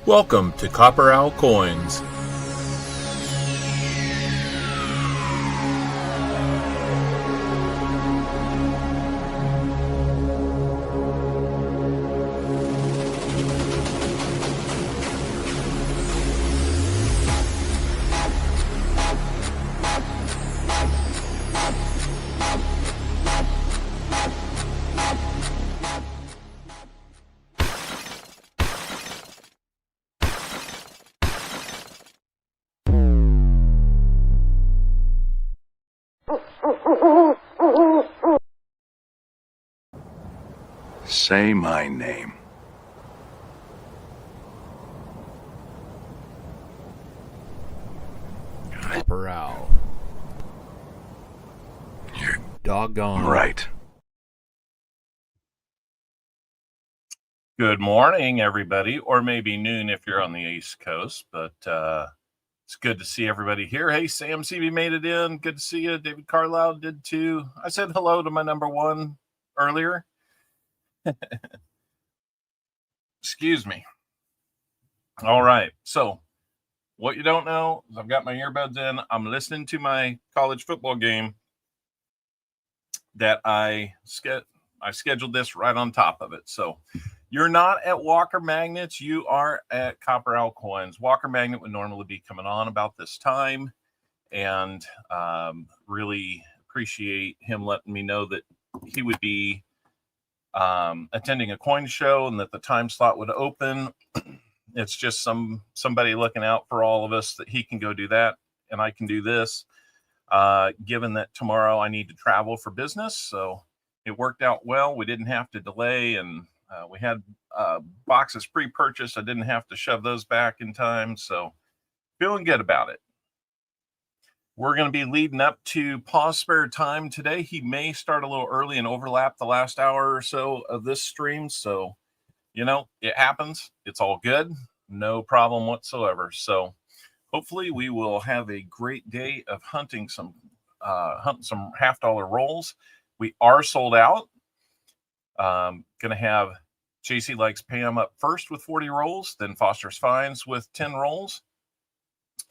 Welcome to CopperOwlCoins. Say my name. CopperOwl. You're doggone right. Good morning, everybody, or maybe noon if you're on the East Coast, but it's good to see everybody here. Hey, Sam CB made it in. Good to see you. David Carlisle did too. I said hello to my number one earlier. Excuse me. All right. So what you don't know is I've got my earbuds in. I'm listening to my college football game that I scheduled this right on top of it. So you're not at Walker Magnets. You are at CopperOwlCoins. Walker Magnet would normally be coming on about this time, and really appreciate him letting me know that he would be attending a coin show and that the time slot would open. It's just somebody looking out for all of us that he can go do that and I can do this, given that tomorrow I need to travel for business. So it worked out well. We didn't have to delay, and we had boxes pre-purchased. I didn't have to shove those back in time, so feeling good about it. We're going to be leading up to Pause Spare Time today. He may start a little early and overlap the last hour or so of this stream. So, you know, it happens. It's all good. No problem whatsoever. So hopefully we will have a great day of hunting some $half rolls. We are sold out. Going to have JC Likes Pam up first with 40 rolls, then Foster's Finds with 10 rolls.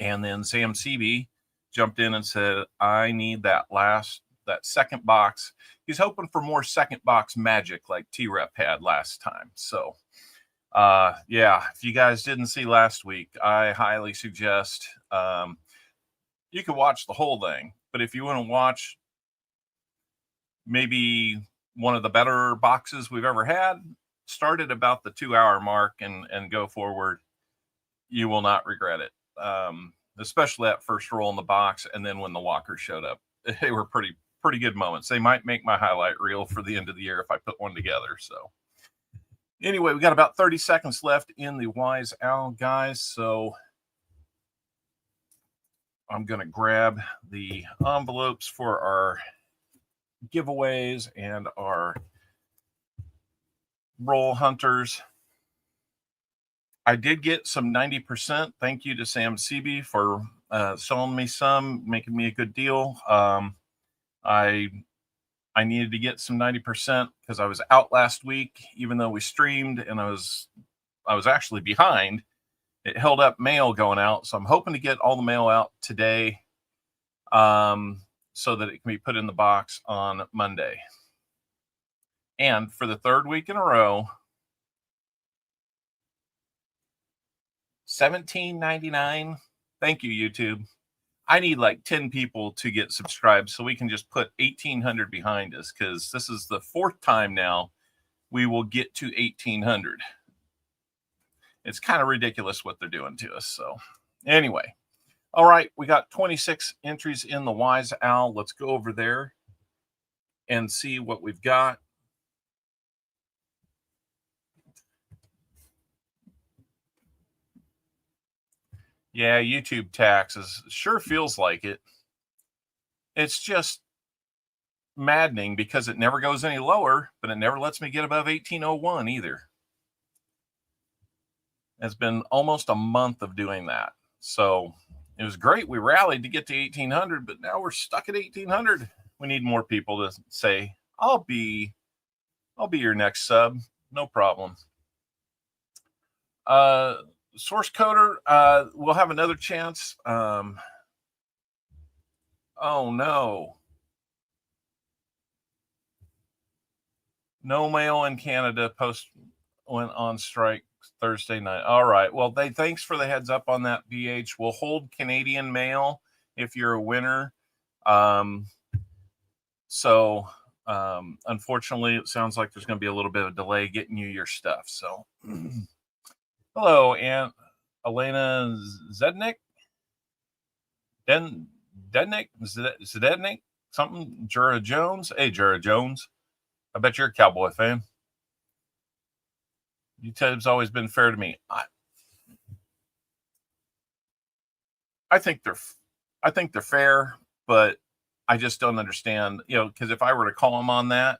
And then Sam CB jumped in and said, I need that second box. He's hoping for more second box magic like T-Rep had last time. So, yeah, if you guys didn't see last week, I highly suggest you can watch the whole thing. But if you want to watch maybe one of the better boxes we've ever had, start at about the 2-hour mark and go forward. You will not regret it. Especially that first roll in the box, and then when the walkers showed up, they were pretty good moments. They might make my highlight reel for the end of the year if I put one together. So anyway, we got about 30 seconds left in the Wise Owl, guys. So I'm going to grab the envelopes for our giveaways and our roll hunters. I did get some 90%. Thank you to Sam CB for selling me some, making me a good deal. I needed to get some 90% because I was out last week, even though we streamed, and I was actually behind. It held up mail going out, so I'm hoping to get all the mail out today, so that it can be put in the box on Monday. And for the third week in a row, $17.99. Thank you, YouTube. I need like 10 people to get subscribed so we can just put 1,800 behind us, because this is the fourth time now we will get to 1,800. It's kind of ridiculous what they're doing to us. So anyway, all right, we got 26 entries in the Wise Owl. Let's go over there and see what we've got. Yeah, YouTube taxes sure feels like it. It's just maddening because it never goes any lower, but it never lets me get above 1801 either. It's been almost a month of doing that. So it was great. We rallied to get to 1800, but now we're stuck at 1800. We need more people to say, I'll be your next sub. No problem. Source Coder, we'll have another chance. Oh no. No mail in Canada post went on strike Thursday night. All right. Well, thanks for the heads up on that, BH. We'll hold Canadian mail if you're a winner. Unfortunately, it sounds like there's going to be a little bit of delay getting you your stuff. So, hello, Aunt Elena Zednik. Zednik, something. Jura Jones. Hey, Jura Jones. I bet you're a Cowboy fan. UTEB's always been fair to me. I think they're fair, but I just don't understand, because if I were to call them on that,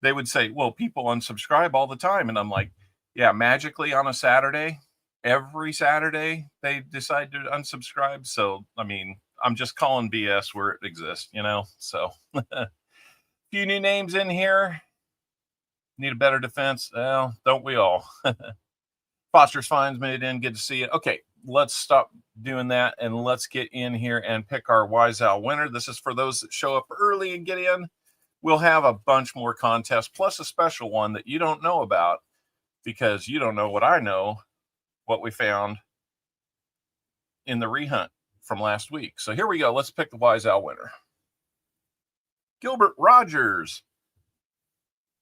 they would say, well, people unsubscribe all the time. And I'm like, yeah, magically on a Saturday, every Saturday, they decide to unsubscribe. So, I mean, I'm just calling BS where it exists, So, a few new names in here. Need a better defense? Well, don't we all? Foster's Finds made it in. Good to see you. Okay, let's stop doing that and let's get in here and pick our Wise Owl winner. This is for those that show up early and get in. We'll have a bunch more contests, plus a special one that you don't know about because you don't know what I know, what we found in the rehunt from last week. So here we go. Let's pick the Wise Owl winner. Gilbert Rogers.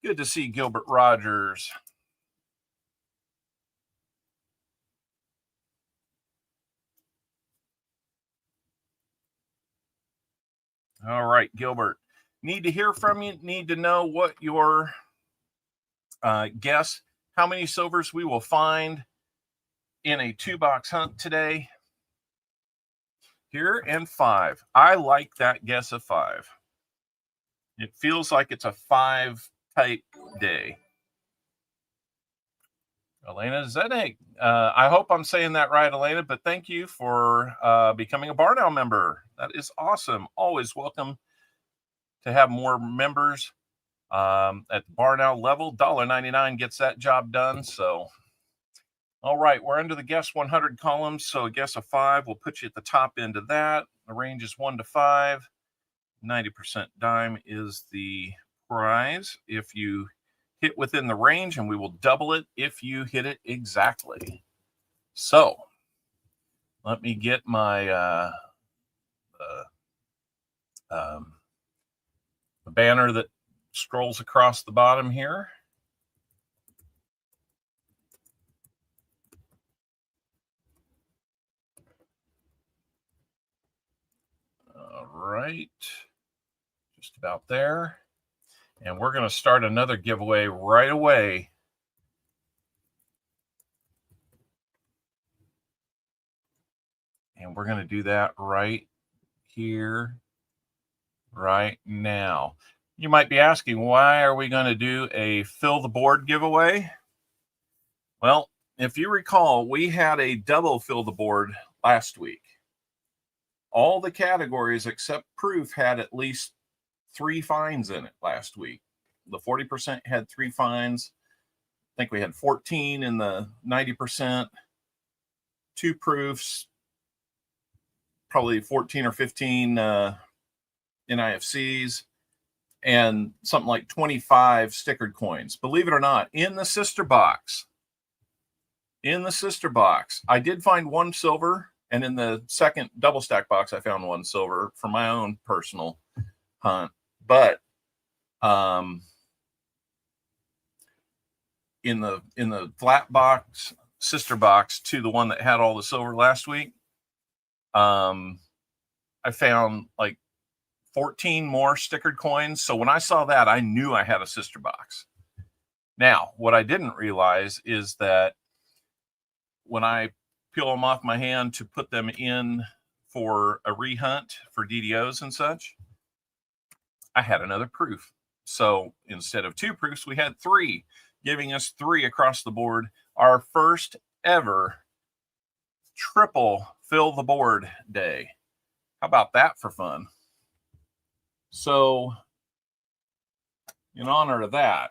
Good to see Gilbert Rogers. All right, Gilbert. Need to hear from you. Need to know what your guess, how many silvers we will find in a 2-box hunt today. Here and 5. I like that guess of 5. It feels like it's a 5 type day. Elena Zedek. I hope I'm saying that right, Elena, but thank you for becoming a Barn Owl member. That is awesome. Always welcome to have more members at the Barn Owl level. $1.99 gets that job done. So, all right, we're under the guess 100 columns. So a guess of 5 will put you at the top end of that. The range is 1 to 5. 90% dime is the prize if you hit within the range, and we will double it if you hit it exactly. So let me get my banner that scrolls across the bottom here. All right, just about there. And we're going to start another giveaway right away. And we're going to do that right here, right now. You might be asking, why are we going to do a fill the board giveaway? Well, if you recall, we had a double fill the board last week. All the categories except proof had at least 3 finds in it last week. The 40% had 3 finds. I think we had 14 in the 90%, 2 proofs, probably 14 or 15 NIFCs, and something like 25 stickered coins. Believe it or not, in the sister box, I did find 1 silver, and in the second double stack box, I found 1 silver for my own personal hunt. But in the flat box, sister box to the one that had all the silver last week, I found like 14 more stickered coins. So when I saw that, I knew I had a sister box. Now, what I didn't realize is that when I peel them off my hand to put them in for a rehunt for DDOs and such, I had another proof. So instead of 2 proofs, we had 3, giving us 3 across the board. Our first ever triple fill the board day. How about that for fun? So in honor of that,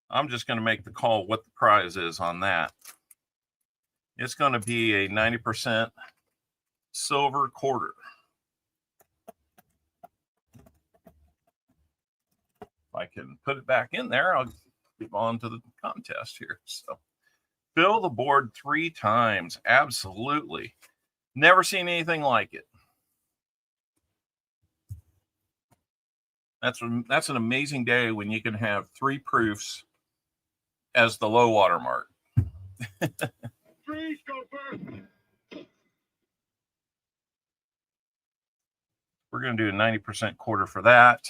I'm just going to make the call what the prize is on that. It's going to be a 90% silver quarter. If I can put it back in there, I'll move on to the contest here. So fill the board 3 times. Absolutely. Never seen anything like it. That's an amazing day when you can have 3 proofs as the low water mark. Freeze, go first. We're going to do a 90% quarter for that.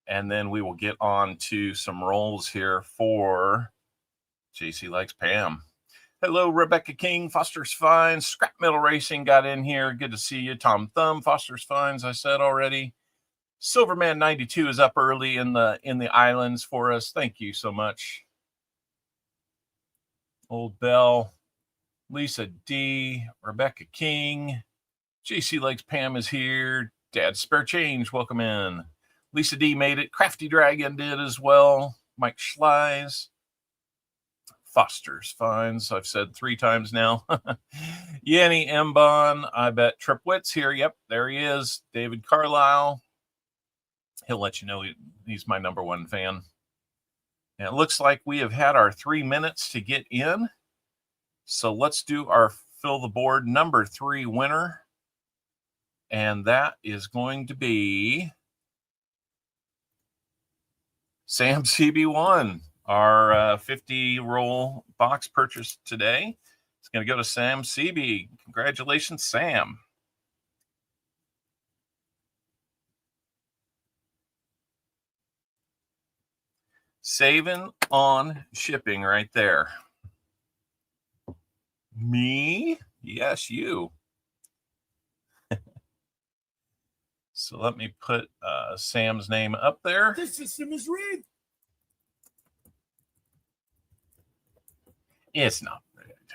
And then we will get on to some rolls here for JC Likes Pam. Hello, Rebecca King, Foster's Finds, Scrap Metal Racing got in here. Good to see you. Tom Thumb, Foster's Finds, I said already. Silverman 92 is up early in the islands for us. Thank you so much. Old Bell, Lisa D, Rebecca King, JC Likes Pam is here. Dad's Spare Change, welcome in. Lisa D made it. Crafty Dragon did as well. Mike Schleiz. Foster's Finds, I've said 3 times now. Yanni Mbon, I bet Tripwit's here. Yep, there he is. David Carlisle. He'll let you know he's my #1 fan. And it looks like we have had our 3 minutes to get in. So let's do our fill the board #3 winner. And that is going to be Sam CB1, our 50 roll box purchase today. It's going to go to Sam CB. Congratulations, Sam. Saving on shipping right there. Me? Yes, you. So let me put Sam's name up there. This system is rigged. It's not rigged.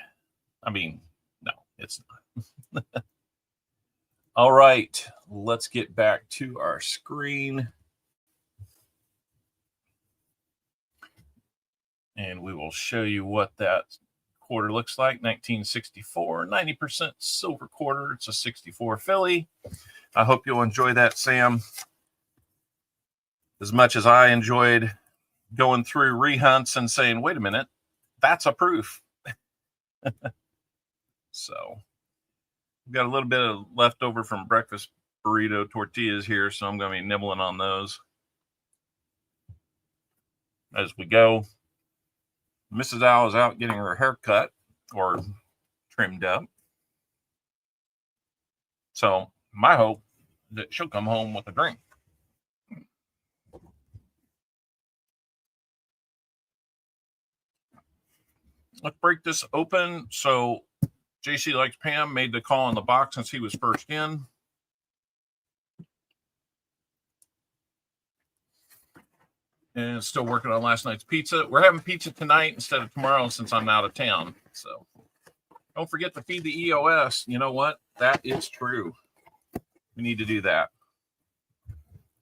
I mean, no, it's not. All right, let's get back to our screen. And we will show you what that quarter looks like. 1964, 90% silver quarter. It's a 64 Philly. I hope you'll enjoy that, Sam, as much as I enjoyed going through rehunts and saying, wait a minute, that's a proof. So we've got a little bit of leftover from breakfast burrito tortillas here, so I'm going to be nibbling on those as we go. Mrs. Owl is out getting her hair cut or trimmed up. So my hope is that she'll come home with a drink. Let's break this open. So JC Likes Pam made the call on the box since he was first in. And still working on last night's pizza. We're having pizza tonight instead of tomorrow since I'm out of town. So don't forget to feed the EOS. You know what? That is true. We need to do that.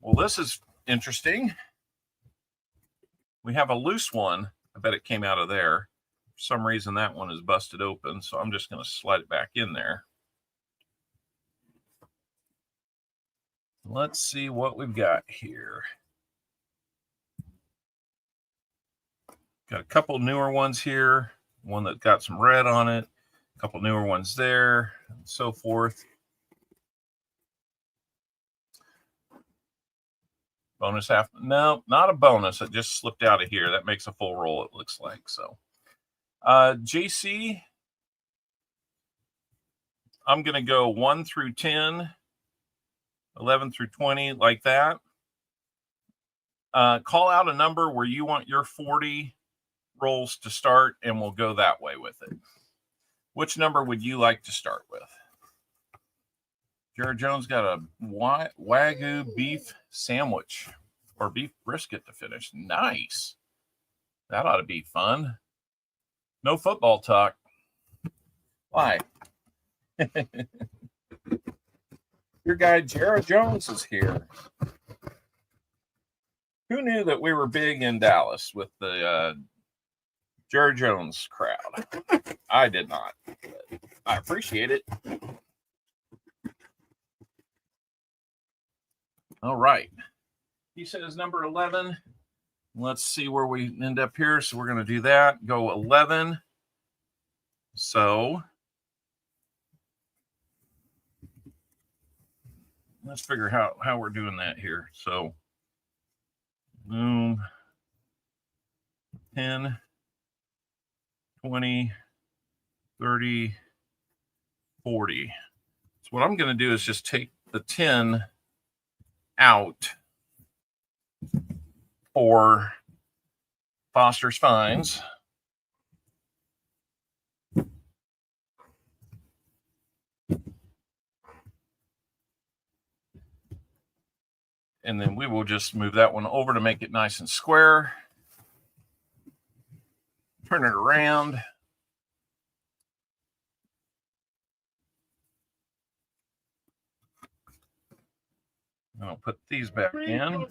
Well, this is interesting. We have a loose one. I bet it came out of there. For some reason, that one is busted open. So I'm just going to slide it back in there. Let's see what we've got here. Got a couple newer ones here. One that got some red on it. A couple newer ones there, and so forth. Bonus half. No, not a bonus. It just slipped out of here. That makes a full roll, it looks like. So, JC, I'm going to go 1 through 10, 11 through 20, like that. Call out a number where you want your 40 rolls to start, and we'll go that way with it. Which number would you like to start with? Jared Jones got a Wagyu beef sandwich or beef brisket to finish. Nice. That ought to be fun. No football talk. Why? Your guy Jared Jones is here. Who knew that we were big in Dallas with the Jerry Jones crowd? I did not. But I appreciate it. All right. He says number 11. Let's see where we end up here. So we're going to do that. Go 11. So let's figure how we're doing that here. So boom, 10, 20, 30, 40. So what I'm going to do is just take the 10 out for Foster's Finds. And then we will just move that one over to make it nice and square. Turn it around. And I'll put these back in.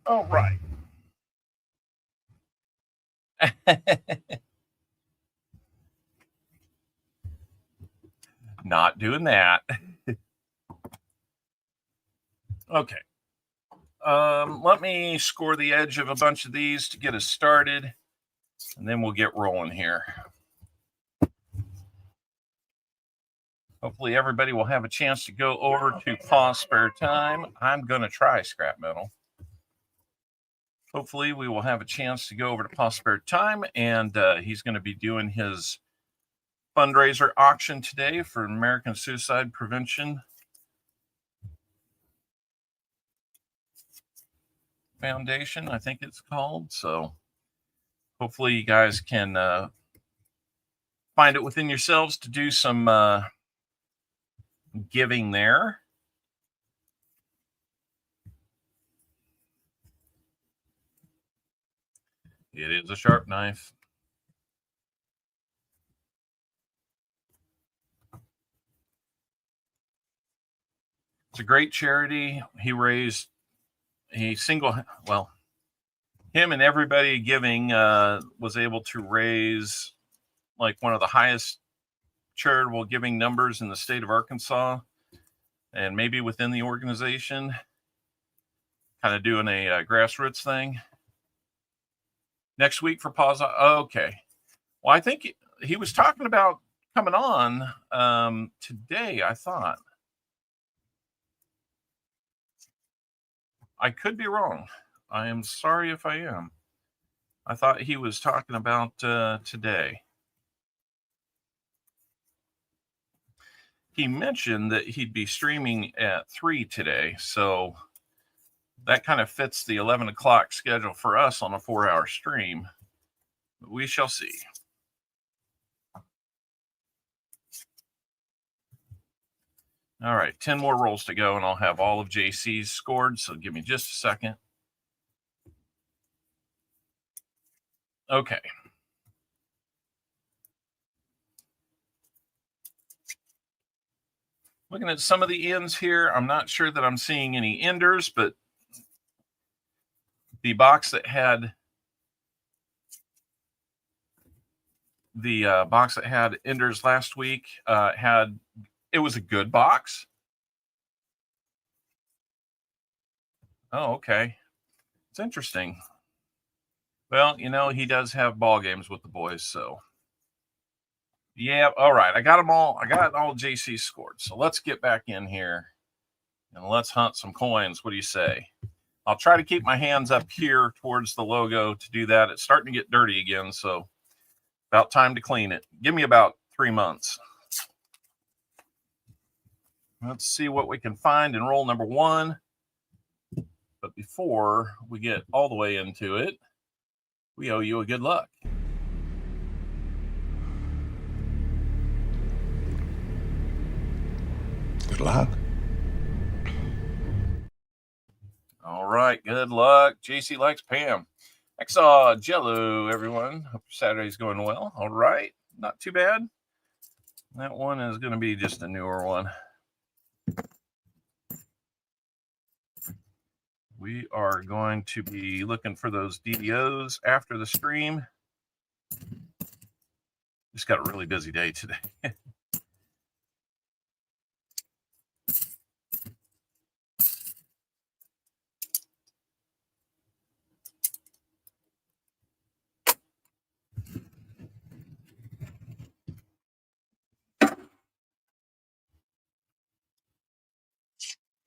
All right. Not doing that. Okay. Let me score the edge of a bunch of these to get us started, and then we'll get rolling here. Hopefully everybody will have a chance to go over to Pause Spare Time. I'm going to try scrap metal. Hopefully we will have a chance to go over to Pause Spare Time, and he's going to be doing his fundraiser auction today for American Suicide Prevention Foundation, I think it's called. So hopefully you guys can find it within yourselves to do some giving there. It is a sharp knife. It's a great charity. Him and everybody giving was able to raise like one of the highest charitable giving numbers in the state of Arkansas, and maybe within the organization, kind of doing a grassroots thing. Next week for Pause. Okay. Well, I think he was talking about coming on today, I thought. I could be wrong. I am sorry if I am. I thought he was talking about today. He mentioned that he'd be streaming at 3 today, so that kind of fits the 11 o'clock schedule for us on a 4-hour stream. But we shall see. All right, 10 more rolls to go, and I'll have all of JC's scored, so give me just a second. Okay. Looking at some of the ends here, I'm not sure that I'm seeing any enders, but the box that had enders last week it was a good box. Oh, okay. It's interesting. Well, you know, he does have ball games with the boys, so yeah. All right, I got them all. I got all JC scored. So let's get back in here and let's hunt some coins. What do you say? I'll try to keep my hands up here towards the logo to do that. It's starting to get dirty again, so about time to clean it. Give me about 3 months. Let's see what we can find in roll number 1. But before we get all the way into it, we owe you a good luck. Good luck. All right, good luck. JC likes Pam. Jello, everyone. Hope your Saturday's going well. All right. Not too bad. That one is going to be just a newer one. We are going to be looking for those DDOs after the stream. Just got a really busy day today.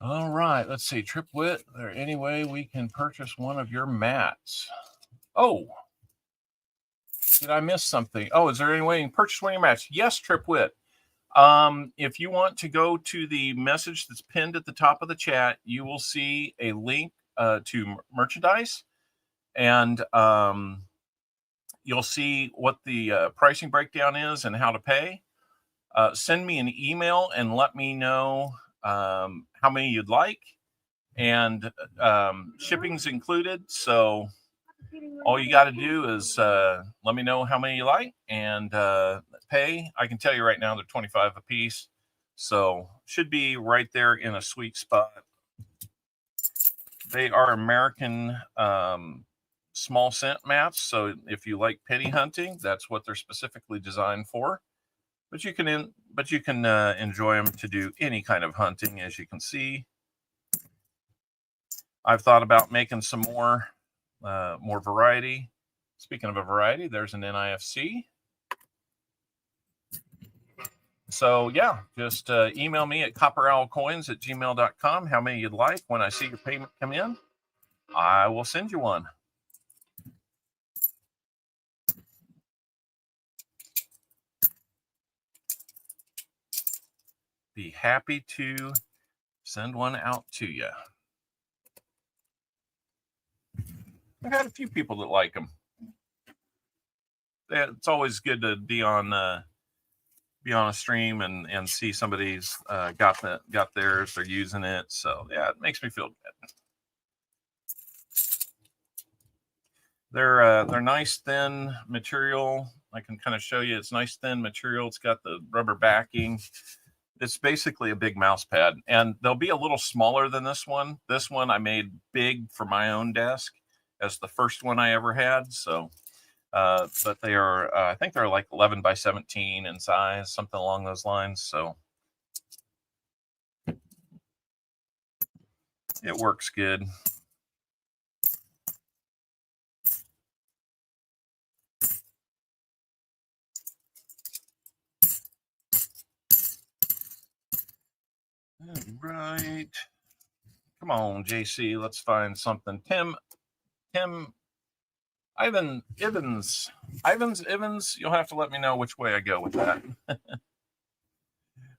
All right, let's see. Tripwit, is there any way we can purchase one of your mats? Oh, did I miss something? Oh, is there any way you can purchase one of your mats? Yes, Tripwit. If you want to go to the message that's pinned at the top of the chat, you will see a link to merchandise, and you'll see what the pricing breakdown is and how to pay. Send me an email and let me know how many you'd like, and shipping's included. So all you got to do is let me know how many you like and pay. I can tell you right now they're $25 a piece, so should be right there in a sweet spot. They are American small scent mats, so if you like penny hunting, that's what they're specifically designed for. But you can enjoy them to do any kind of hunting, as you can see. I've thought about making some more variety. Speaking of a variety, there's an NIFC. So yeah, just email me at CopperOwlCoins@gmail.com how many you'd like. When I see your payment come in, I will send you one. Be happy to send one out to you. I've had a few people that like them. It's always good to be on a stream and see somebody's got theirs, they're using it. So yeah, it makes me feel good. They're nice thin material. I can kind of show you. It's nice thin material. It's got the rubber backing. It's basically a big mouse pad, and they'll be a little smaller than this one. This one I made big for my own desk as the first one I ever had. So, but they are, I think they're like 11 by 17 in size, something along those lines. So it works good. All right. Come on, JC. Let's find something. Tim, Evans. You'll have to let me know which way I go with that.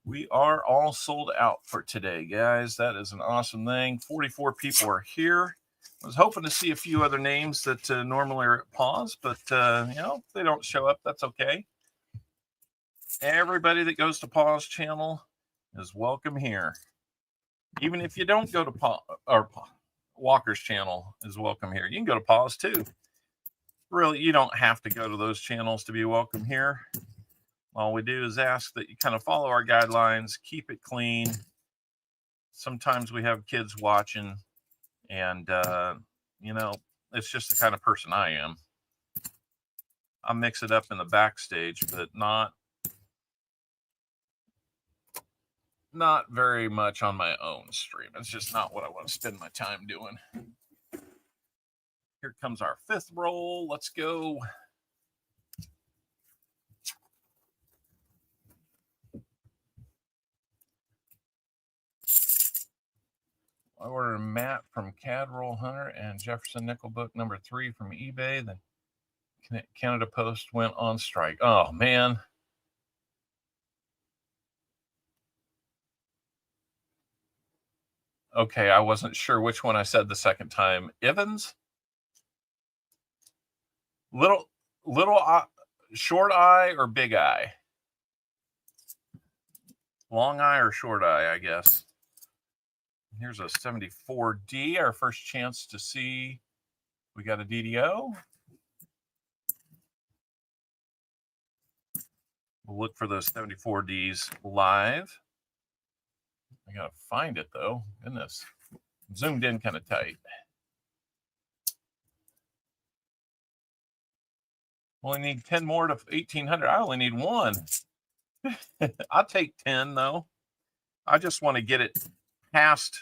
We are all sold out for today, guys. That is an awesome thing. 44 people are here. I was hoping to see a few other names that normally are at pause, but you know, if they don't show up, that's okay. Everybody that goes to pause channel is welcome here. Even if you don't go to Walker's channel is welcome here. You can go to pause too. Really, you don't have to go to those channels to be welcome here. All we do is ask that you kind of follow our guidelines, keep it clean. Sometimes we have kids watching, and you know, it's just the kind of person I am. I'll mix it up in the backstage, but not very much on my own stream. It's just not what I want to spend my time doing. Here comes our fifth roll. Let's go. I ordered a mat from Cadroll Hunter and Jefferson Nickel Book number 3 from eBay. The Canada Post went on strike. Oh, man. Okay, I wasn't sure which one I said the second time. Evans? Little short eye or big eye? Long eye or short eye, I guess. Here's a 74D, our first chance to see We got a DDO. We'll look for those 74Ds live. I gotta find it though. Goodness. Zoomed in kind of tight. Only need 10 more to 1800. I only need one. I'll take 10 though. I just want to get it past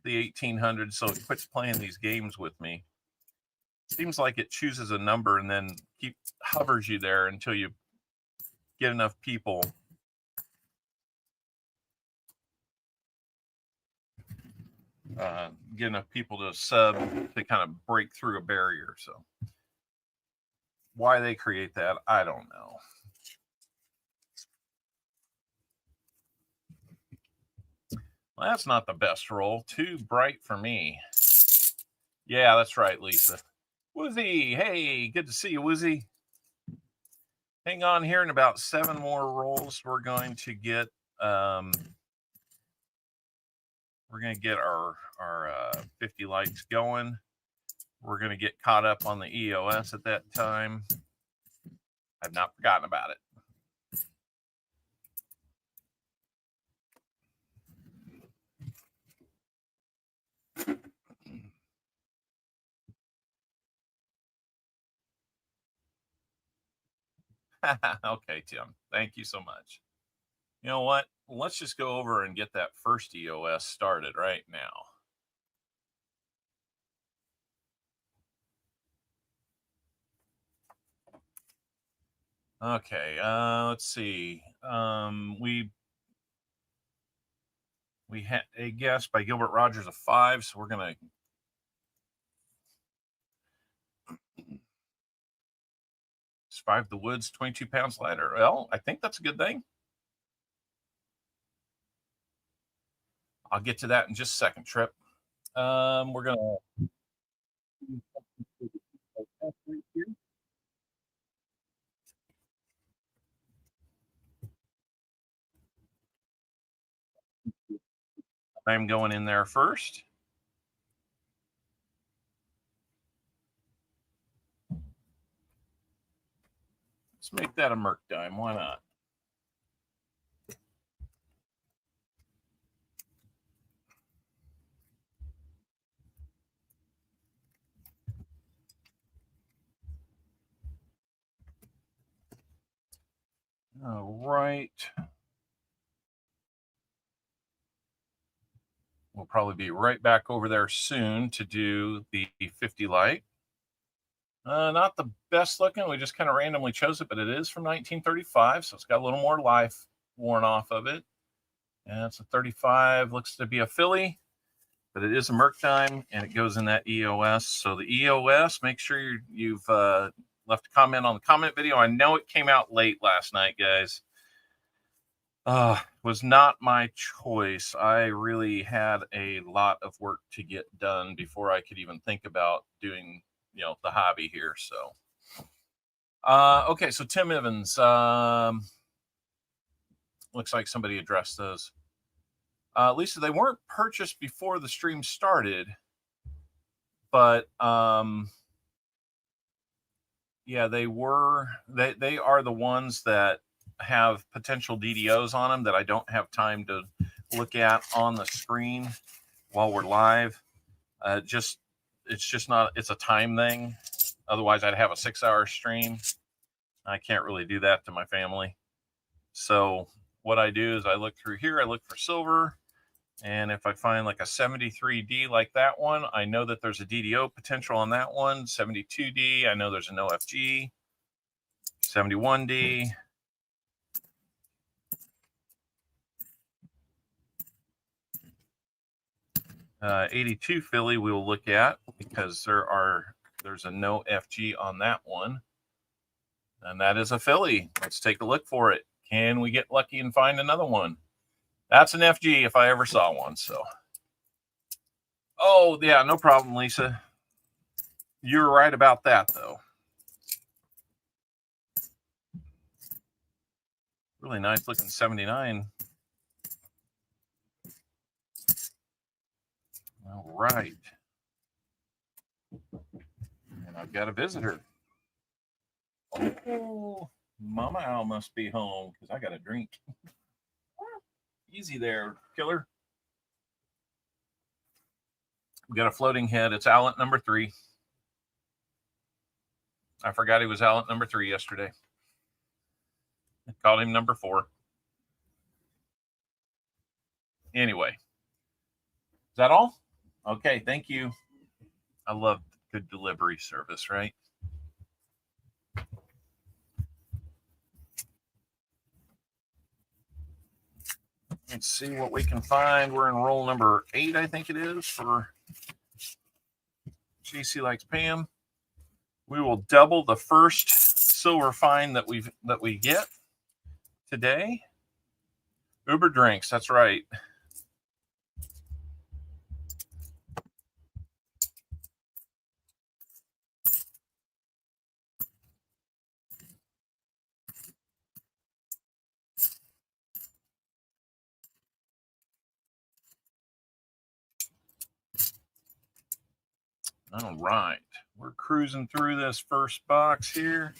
the 1800 so it quits playing these games with me. Seems like it chooses a number and then hovers you there until you get enough people. Get enough people to sub to kind of break through a barrier. So why they create that, I don't know. Well, that's not the best roll. Too bright for me. Yeah, that's right, Lisa. Woozy, hey, good to see you, Woozy. Hang on here. In about 7 more rolls, we're going to get our 50 likes going. We're going to get caught up on the EOS at that time. I've not forgotten about it. Okay, Tim. Thank you so much. You know what? Let's just go over and get that first EOS started right now. Okay, let's see. We had a guess by Gilbert Rogers of 5, so we're gonna survive the woods 22 pounds lighter. Well, I think that's a good thing. I'll get to that in just a second, Trip. We're gonna I'm going in there first. Let's make that a merc dime. Why not? All right. We'll probably be right back over there soon to do the 50 light. Not the best looking. We just kind of randomly chose it, but it is from 1935, so it's got a little more life worn off of it. And it's a 35. Looks to be a Philly, but it is a merc dime, and it goes in that EOS. So the EOS, make sure you've left a comment on the comment video. I know it came out late last night, guys. Was not my choice. I really had a lot of work to get done before I could even think about doing, the hobby here. So, okay. So Tim Evans, looks like somebody addressed those. Lisa, they weren't purchased before the stream started, but, yeah, they were, they are the ones that have potential DDOs on them that I don't have time to look at on the screen while we're live. It's just not, it's a time thing. Otherwise I'd have a 6-hour stream. I can't really do that to my family. So what I do is I look through here, I look for silver. And if I find like a 73D like that one, I know that there's a DDO potential on that one. 72D, I know there's an OFG. 71D. 82 Philly we will look at because there's a no FG on that one. And that is a Philly. Let's take a look for it. Can we get lucky and find another one? That's an FG if I ever saw one. So, oh yeah, no problem, Lisa. You're right about that though. Really nice looking 79. All right. I've got a visitor. Oh, Mama Owl must be home because I got a drink. Easy there, killer. We got a floating head. It's Owl at number 3. I forgot he was Owl at number 3 yesterday. I called him number 4. Anyway, is that all? Okay, thank you. I love good delivery service, right? Let's see what we can find. We're in roll number 8, I think it is, for JC Likes Pam. We will double the first silver find that we get today. Uber drinks, that's right. All right, we're cruising through this first box here.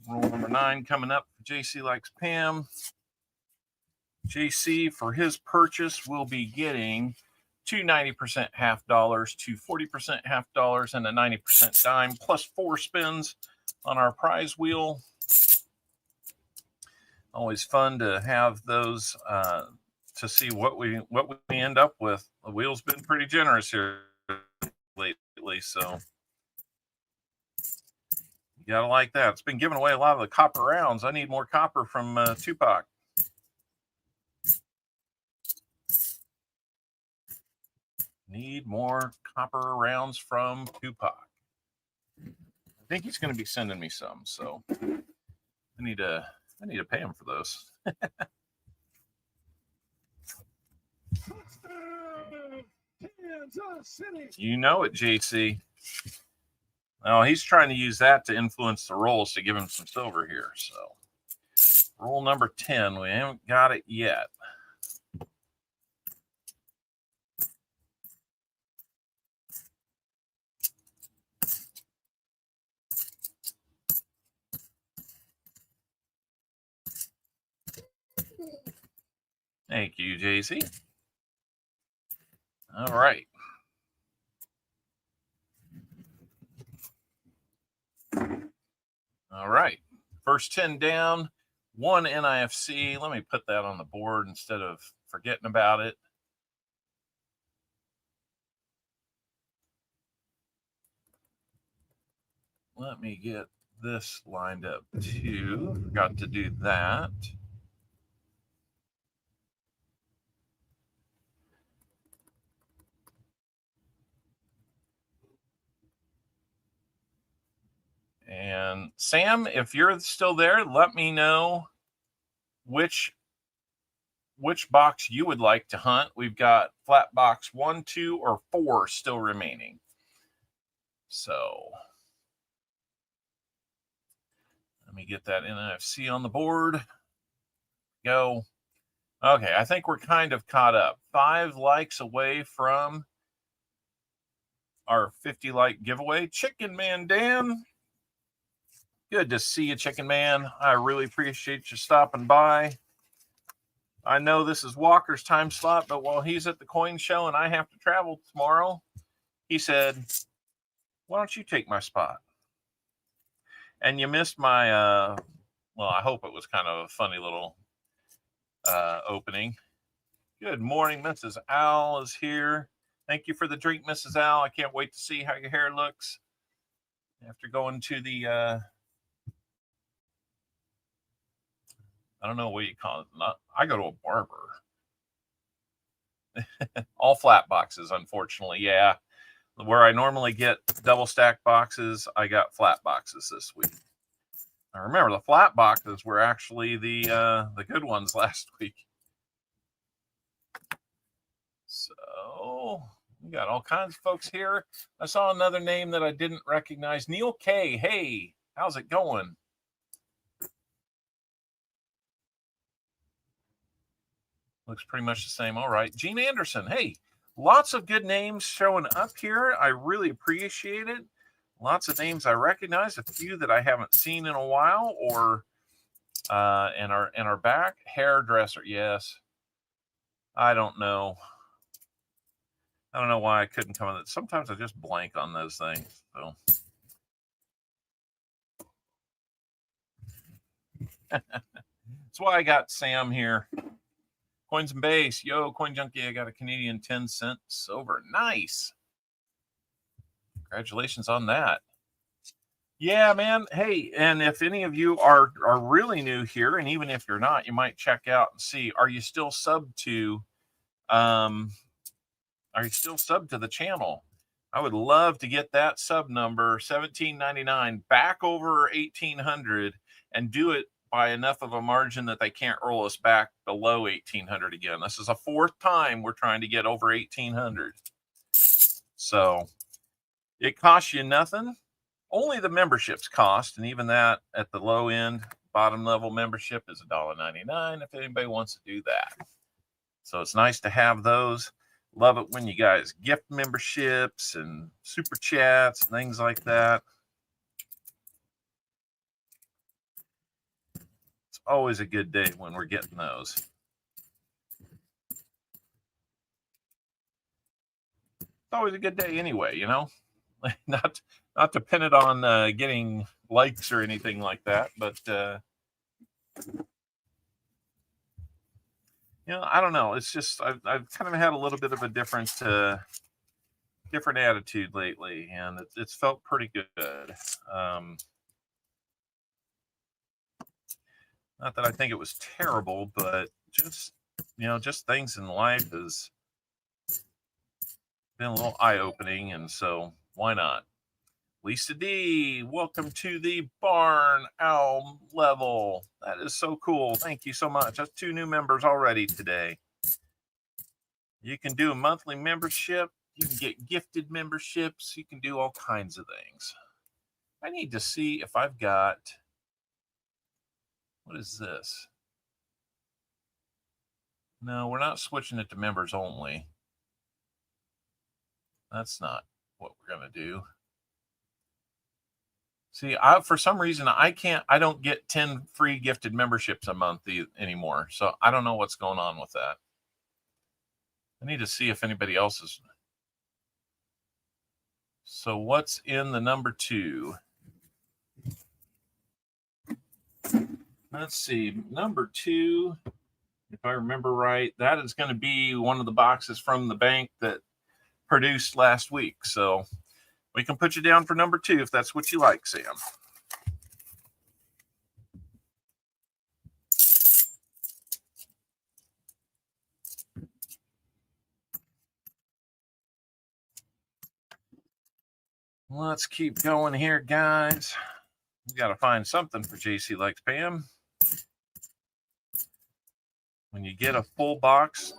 Roll number 9 coming up for JC Likes Pam. JC, for his purchase, will be getting 2 90% half dollars, 2 40% half dollars, and a 90% dime, plus 4 spins on our prize wheel. Always fun to have those to see what we end up with. The wheel's been pretty generous here lately, so you gotta like that. It's been giving away a lot of the copper rounds. I need more copper from Tupac. Need more copper rounds from Tupac. I think he's going to be sending me some, so I need to pay him for those. You know it, JC. Oh, he's trying to use that to influence the rolls to give him some silver here. So roll number 10. We haven't got it yet. Thank you, JC. All right. All right. First 10 down, 1 NIFC. Let me put that on the board instead of forgetting about it. Let me get this lined up too. Forgot to do that. And Sam, if you're still there, let me know which box you would like to hunt. We've got flat box 1, 2, or 4 still remaining. So let me get that NFC on the board. Go. Okay, I think we're kind of caught up. 5 likes away from our 50 like giveaway. Chicken Man Dan. Good to see you, Chicken Man. I really appreciate you stopping by. I know this is Walker's time slot, but while he's at the coin show and I have to travel tomorrow, he said, why don't you take my spot? And you missed my, well, I hope it was kind of a funny little opening. Good morning, Mrs. Owl is here. Thank you for the drink, Mrs. Owl. I can't wait to see how your hair looks after going to the, I don't know what you call it. I go to a barber. All flat boxes, unfortunately. Yeah. Where I normally get double stack boxes, I got flat boxes this week. I remember the flat boxes were actually the good ones last week. So we got all kinds of folks here. I saw another name that I didn't recognize. Neil K. Hey, how's it going? Looks pretty much the same. All right. Gene Anderson. Hey, lots of good names showing up here. I really appreciate it. Lots of names I recognize, a few that I haven't seen in a while, or and are back. Hairdresser, yes. I don't know. I don't know why I couldn't come on. Sometimes I just blank on those things. So that's why I got Sam here. Coins and base. Yo, Coin Junkie, I got a Canadian 10-cent silver. Nice. Congratulations on that. Yeah, man. Hey, and if any of you are really new here, and even if you're not, you might check out and see, are you still subbed to the channel? I would love to get that sub number 1799 back over 1800 and do it by enough of a margin that they can't roll us back below 1800 again. This is the fourth time we're trying to get over 1800. So it costs you nothing. Only the memberships cost, and even that at the low end, bottom level membership is $1.99 if anybody wants to do that. So it's nice to have those. Love it when you guys gift memberships and super chats and things like that. It's always a good day when we're getting those. It's always a good day anyway, you know? Not dependent on getting likes or anything like that, but you know, I don't know. It's just I've kind of had a little bit of a different attitude lately, and it's felt pretty good. Not that I think it was terrible, but just, you know, just things in life has been a little eye-opening, and so why not? Lisa D, welcome to the Barn Owl level. That is so cool. Thank you so much. That's 2 new members already today. You can do a monthly membership. You can get gifted memberships. You can do all kinds of things. I need to see if I've got, what is this? No, we're not switching it to members only. That's not what we're going to do. See, for some reason, I don't get 10 free gifted memberships a month anymore. So I don't know what's going on with that. I need to see if anybody else is. So what's in the number 2? Let's see. Number 2, if I remember right, that is going to be one of the boxes from the bank that produced last week. So we can put you down for number 2 if that's what you like, Sam. Let's keep going here, guys. We got to find something for JC Likes Pam. When you get a full box.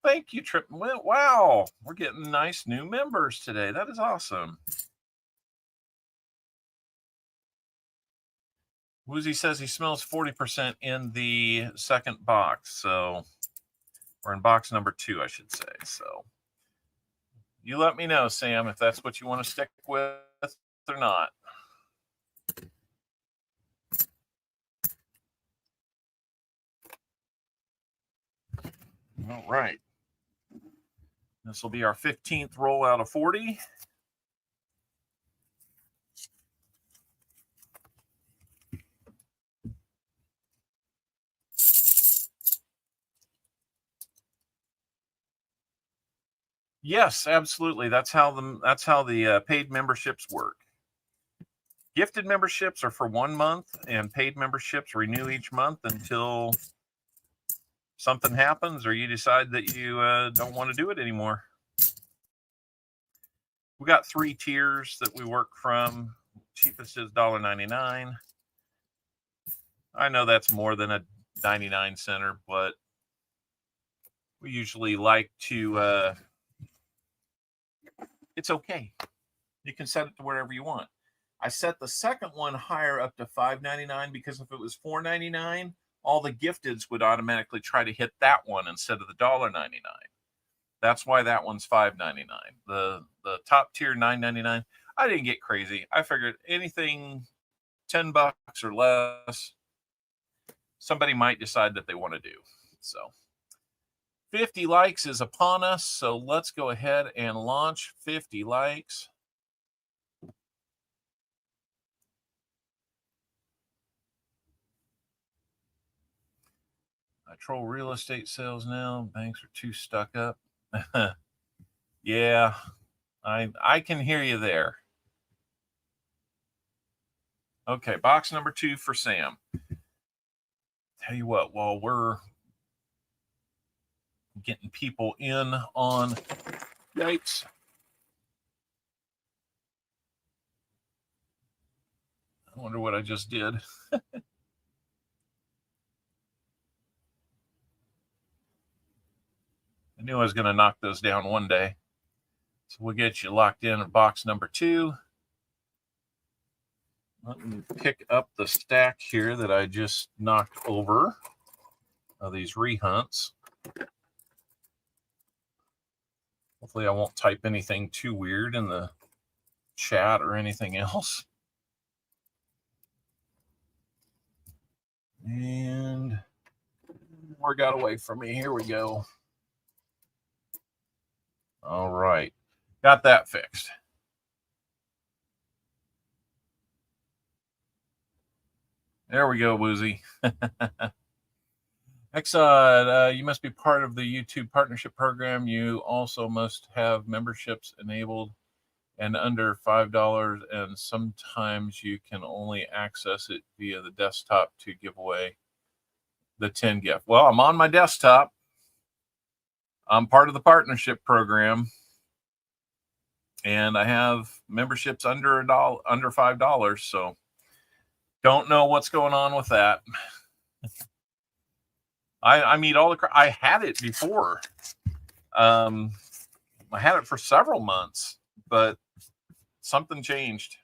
Thank you, Trip. Wow, we're getting nice new members today. That is awesome. Woozy says he smells 40% in the second box. So we're in box number 2, I should say. So you let me know, Sam, if that's what you want to stick with or not. All right. This will be our 15th roll out of 40. Yes, absolutely. That's how the paid memberships work. Gifted memberships are for 1 month, and paid memberships renew each month until something happens or you decide that you don't want to do it anymore. We got 3 tiers that we work from. Cheapest is $1.99. I know that's more than a 99 center, but we usually like to it's okay. You can set it to wherever you want. I set the second one higher up to $5.99 because if it was $4.99, all the gifteds would automatically try to hit that one instead of the $1.99. That's why that one's $5.99. The top tier $9.99. I didn't get crazy. I figured anything $10 or less, somebody might decide that they want to do. So 50 likes is upon us. So let's go ahead and launch 50 likes. I troll real estate sales now. Banks are too stuck up. Yeah, I can hear you there. Okay, box number 2 for Sam. Tell you what, while we're getting people in on yikes. I wonder what I just did. I knew I was going to knock those down one day. So we'll get you locked in box number 2. Let me pick up the stack here that I just knocked over of these rehunts. Hopefully I won't type anything too weird in the chat or anything else. And more got away from me. Here we go. All right. Got that fixed. There we go, Woozy. Exod, you must be part of the YouTube partnership program. You also must have memberships enabled and under $5, and sometimes you can only access it via the desktop to give away the 10 gift. Well, I'm on my desktop. I'm part of the partnership program, and I have memberships under $5. So don't know what's going on with that. I meet all the. I had it before. I had it for several months, but something changed.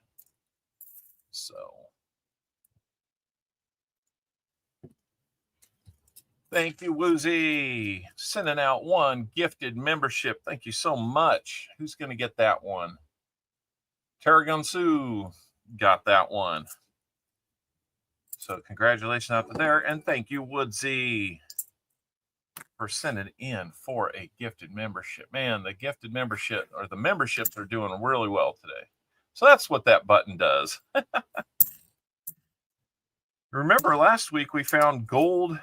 So thank you, Woozy. Sending out one gifted membership. Thank you so much. Who's going to get that one? Tarragon Sue got that one. So congratulations out there. And thank you, Woodsy, for sending in for a gifted membership. Man, the gifted membership, or the memberships, are doing really well today. So that's what that button does. Remember last week we found gold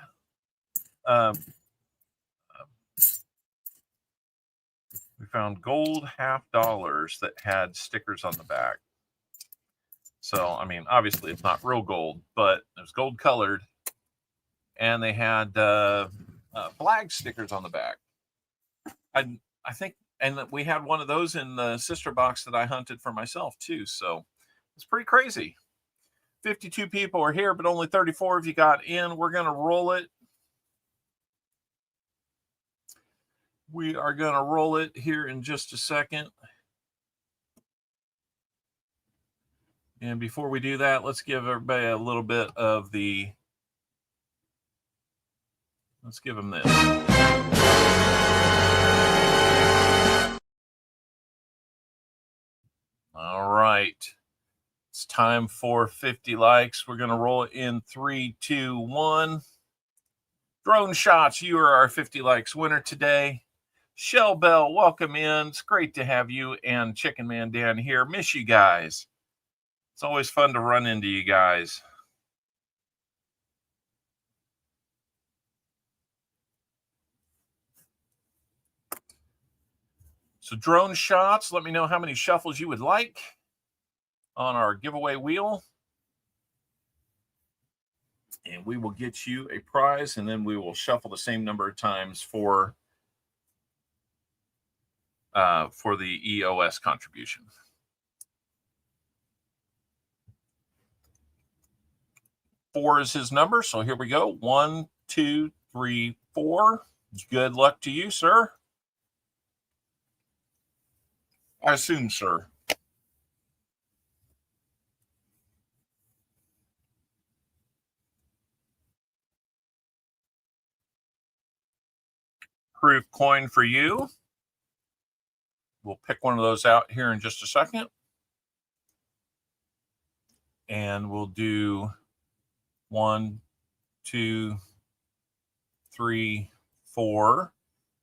$half that had stickers on the back. So, I mean, obviously it's not real gold, but it was gold colored, and they had flag stickers on the back. I think, and we had one of those in the sister box that I hunted for myself too. So it's pretty crazy. 52 people are here, but only 34 of you got in. We're going to roll it. We are going to roll it here in just a second. And before we do that, let's give everybody a little bit of the, let's give them this. All right. It's time for 50 likes. We're going to roll it in 3, 2, 1. Drone Shots, you are our 50 likes winner today. Shell Bell, welcome in. It's great to have you and Chicken Man Dan here. Miss you guys. It's always fun to run into you guys. So Drone Shots, let me know how many shuffles you would like on our giveaway wheel. And we will get you a prize, and then we will shuffle the same number of times for the EOS contribution. Four is his number, so here we go. 1, 2, 3, 4. Good luck to you, sir. I assume, sir. Proof coin for you. We'll pick one of those out here in just a second. And we'll do 1, 2, 3, 4.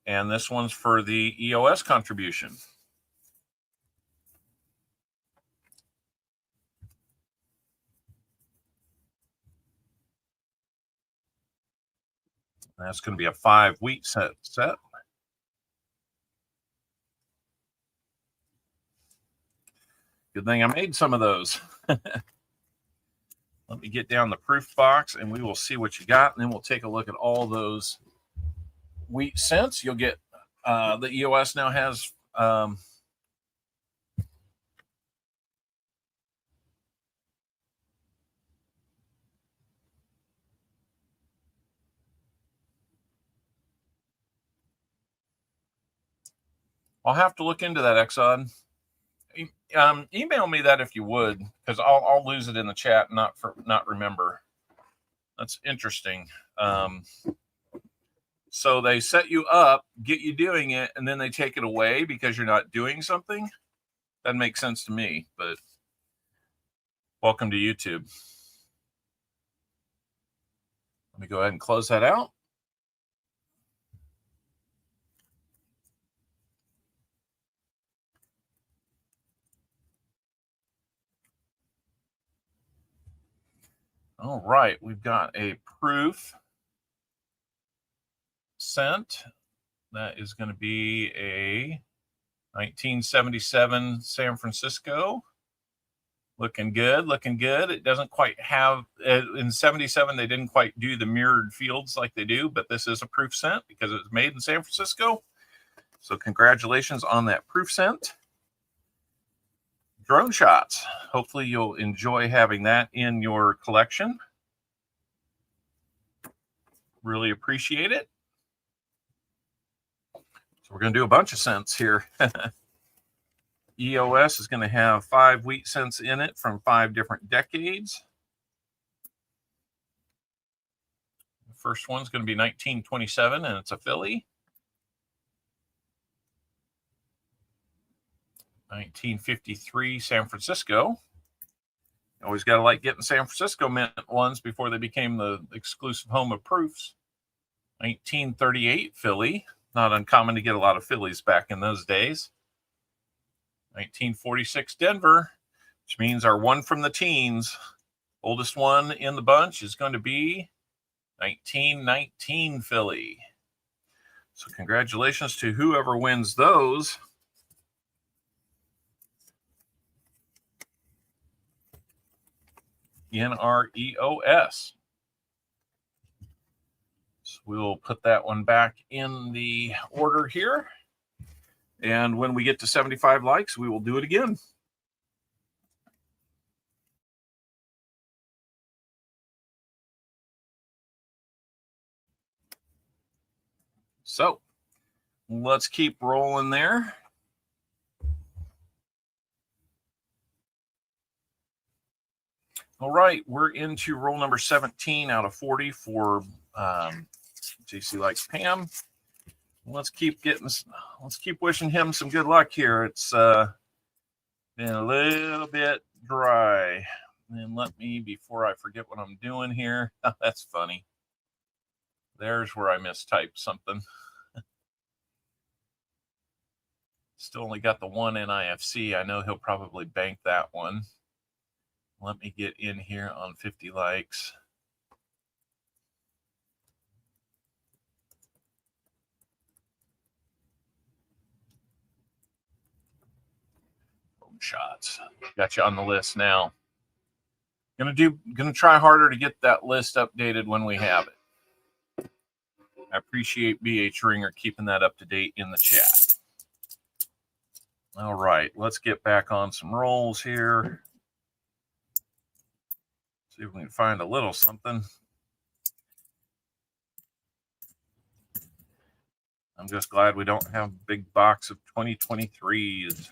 And this one's for the EOS contribution. That's going to be a 5-week set. Good thing I made some of those. Let me get down the proof box and we will see what you got. And then we'll take a look at all those wheat cents. You'll get the EOS now has I'll have to look into that, Exxon. Email me that if you would, because I'll lose it in the chat and not remember. That's interesting. So they set you up, get you doing it, and then they take it away because you're not doing something. That makes sense to me, but welcome to YouTube. Let me go ahead and close that out. All right, we've got a proof cent. That is going to be a 1977 San Francisco. Looking good, looking good. It doesn't quite have, in 77, they didn't quite do the mirrored fields like they do, but this is a proof cent because it was made in San Francisco. So congratulations on that proof cent. Drone shots. Hopefully you'll enjoy having that in your collection. Really appreciate it. So we're going to do a bunch of cents here. EOS is going to have 5 wheat cents in it from 5 different decades. The first one's going to be 1927, and it's a Philly. 1953 San Francisco. Always got to like getting San Francisco mint ones before they became the exclusive home of proofs. 1938 Philly. Not uncommon to get a lot of Phillies back in those days. 1946 Denver, which means our one from the teens, oldest one in the bunch, is going to be 1919 Philly. So congratulations to whoever wins those. In our EOS. So we'll put that one back in the order here. And when we get to 75 likes, we will do it again. So let's keep rolling there. All right, we're into roll number 17 out of 40 for JC Likes Pam. Let's keep wishing him some good luck here. It's been a little bit dry. And let me, before I forget what I'm doing here, that's funny. There's where I mistyped something. Still only got the one NIFC. I know he'll probably bank that one. Let me get in here on 50 likes. Shots. Got you on the list now. Gonna try harder to get that list updated when we have it. I appreciate BH Ringer keeping that up to date in the chat. All right, let's get back on some rolls here. See if we can find a little something. I'm just glad we don't have a big box of 2023s.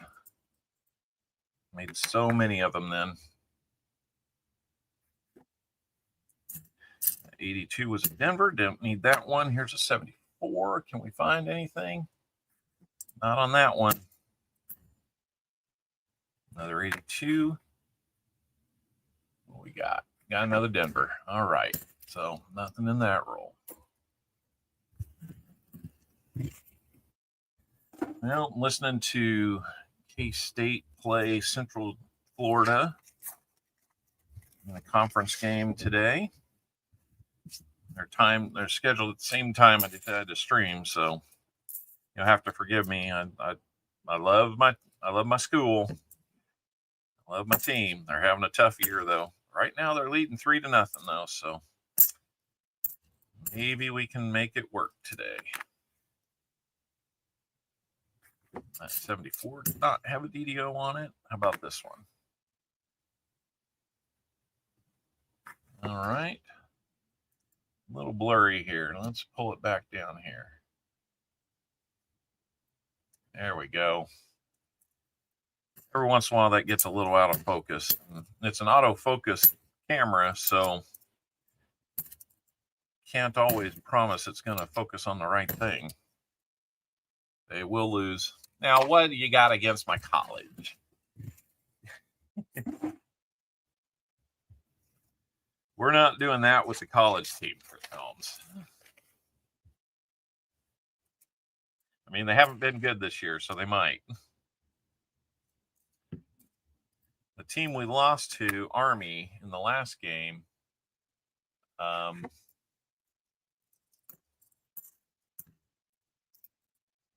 Made so many of them then. 82 was in Denver. Didn't need that one. Here's a 74. Can we find anything? Not on that one. Another 82. What we got? Got another Denver. All right. So nothing in that roll. Well, listening to K-State play Central Florida in a conference game today. They're scheduled at the same time I decided to stream, so you'll have to forgive me. I love my school. I love my team. They're having a tough year though. Right now they're leading 3-0 though, so maybe we can make it work today. That 74 did not have a DDO on it. How about this one? All right. A little blurry here. Let's pull it back down here. There we go. Every once in a while that gets a little out of focus. It's an autofocus camera, so can't always promise it's going to focus on the right thing. They will lose. Now, what do you got against my college? We're not doing that with the college team for films. I mean, they haven't been good this year, so they might. The team we lost to, Army, in the last game,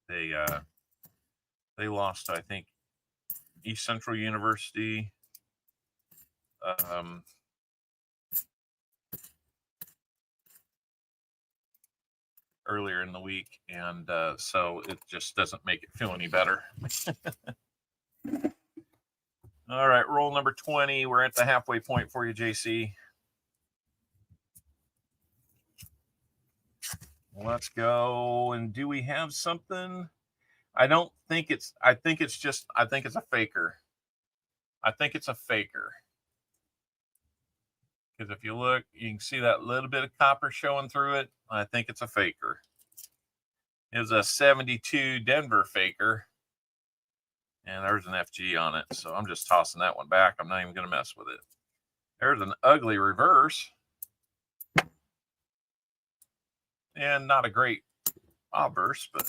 they lost, I think, East Central University. Earlier in the week, and so it just doesn't make it feel any better. All right, roll number 20. We're at the halfway point for you, JC. Let's go. And do we have something? I think it's a faker. I think it's a faker. Because if you look, you can see that little bit of copper showing through it. I think it's a faker. It's a 72 Denver faker. And there's an FG on it. So I'm just tossing that one back. I'm not even going to mess with it. There's an ugly reverse. And not a great obverse, but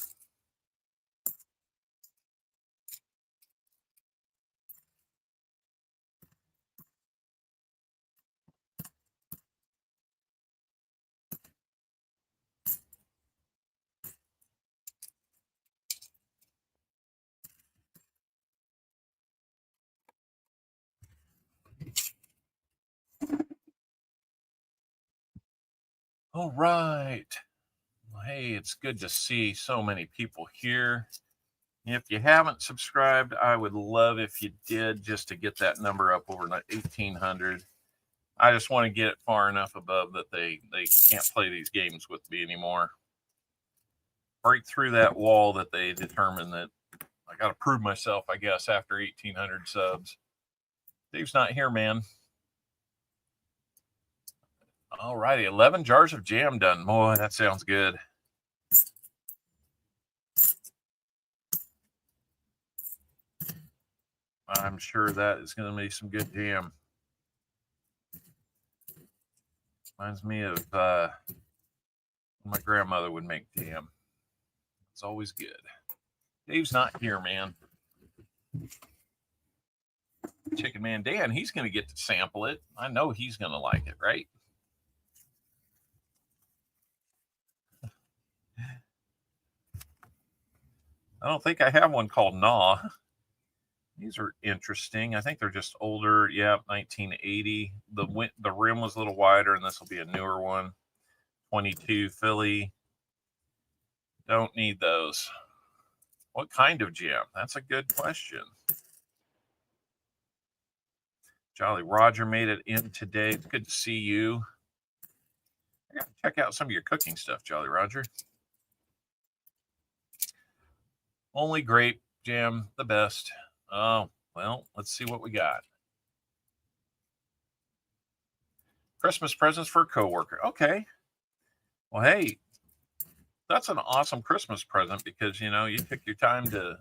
all right. Well, hey, it's good to see so many people here. If you haven't subscribed, I would love if you did, just to get that number up over 1,800. I just want to get it far enough above that they can't play these games with me anymore. Break through that wall that they determined that I got to prove myself, I guess, after 1,800 subs. Dave's not here, man. All righty, 11 jars of jam done. Boy, that sounds good. I'm sure that is going to be some good jam. Reminds me of when my grandmother would make jam. It's always good. Dave's not here, man. Chicken Man Dan, he's going to get to sample it. I know he's going to like it, right? I don't think I have one called Gnaw. These are interesting. I think they're just older. Yeah, 1980. The rim was a little wider, and this will be a newer one. 22 Philly. Don't need those. What kind of gem? That's a good question. Jolly Roger made it in today. It's good to see you. I got to check out some of your cooking stuff, Jolly Roger. Only grape jam, the best. Oh, well, let's see what we got. Christmas presents for a coworker. Okay. Well, hey, that's an awesome Christmas present because, you know, you took your time to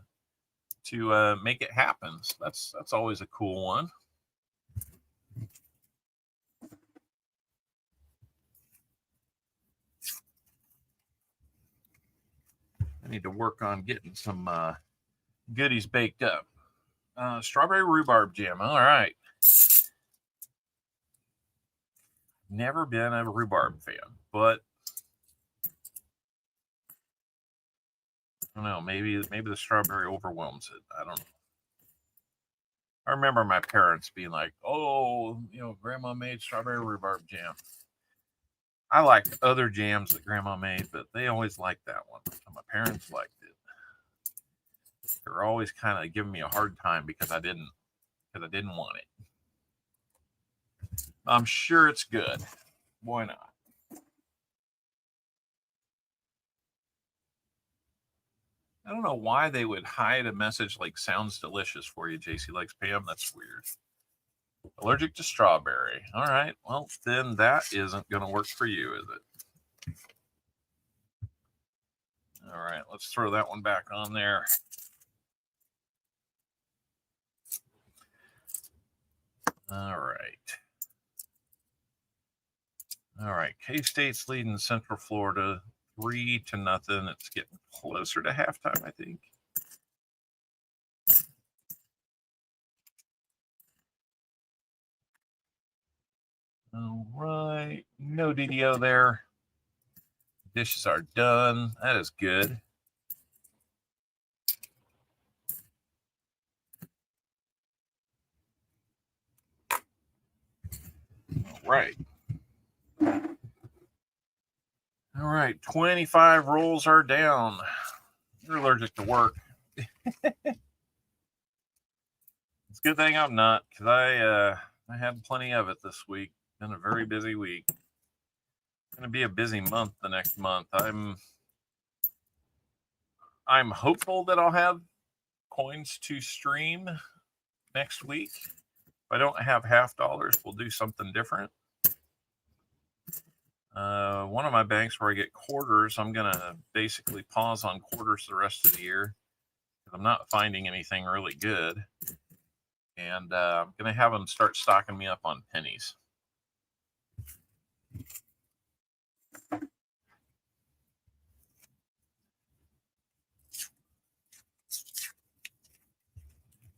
to make it happen. So that's always a cool one. I need to work on getting some goodies baked up. Strawberry rhubarb jam. All right. Never been a rhubarb fan, but I don't know. Maybe the strawberry overwhelms it. I don't know. I remember my parents being like, "Oh, Grandma made strawberry rhubarb jam." I liked other jams that Grandma made, but they always liked that one. So my parents liked it. They were always kind of giving me a hard time because I didn't want it. I'm sure it's good. Why not? I don't know why they would hide a message like "sounds delicious" for you, JC Likes Pam. That's weird. Allergic to strawberry. All right. Well, then that isn't going to work for you, is it? All right. Let's throw that one back on there. All right. All right. K-State's leading Central Florida 3-0. It's getting closer to halftime, I think. All right. No DDO there. Dishes are done. That is good. All right. All right. 25 rolls are down. You're allergic to work. It's a good thing I'm not, because I had plenty of it this week. Been a very busy week. It's going to be a busy month the next month. I'm hopeful that I'll have coins to stream next week. If I don't have half dollars, we'll do something different. One of my banks where I get quarters, I'm going to basically pause on quarters the rest of the year because I'm not finding anything really good. And I'm going to have them start stocking me up on pennies.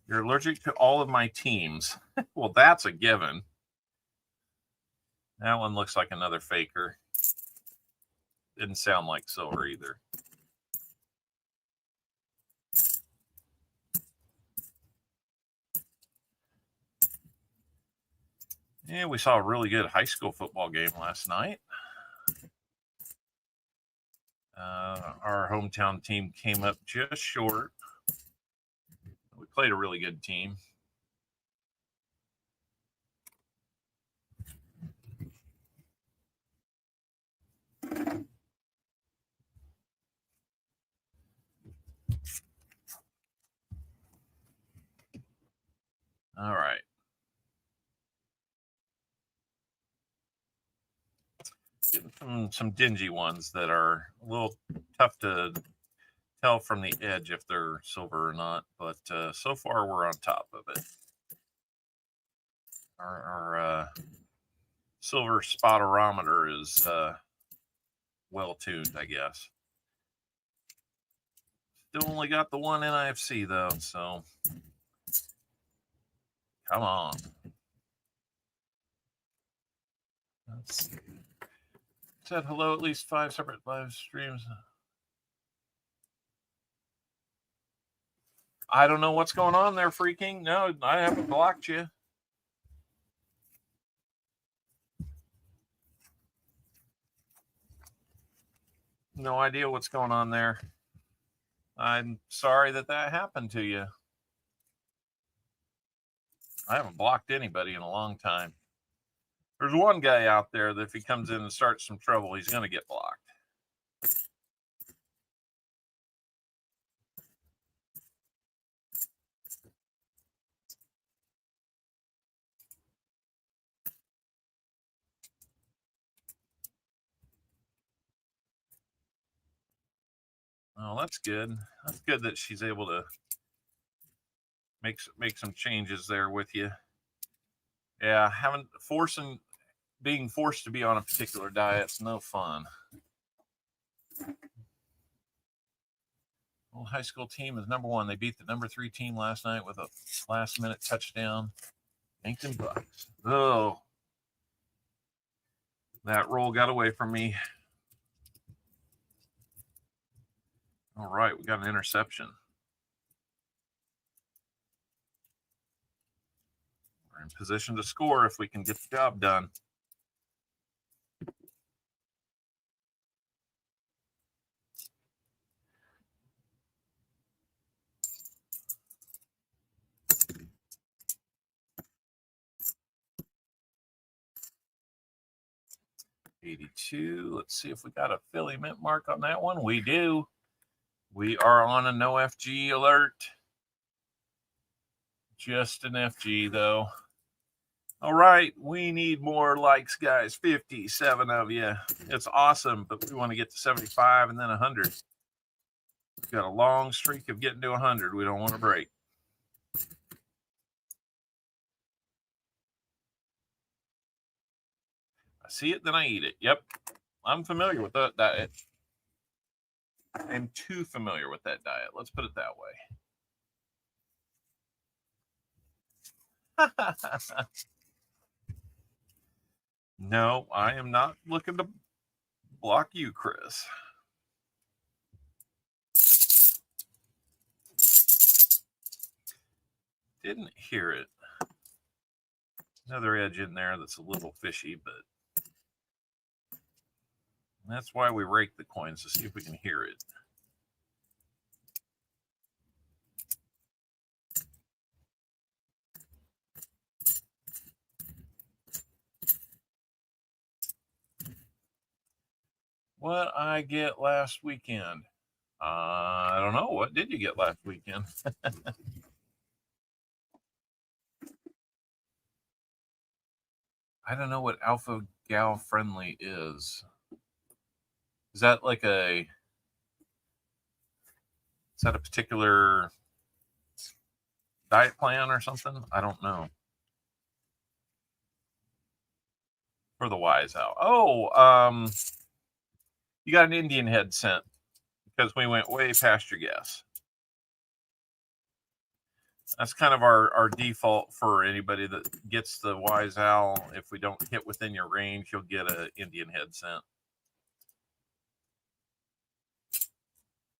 You're allergic to all of my teams. Well, that's a given. That one looks like another faker. Didn't sound like silver either. Yeah, we saw a really good high school football game last night. Our hometown team came up just short. We played a really good team. All right. Getting some dingy ones that are a little tough to tell from the edge if they're silver or not, but so far we're on top of it. Our silver spotterometer is well tuned, I guess. Still only got the one NIFC though, so come on. Let's see. Said hello at least 5 separate live streams. I don't know what's going on there, Freaking. No, I haven't blocked you. No idea what's going on there. I'm sorry that happened to you. I haven't blocked anybody in a long time. There's one guy out there that if he comes in and starts some trouble, he's going to get blocked. Oh, that's good. That's good that she's able to make some changes there with you. Yeah, being forced to be on a particular diet's no fun. Well, high school team is #1. They beat the #3 team last night with a last-minute touchdown. Yankton Bucks. Oh, that roll got away from me. All right, we got an interception. We're in position to score if we can get the job done. $82. Let's see if we got a Philly mint mark on that one. We do. We are on a no FG alert. Just an FG, though. All right, we need more likes, guys. 57 of you. It's awesome, but we want to get to 75 and then 100. We've got a long streak of getting to 100. We don't want to break. I see it, then I eat it. Yep. I'm familiar with that diet. I'm too familiar with that diet. Let's put it that way. No, I am not looking to block you, Chris. Didn't hear it. Another edge in there that's a little fishy, but that's why we rake the coins, to see if we can hear it. What I get last weekend? I don't know. What did you get last weekend? I don't know what Alpha Gal Friendly is. Is that like is that a particular diet plan or something? I don't know. For the wise owl. Oh, you got an Indian head sent because we went way past your guess. That's kind of our default for anybody that gets the wise owl. If we don't hit within your range, you'll get an Indian head sent.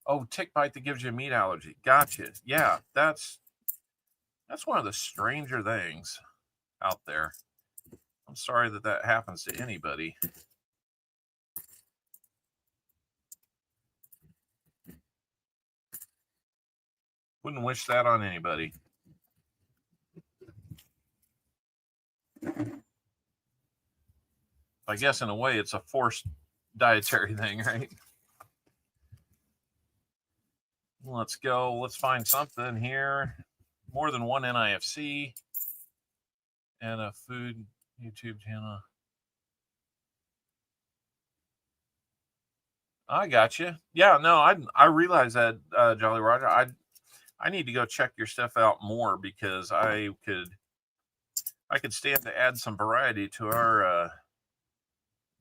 Oh, tick bite that gives you a meat allergy. Gotcha. Yeah, that's one of the stranger things out there. I'm sorry that happens to anybody. Wouldn't wish that on anybody. I guess in a way it's a forced dietary thing, right? Let's go. Let's find something here. More than one NIFC and a food YouTube channel. I got you. Yeah, no, I realize that, Jolly Roger. I need to go check your stuff out more because I could stand to add some variety to our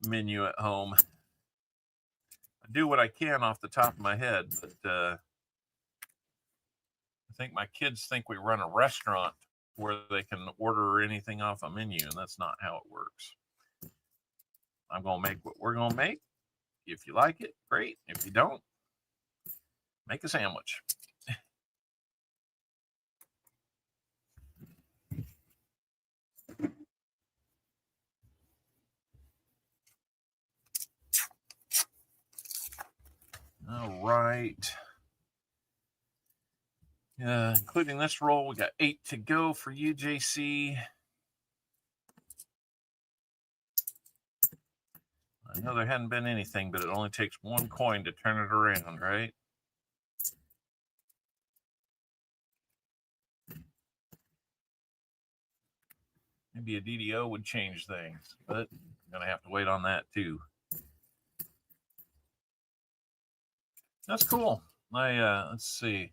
menu at home. I do what I can off the top of my head, but I think my kids think we run a restaurant where they can order anything off a menu, and that's not how it works. I'm going to make what we're going to make. If you like it, great. If you don't, make a sandwich. All right. Including this roll, we got 8 to go for you, JC. I know there hadn't been anything, but it only takes one coin to turn it around, right? Maybe a DDO would change things, but I'm going to have to wait on that too. That's cool. Let's see.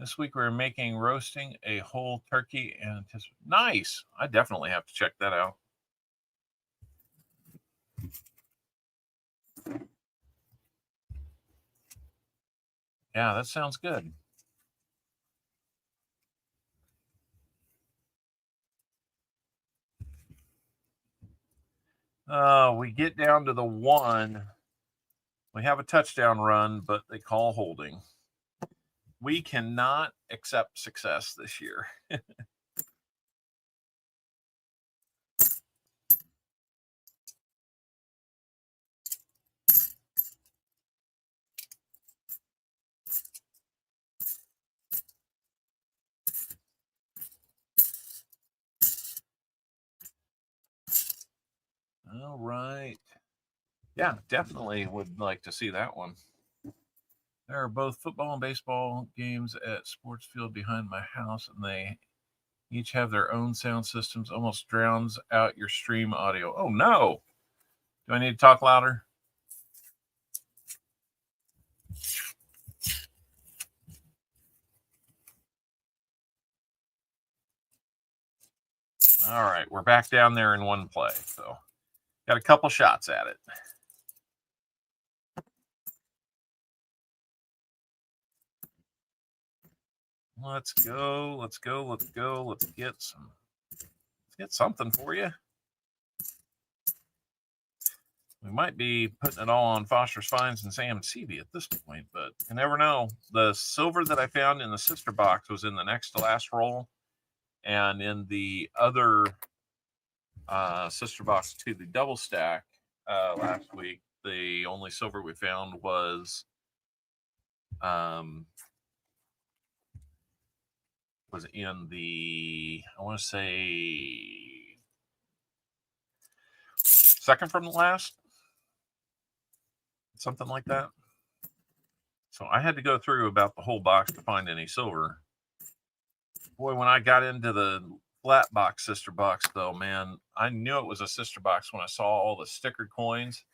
This week we're making roasting a whole turkey and nice. I definitely have to check that out. Yeah, that sounds good. We get down to the 1. We have a touchdown run, but they call holding. We cannot accept success this year. All right. Yeah, definitely would like to see that one. There are both football and baseball games at sports field behind my house, and they each have their own sound systems. Almost drowns out your stream audio. Oh, no. Do I need to talk louder? All right, we're back down there in one play. So got a couple shots at it. Let's go. Let's go. Let's go. Let's get something for you. We might be putting it all on Foster's Finds and Sam Seavey at this point, but you never know. The silver that I found in the sister box was in the next to last roll, and in the other sister box to the double stack last week, the only silver we found was in the, I want to say, second from the last, something like that. So I had to go through about the whole box to find any silver. Boy, when I got into the flat box sister box, though, man, I knew it was a sister box when I saw all the stickered coins.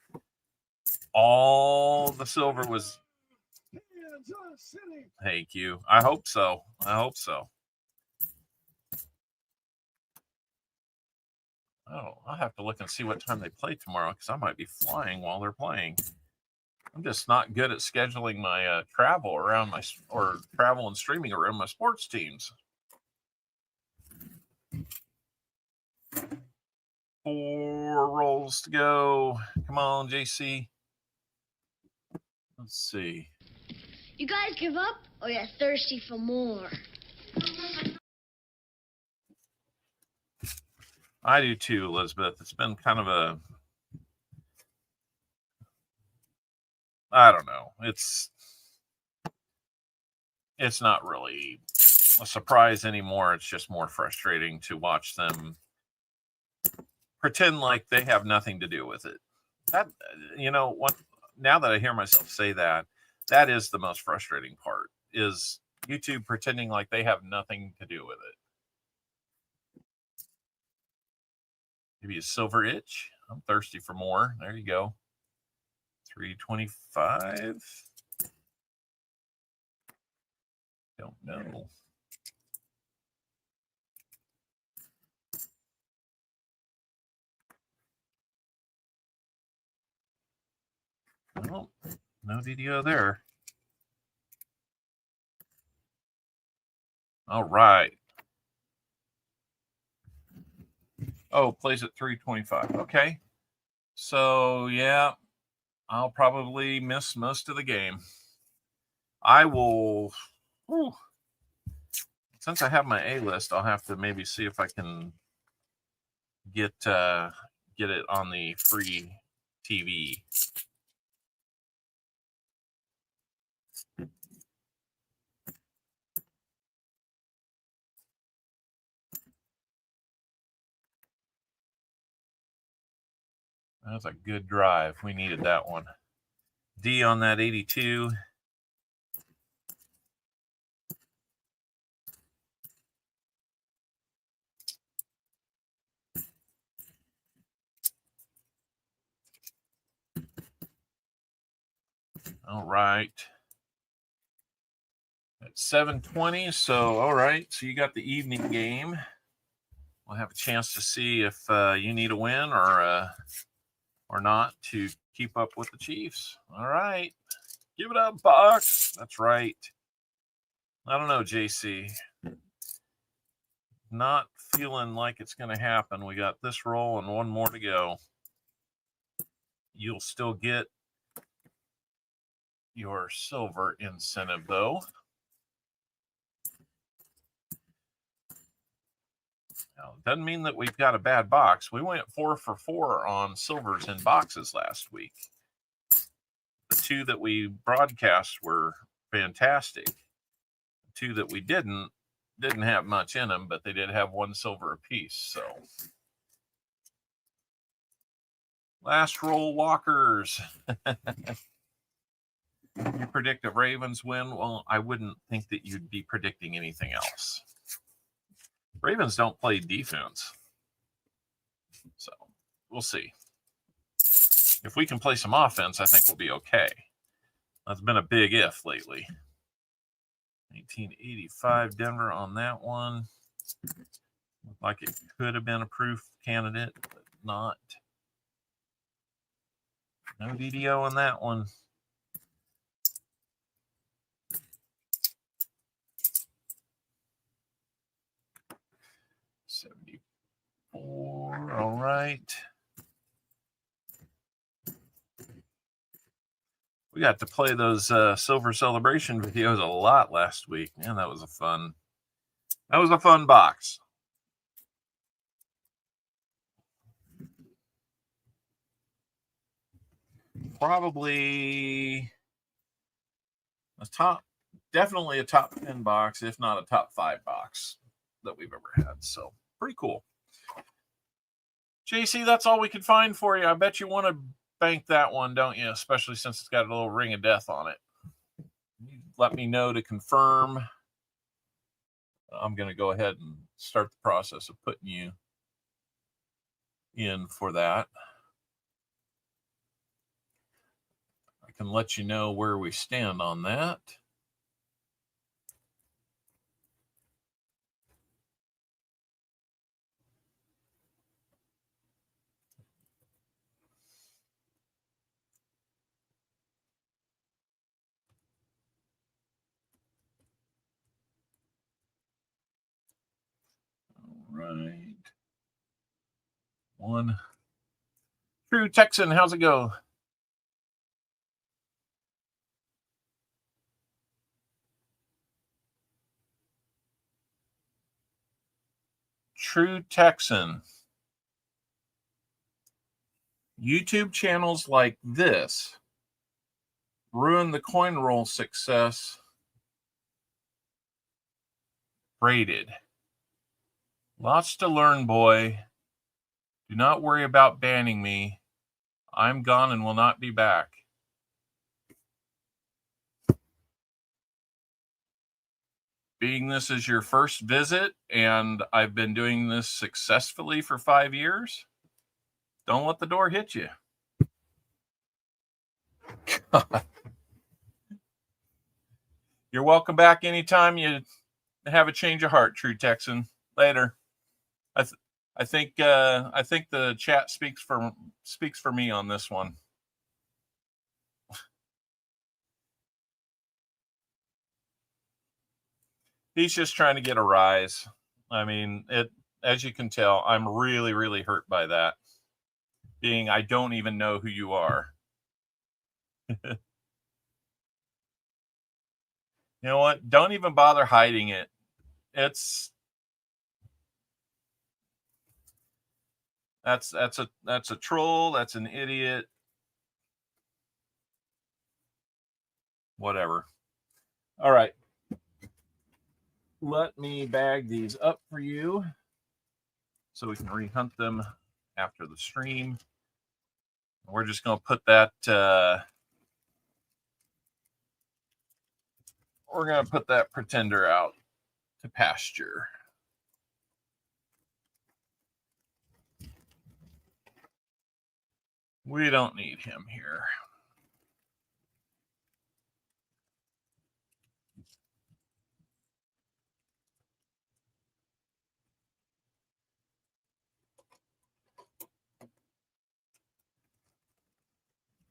All the silver was. Thank you. I hope so. I hope so. Oh, I'll have to look and see what time they play tomorrow, because I might be flying while they're playing. I'm just not good at scheduling my travel around travel and streaming around my sports teams. 4 rolls to go. Come on, JC. Let's see. You guys give up, or you're thirsty for more? I do too, Elizabeth. It's been kind of a, I don't know. It's not really a surprise anymore. It's just more frustrating to watch them pretend like they have nothing to do with it. That, you know what? Now that I hear myself say that, that is the most frustrating part, is YouTube pretending like they have nothing to do with it. Maybe a silver itch. I'm thirsty for more. There you go. 325. Don't know. Well, no DDO there. All right. Oh, plays at 325. Okay. So, yeah, I'll probably miss most of the game. I will. Whew, since I have my A list, I'll have to maybe see if I can get it on the free TV. That's a good drive. We needed that one. D on that 82. All right. at 7:20. So, all right. So you got the evening game. We'll have a chance to see if you need a win or not to keep up with the Chiefs. All right. Give it up, Bucks. That's right. I don't know, JC. Not feeling like it's going to happen. We got this roll and one more to go. You'll still get your silver incentive, though. Now, it doesn't mean that we've got a bad box. We went 4 for 4 on silvers in boxes last week. The 2 that we broadcast were fantastic. The 2 that we didn't have much in them, but they did have 1 silver apiece. So, last roll, Walkers. You predict a Ravens win? Well, I wouldn't think that you'd be predicting anything else. Ravens don't play defense. So, we'll see. If we can play some offense, I think we'll be okay. That's been a big if lately. 1985 Denver on that one. Looked like it could have been a proof candidate, but not. No DDO on that one. All right. We got to play those silver celebration videos a lot last week. Man, that was a fun box. Probably definitely a top 10 box, if not a top 5 box that we've ever had. So pretty cool. JC, that's all we could find for you. I bet you want to bank that one, don't you? Especially since it's got a little ring of death on it. You let me know to confirm. I'm going to go ahead and start the process of putting you in for that. I can let you know where we stand on that. Right. One. True Texan, how's it go? True Texan. YouTube channels like this ruin the coin roll success. Braided. Lots to learn, boy. Do not worry about banning me. I'm gone and will not be back. Being this is your first visit, and I've been doing this successfully for 5 years, don't let the door hit you. God. You're welcome back anytime you have a change of heart, True Texan. Later. I think the chat speaks for me on this one. He's just trying to get a rise. I mean, as you can tell, I'm really, really hurt by that. Being I don't even know who you are. You know what? Don't even bother hiding it. That's a troll. That's an idiot. Whatever. All right. Let me bag these up for you so we can rehunt them after the stream. We're just going to put that pretender out to pasture. We don't need him here.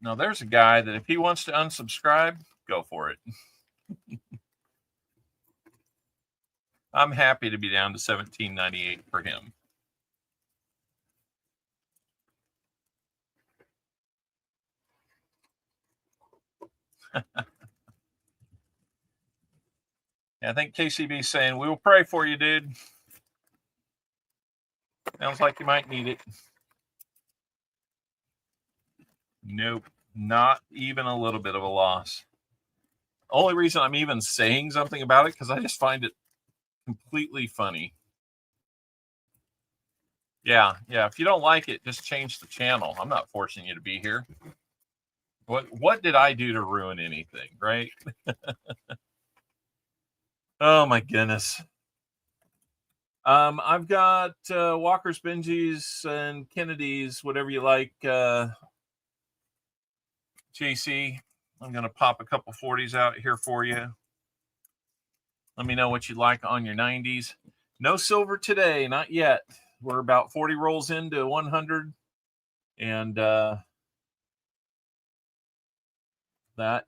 Now, there's a guy that if he wants to unsubscribe, go for it. I'm happy to be down to $17.98 for him. I think KCB's saying, we will pray for you, dude. Sounds like you might need it. Nope, not even a little bit of a loss. Only reason I'm even saying something about it because I just find it completely funny. Yeah. If you don't like it, just change the channel. I'm not forcing you to be here. What did I do to ruin anything, right? Oh my goodness. I've got Walker's, Benji's, and Kennedy's, whatever you like. JC, I'm going to pop a couple 40s out here for you. Let me know what you like on your 90s. No silver today, not yet. We're about 40 rolls into 100. And that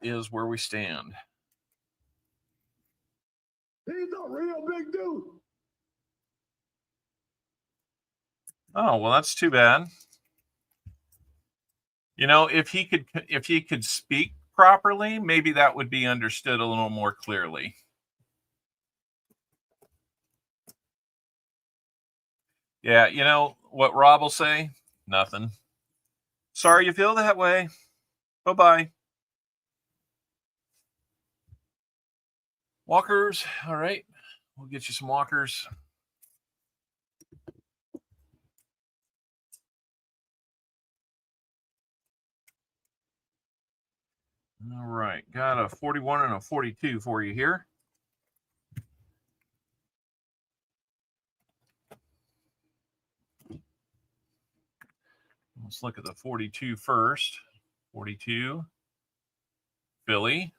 is where we stand. He's a real big dude. Oh, well, that's too bad. You know, if he could speak properly, maybe that would be understood a little more clearly. Yeah, you know what Rob will say? Nothing. Sorry you feel that way. Bye-bye. Walkers. All right. We'll get you some walkers. All right. Got a 41 and a 42 for you here. Let's look at the 42 first. 42. Philly.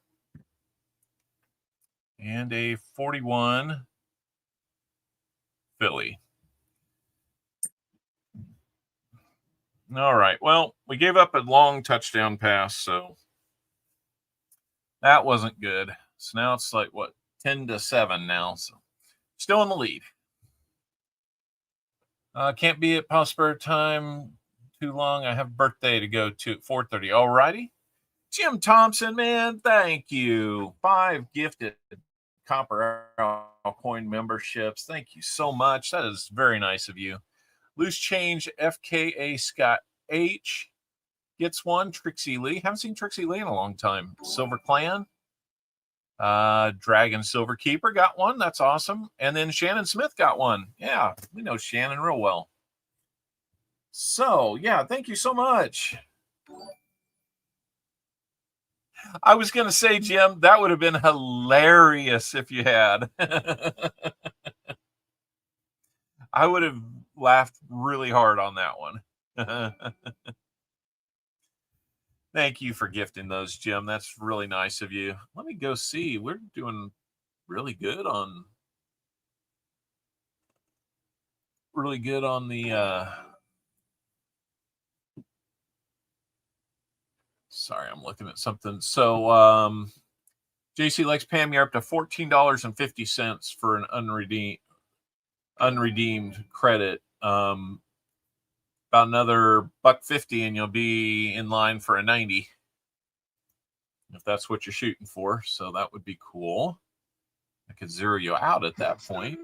And a 41 Philly. All right. Well, we gave up a long touchdown pass, so that wasn't good. So now it's like, what, 10-7 now. So still in the lead. Can't be at Prosper time too long. I have birthday to go to at 4:30. All righty. Jim Thompson, man, thank you. 5 gifted CopperOwlCoin memberships. Thank you so much. That is very nice of you. Loose Change FKA Scott H gets one. Trixie Lee. Haven't seen Trixie Lee in a long time. Silver Clan. Dragon Silver Keeper got one. That's awesome. And then Shannon Smith got one. Yeah, we know Shannon real well. So, yeah, thank you so much. I was going to say, Jim, that would have been hilarious if you had. I would have laughed really hard on that one. Thank you for gifting those, Jim. That's really nice of you. Let me go see. We're doing really good on the sorry, I'm looking at something. So JC Likes Pam, you're up to $14.50 for an unredeemed credit. About another $1.50 and you'll be in line for a 90 if that's what you're shooting for. So that would be cool. I could zero you out at that point.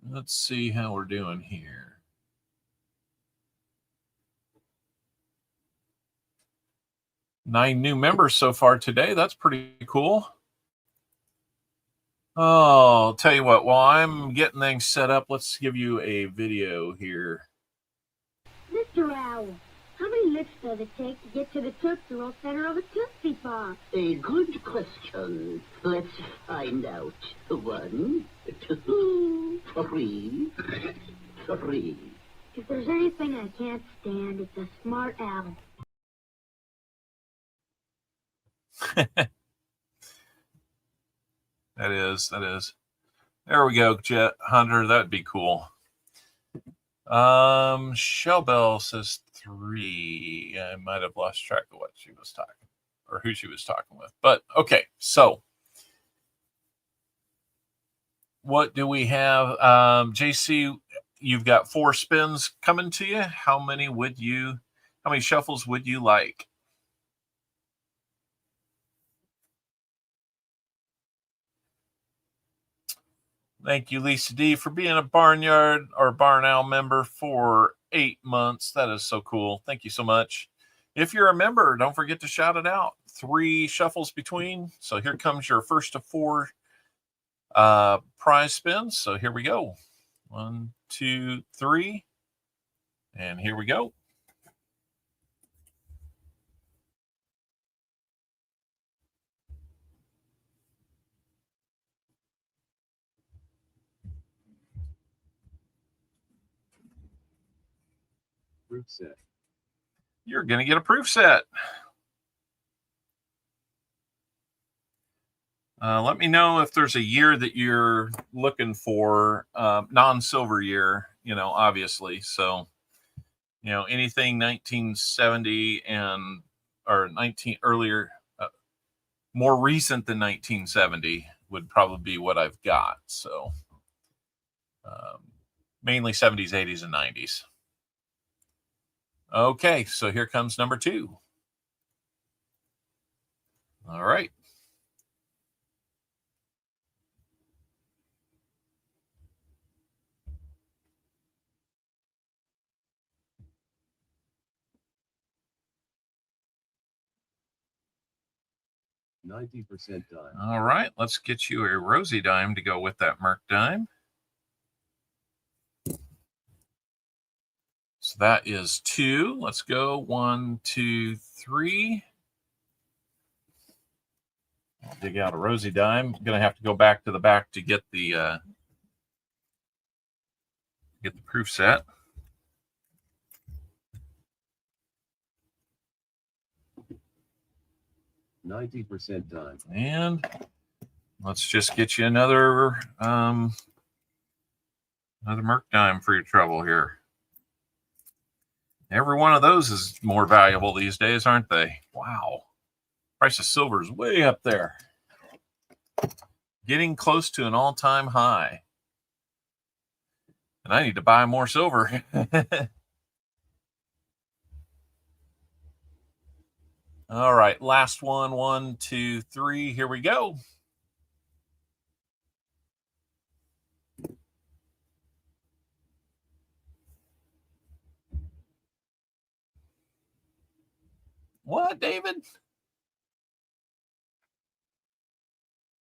Let's see how we're doing here. Nine new members so far today. That's pretty cool. Oh, I'll tell you what, while I'm getting things set up, let's give you a video here. Mr. Owl, how many licks does it take to get to the Tootsie Roll center of a Tootsie Pop? A good question. Let's find out. 1, 2, 3, 3. If there's anything I can't stand, it's a smart owl. That is. There we go, Jet Hunter. That'd be cool. Shellbell says 3. I might have lost track of what she was talking or who she was talking with. But okay, so what do we have? JC, you've got 4 spins coming to you. How many shuffles would you like? Thank you, Lisa D, for being a Barnyard or Barn Owl member for 8 months. That is so cool. Thank you so much. If you're a member, don't forget to shout it out. 3 shuffles between. So here comes your first of 4 prize spins. So here we go. 1, 2, 3. And here we go. Proof set. You're going to get a proof set. Let me know if there's a year that you're looking for, non-silver year, obviously. So, anything 1970 or 19 earlier, more recent than 1970 would probably be what I've got. So, mainly 70s, 80s, and 90s. Okay, so here comes number 2. All right. $90 dime. All right, let's get you a rosy dime to go with that Merc dime. So that is 2. Let's go 1, 2, 3. I'll dig out a rosy dime. I'm gonna have to go back to the back to get the proof set. $90 dime. And let's just get you another Merc dime for your trouble here. Every one of those is more valuable these days, aren't they? Wow. Price of silver is way up there. Getting close to an all-time high. And I need to buy more silver. All right, last one. 1, 2, 3. Here we go. What, David?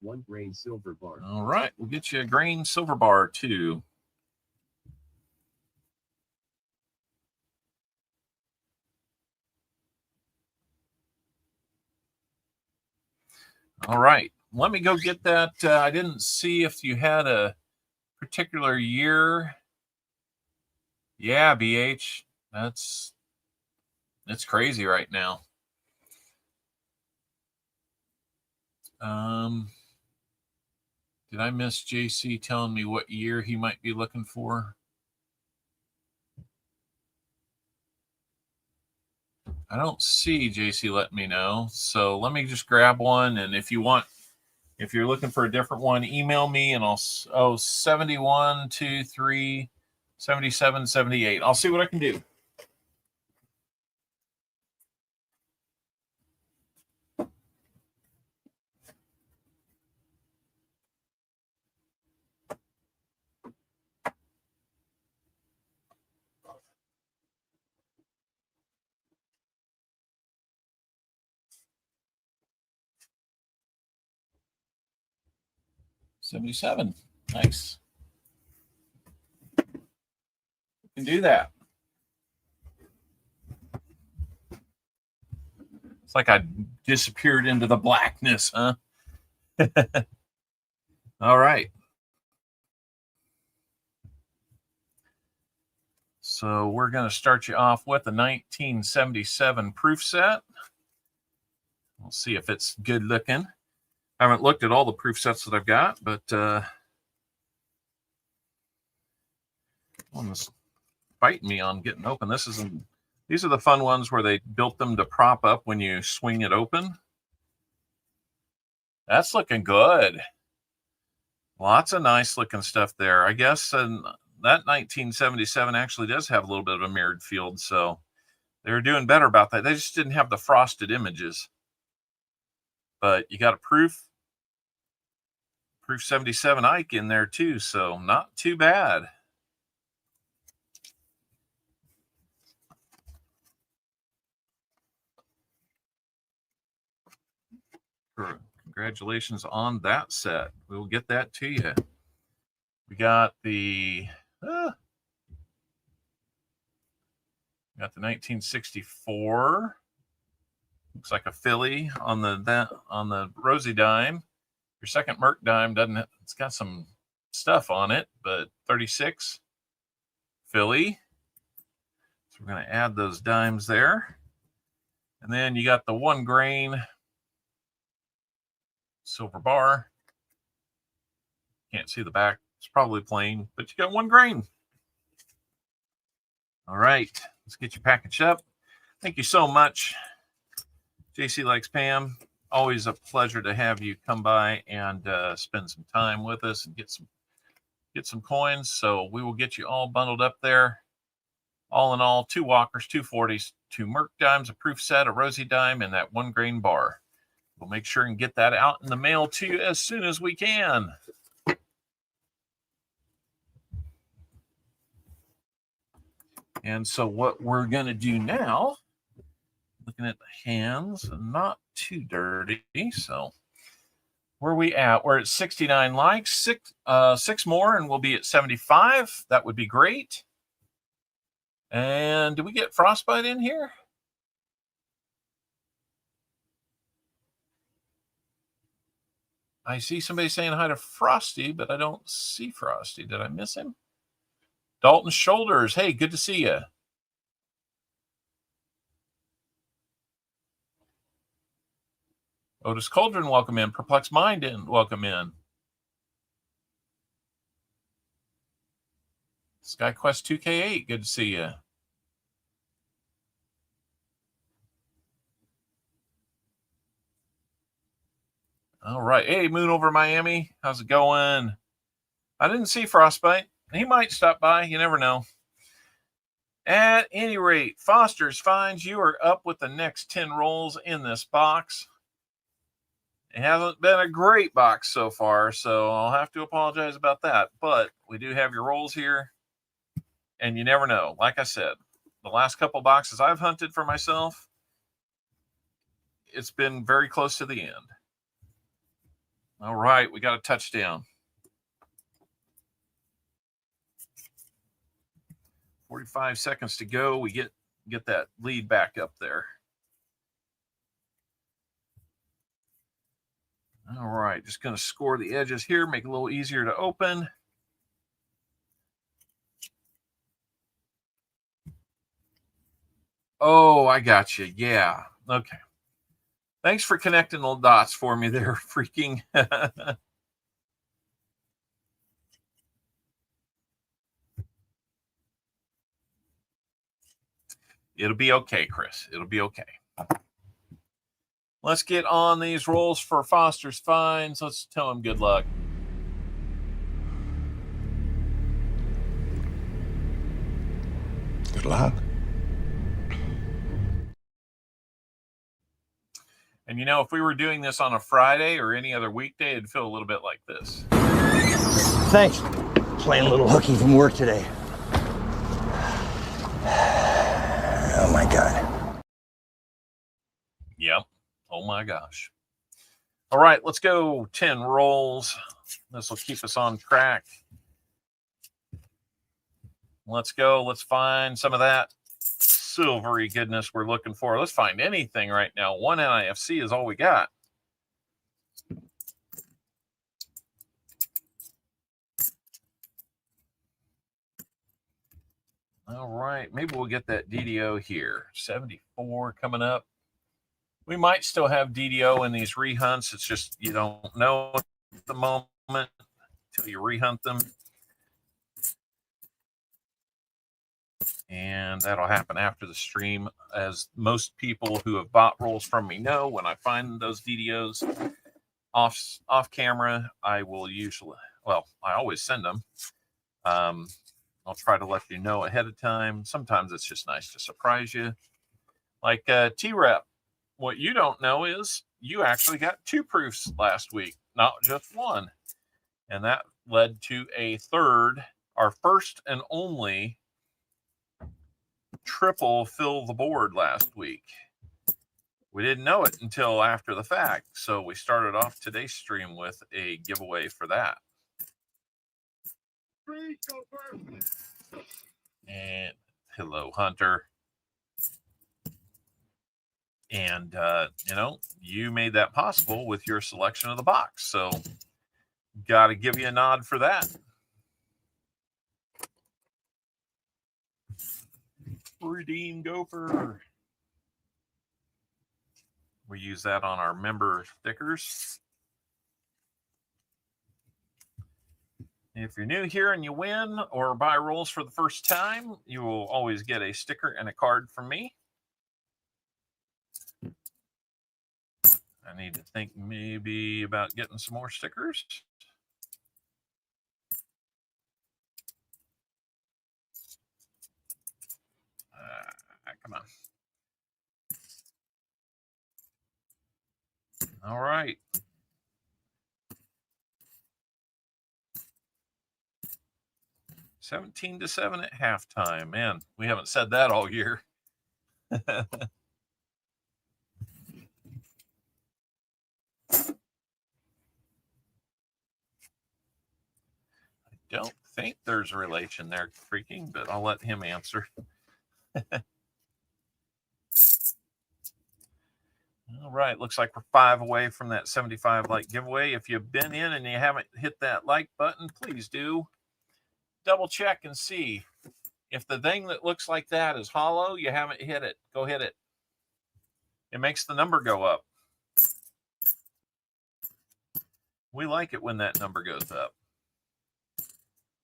1 grain silver bar. All right, we'll get you a grain silver bar too. All right, let me go get that. I didn't see if you had a particular year. Yeah, BH, that's crazy right now. Did I miss JC telling me what year he might be looking for? I don't see JC letting me know. So let me just grab one. And if you're looking for a different one, email me and 71, 2, 3, 77, 78. I'll see what I can do. $77. Nice. You can do that. It's like I disappeared into the blackness, huh? All right. So we're going to start you off with a 1977 proof set. We'll see if it's good looking. I haven't looked at all the proof sets that I've got, but if fighting me on getting open. These are the fun ones where they built them to prop up when you swing it open. That's looking good. Lots of nice looking stuff there. I guess that 1977 actually does have a little bit of a mirrored field, so they're doing better about that. They just didn't have the frosted images. But you got a proof 77 Ike in there too, so not too bad. Congratulations on that set. We will get that to you. We got the 1964. Looks like a Philly on the Rosie dime. Your second Merc dime it's got some stuff on it, but 36 Philly. So we're going to add those dimes there. And then you got the 1 grain silver bar. Can't see the back. It's probably plain, but you got 1 grain. All right, let's get you packaged up. Thank you so much, JC Likes Pam. Always a pleasure to have you come by and spend some time with us and get some coins. So we will get you all bundled up there. All in all, 2 Walkers, 2 40s, 2 Merc dimes, a proof set, a Rosie dime, and that 1 grain bar. We'll make sure and get that out in the mail to you as soon as we can. And so what we're going to do now, looking at the hands, not too dirty. So where are we at? We're at 69 likes, 6 more, and we'll be at 75. That would be great. And do we get Frostbite in here? I see somebody saying hi to Frosty, but I don't see Frosty. Did I miss him? Dalton Shoulders. Hey, good to see you. Otis Cauldron, welcome in. Perplexed Mind, welcome in. SkyQuest 2K8, good to see you. All right. Hey, Moon over Miami. How's it going? I didn't see Frostbite. He might stop by. You never know. At any rate, Foster's Finds, you are up with the next 10 rolls in this box. It hasn't been a great box so far, so I'll have to apologize about that. But we do have your rolls here, and you never know. Like I said, the last couple boxes I've hunted for myself, it's been very close to the end. All right, we got a touchdown. 45 seconds to go. We get that lead back up there. All right, just going to score the edges here, make it a little easier to open. Oh, I got you. Yeah. Okay. Thanks for connecting the dots for me there, freaking. It'll be okay, Chris. It'll be okay. Let's get on these rolls for Foster's Finds. Let's tell him good luck. Good luck. And you know, if we were doing this on a Friday or any other weekday, it'd feel a little bit like this. Thanks. Playing a little hooky from work today. Oh my God. Yep. Oh my gosh. All right, let's go 10 rolls. This will keep us on track. Let's go. Let's find some of that silvery goodness we're looking for. Let's find anything right now. 1 NIFC is all we got. All right, maybe we'll get that DDO here. 74 coming up. We might still have DDO in these rehunts. It's just you don't know at the moment until you rehunt them. And that'll happen after the stream. As most people who have bought rolls from me know, when I find those DDOs off camera, I will usually, well, I always send them. I'll try to let you know ahead of time. Sometimes it's just nice to surprise you. Like T-Rep, what you don't know is you actually got 2 proofs last week, not just 1. And that led to a third, our first and only triple fill the board last week. We didn't know it until after the fact, so we started off today's stream with a giveaway for that. And hello, Hunter. And you know, you made that possible with your selection of the box, so got to give you a nod for that. Redeem Gopher. We use that on our member stickers. If you're new here and you win or buy rolls for the first time, you will always get a sticker and a card from me. I need to think maybe about getting some more stickers. Come on. All right. $17-7 at halftime. Man, we haven't said that all year. I don't think there's a relation there, Freaking, but I'll let him answer. All right, looks like we're 5 away from that 75 like giveaway. If you've been in and you haven't hit that like button, please do. Double check and see if the thing that looks like that is hollow. You haven't hit it. Go hit it. It makes the number go up. We like it when that number goes up.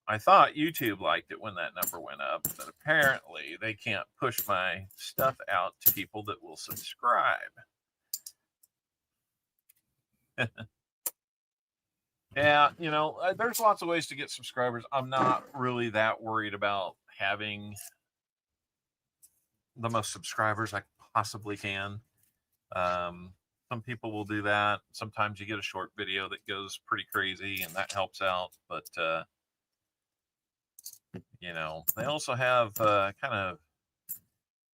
I thought YouTube liked it when that number went up, but apparently they can't push my stuff out to people that will subscribe. Yeah, you know, there's lots of ways to get subscribers. I'm not really that worried about having the most subscribers I possibly can. Some people will do that. Sometimes you get a short video that goes pretty crazy, and that helps out. But, you know, they also have kind of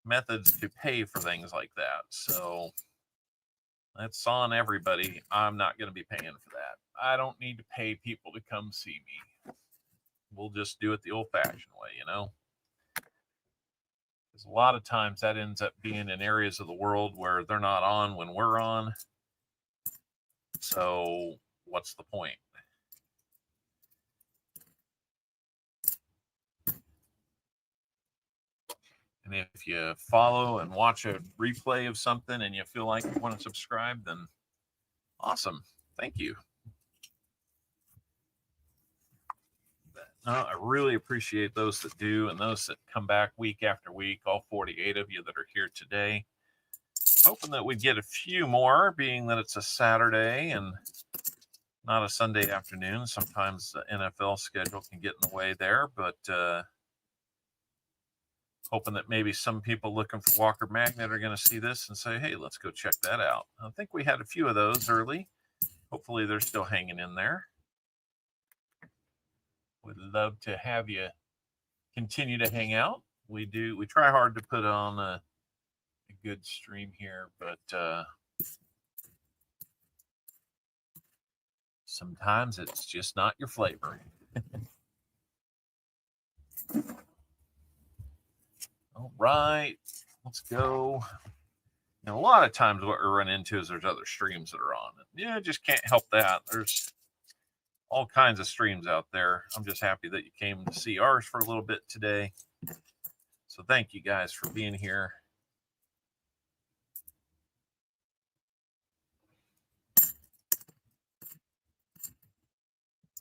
methods to pay for things like that. So that's on everybody. I'm not going to be paying for that. I don't need to pay people to come see me. We'll just do it the old-fashioned way, you know? Because a lot of times that ends up being in areas of the world where they're not on when we're on. So what's the point? And if you follow and watch a replay of something and you feel like you want to subscribe, then awesome. Thank you. I really appreciate those that do and those that come back week after week, all 48 of you that are here today. Hoping that we get a few more, being that it's a Saturday and not a Sunday afternoon. Sometimes the NFL schedule can get in the way there, but hoping that maybe some people looking for Walker Magnet are going to see this and say, hey, let's go check that out. I think we had a few of those early. Hopefully they're still hanging in there. We'd love to have you continue to hang out. We try hard to put on a good stream here, but sometimes it's just not your flavor. All right, let's go. And a lot of times what we run into is there's other streams that are on. Yeah, just can't help that. There's all kinds of streams out there. I'm just happy that you came to see ours for a little bit today. So thank you guys for being here.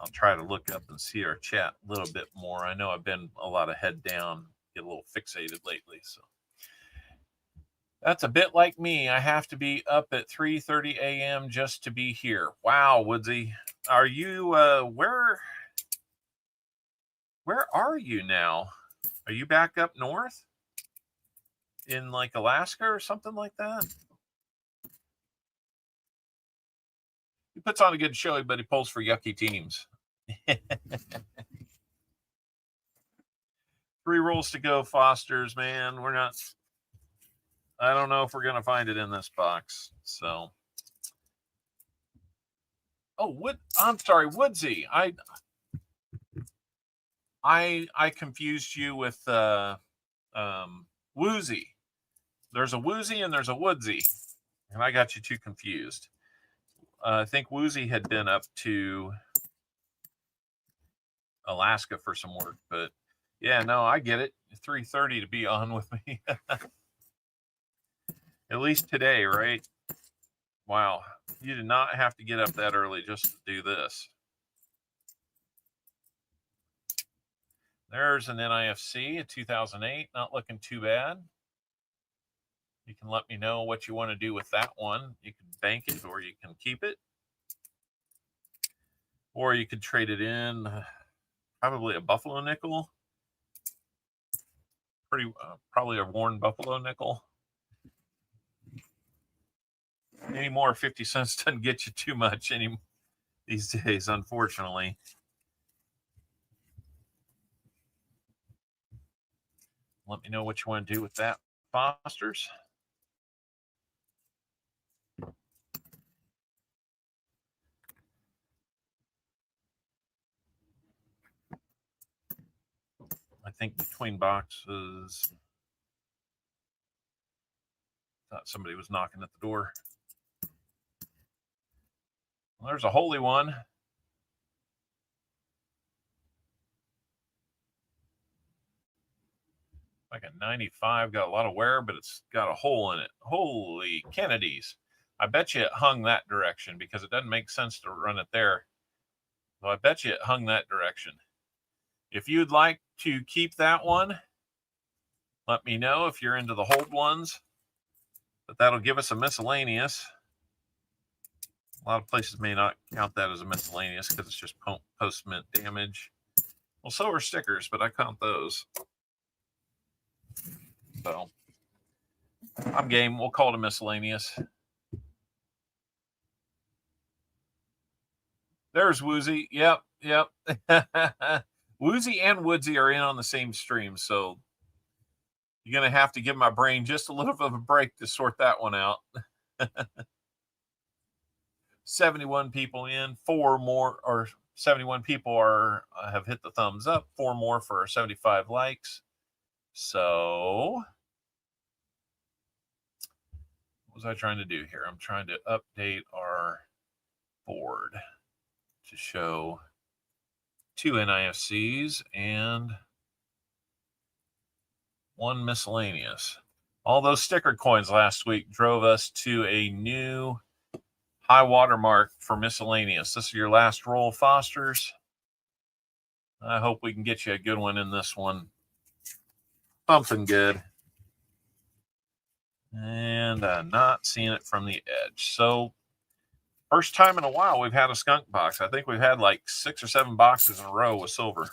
I'll try to look up and see our chat a little bit more. I know I've been a lot of head down get a little fixated lately. So that's a bit like me. I have to be up at 3:30 a.m. just to be here. Wow, Woodsy. Are you, where are you now? Are you back up north? In like Alaska or something like that? He puts on a good show, but he pulls for yucky teams. 3 rolls to go, Fosters, man. We're not... I don't know if we're going to find it in this box. So... Oh, I'm sorry, Woodsy. I confused you with Woozy. There's a Woozy and there's a Woodsy, and I got you two confused. I think Woozy had been up to Alaska for some work, but yeah, no, I get it. 3:30 to be on with me. At least today, right? Wow, you did not have to get up that early just to do this. There's an NIFC, a 2008, not looking too bad. You can let me know what you want to do with that one. You can bank it, or you can keep it. Or you could trade it in, probably a Buffalo nickel. Probably a worn Buffalo nickel. Any more 50 cents doesn't get you too much these days, unfortunately. Let me know what you want to do with that, Fosters. I think between boxes, thought somebody was knocking at the door. Well, there's a holy one. Like a 95, got a lot of wear, but it's got a hole in it. Holy Kennedys. I bet you it hung that direction because it doesn't make sense to run it there. So I bet you it hung that direction. If you'd like to keep that one, let me know if you're into the hold ones. But that'll give us a miscellaneous. A lot of places may not count that as a miscellaneous because it's just post-mint damage. Well, so are stickers, but I count those. So I'm game. We'll call it a miscellaneous. There's Woozy. Yep. Woozy and Woodsy are in on the same stream, so you're going to have to give my brain just a little bit of a break to sort that one out. 71 people in, 4 more, or 71 people have hit the thumbs up, 4 more for 75 likes. So what was I trying to do here? I'm trying to update our board to show 2 NIFCs and 1 miscellaneous. All those sticker coins last week drove us to a new high water mark for miscellaneous. This is your last roll, Fosters. I hope we can get you a good one in this one. Something good. And not seeing it from the edge. So first time in a while we've had a skunk box. I think we've had like 6 or 7 boxes in a row with silver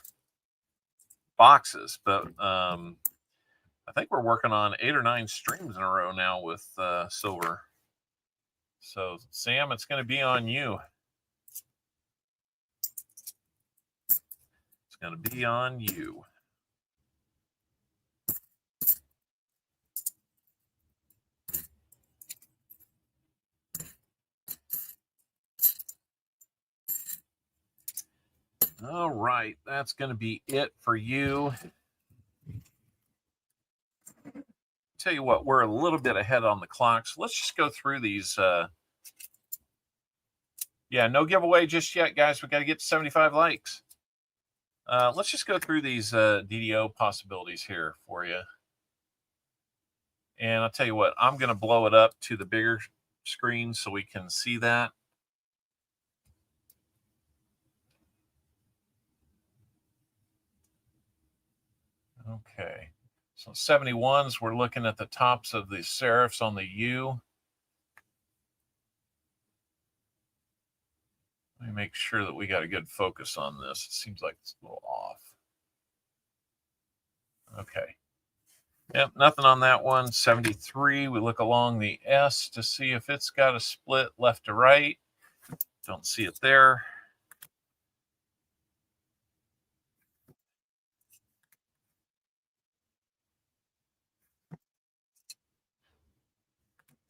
boxes, but I think we're working on 8 or 9 streams in a row now with silver. So Sam, it's going to be on you. It's going to be on you. All right, that's going to be it for you. Tell you what, we're a little bit ahead on the clock, so let's just go through these. Yeah, no giveaway just yet, guys. We got to get to 75 likes. Let's just go through these DDO possibilities here for you. And I'll tell you what, I'm going to blow it up to the bigger screen so we can see that. Okay. So 71s, we're looking at the tops of the serifs on the U. Let me make sure that we got a good focus on this. It seems like it's a little off. Okay. Yep, nothing on that one. 73, we look along the S to see if it's got a split left to right. Don't see it there.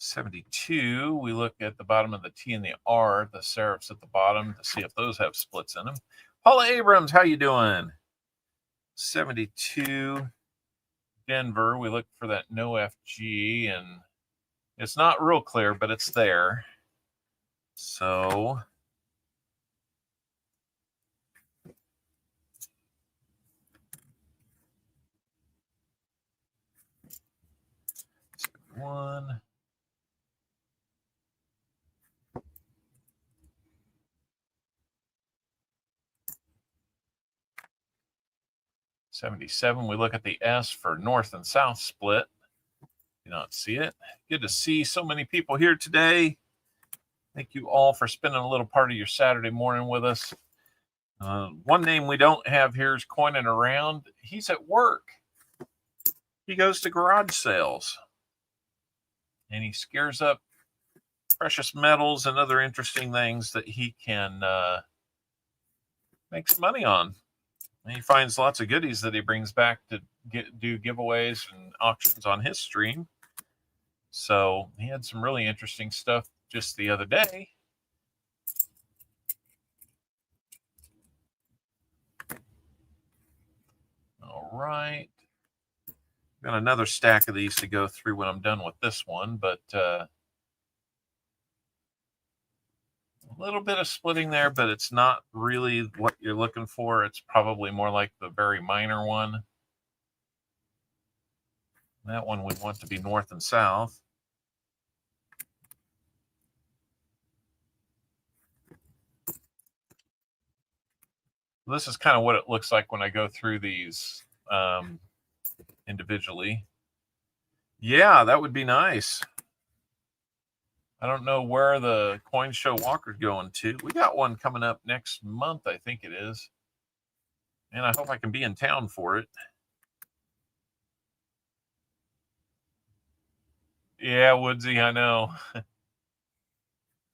'72, we look at the bottom of the T and the R, the serifs at the bottom, to see if those have splits in them. Paula Abrams, how you doing? 72, Denver, we look for that no FG, and it's not real clear, but it's there. So one. 77, we look at the S for north and south split. Do not see it. Good to see so many people here today. Thank you all for spending a little part of your Saturday morning with us. One name we don't have here is Coining Around. He's at work. He goes to garage sales. And he scares up precious metals and other interesting things that he can make some money on. And he finds lots of goodies that he brings back to do giveaways and auctions on his stream. So he had some really interesting stuff just the other day. All right. Got another stack of these to go through when I'm done with this one, but a little bit of splitting there, but it's not really what you're looking for. It's probably more like the very minor one. That one we want to be north and south. This is kind of what it looks like when I go through these individually. Yeah, that would be nice. I don't know where the Coin Show Walker's going to. We got one coming up next month, I think it is. And I hope I can be in town for it. Yeah, Woodsy, I know.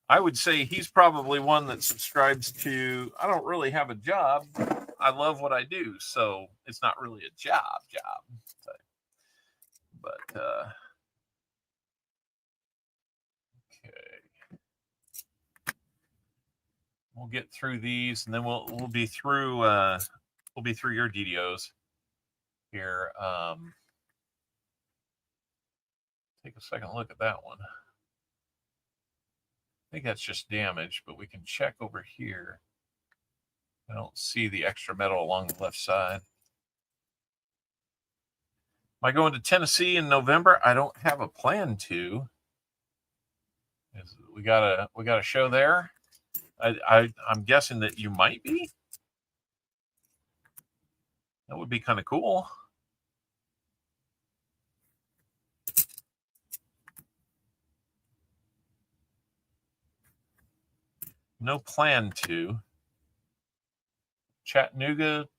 I would say he's probably one that subscribes to, I don't really have a job. I love what I do, so it's not really a job. But, okay. We'll get through these, and then we'll be through your DDOs here. Take a second look at that one. I think that's just damage, but we can check over here. I don't see the extra metal along the left side. Am I going to Tennessee in November? I don't have a plan to. We got a show there. I'm guessing that you might be. That would be kind of cool. No plan to. Chattanooga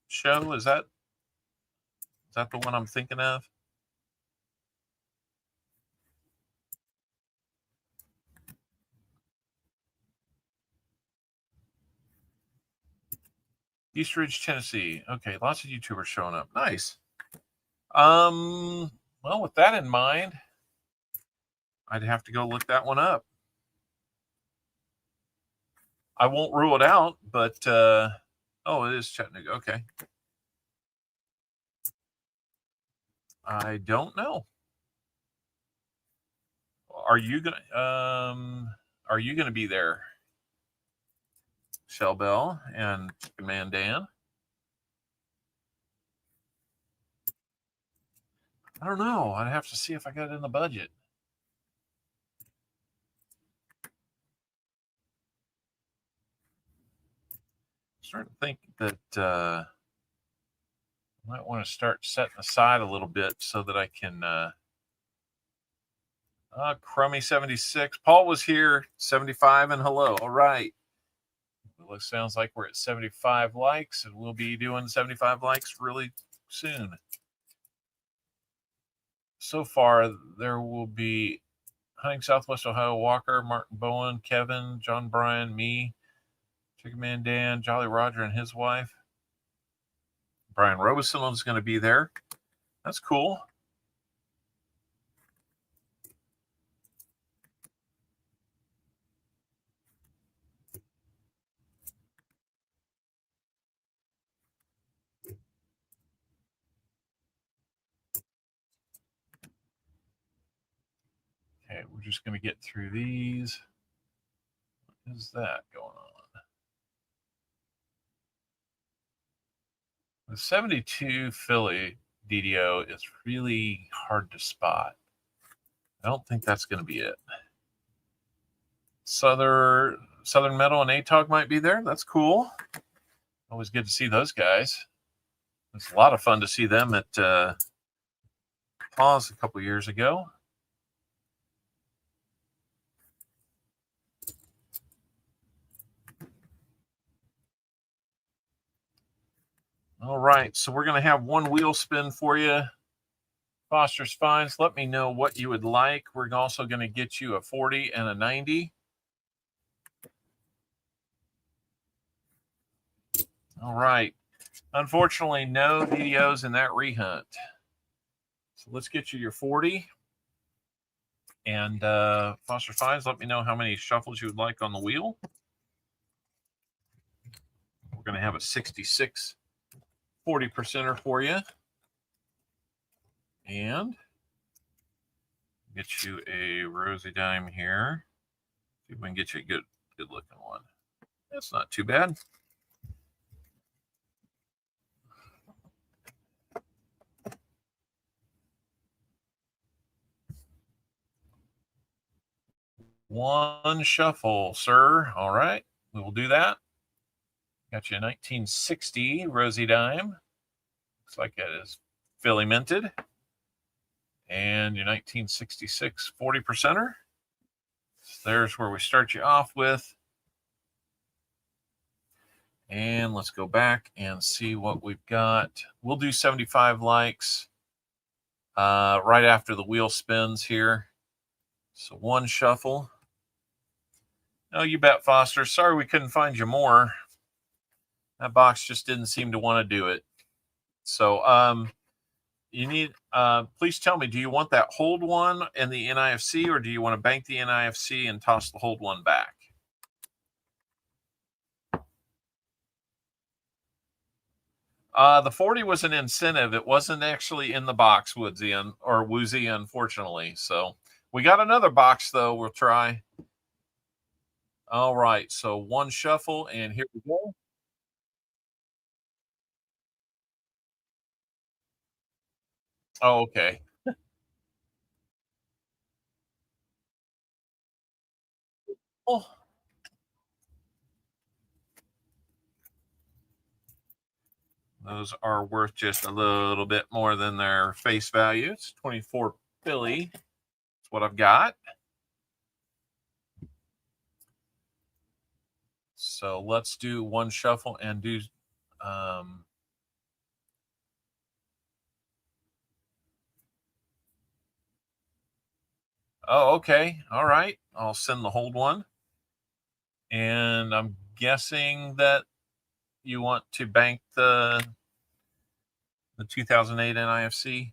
show, is that the one I'm thinking of? East Ridge, Tennessee. Okay, lots of YouTubers showing up. Nice. Well, with that in mind, I'd have to go look that one up. I won't rule it out, but oh, it is Chattanooga. Okay. I don't know. Are you gonna be there, Shell Bell and Chicken Man Dan? I don't know. I'd have to see if I got it in the budget. I'm starting to think that Might want to start setting aside a little bit so that I can Crummy 76. Paul was here, 75 and hello. All right. Well, it sounds like we're at 75 likes, and we'll be doing 75 likes really soon. So far, there will be Hunting Southwest Ohio, Walker, Martin Bowen, Kevin, John Bryan, me, Chicken Man Dan, Jolly Roger and his wife. Brian Robeson is going to be there. That's cool. Okay, we're just going to get through these. What is that going on? The 72 Philly DDO is really hard to spot. I don't think that's going to be it. Southern Metal and ATOG might be there. That's cool. Always good to see those guys. It's a lot of fun to see them at Pause a couple years ago. All right, so we're going to have one wheel spin for you. Foster's Finds, let me know what you would like. We're also going to get you a 40 and a 90. All right. Unfortunately, no DDOs in that rehunt. So let's get you your 40. And Foster Finds, let me know how many shuffles you would like on the wheel. We're going to have a 66 40%er for you. And get you a rosy dime here. See if we can get you a good looking one. That's not too bad. One shuffle, sir. All right, we will do that. Got you a 1960 rosy dime. Looks like it is Philly minted. And your 1966 40%er. So there's where we start you off with. And let's go back and see what we've got. We'll do 75 likes right after the wheel spins here. So one shuffle. Oh, you bet, Foster. Sorry we couldn't find you more. That box just didn't seem to want to do it. So you need, please tell me, do you want that hold one and the NIFC, or do you want to bank the NIFC and toss the hold one back? The 40 was an incentive. It wasn't actually in the box, Woodsy, or Woozy, unfortunately. So we got another box, though. We'll try. All right. So one shuffle, and here we go. Oh, okay. Oh. Those are worth just a little bit more than their face value. It's 24 Philly. That's what I've got. So let's do one shuffle and do oh, okay. All right. I'll send the hold one. And I'm guessing that you want to bank the 2008 NIFC.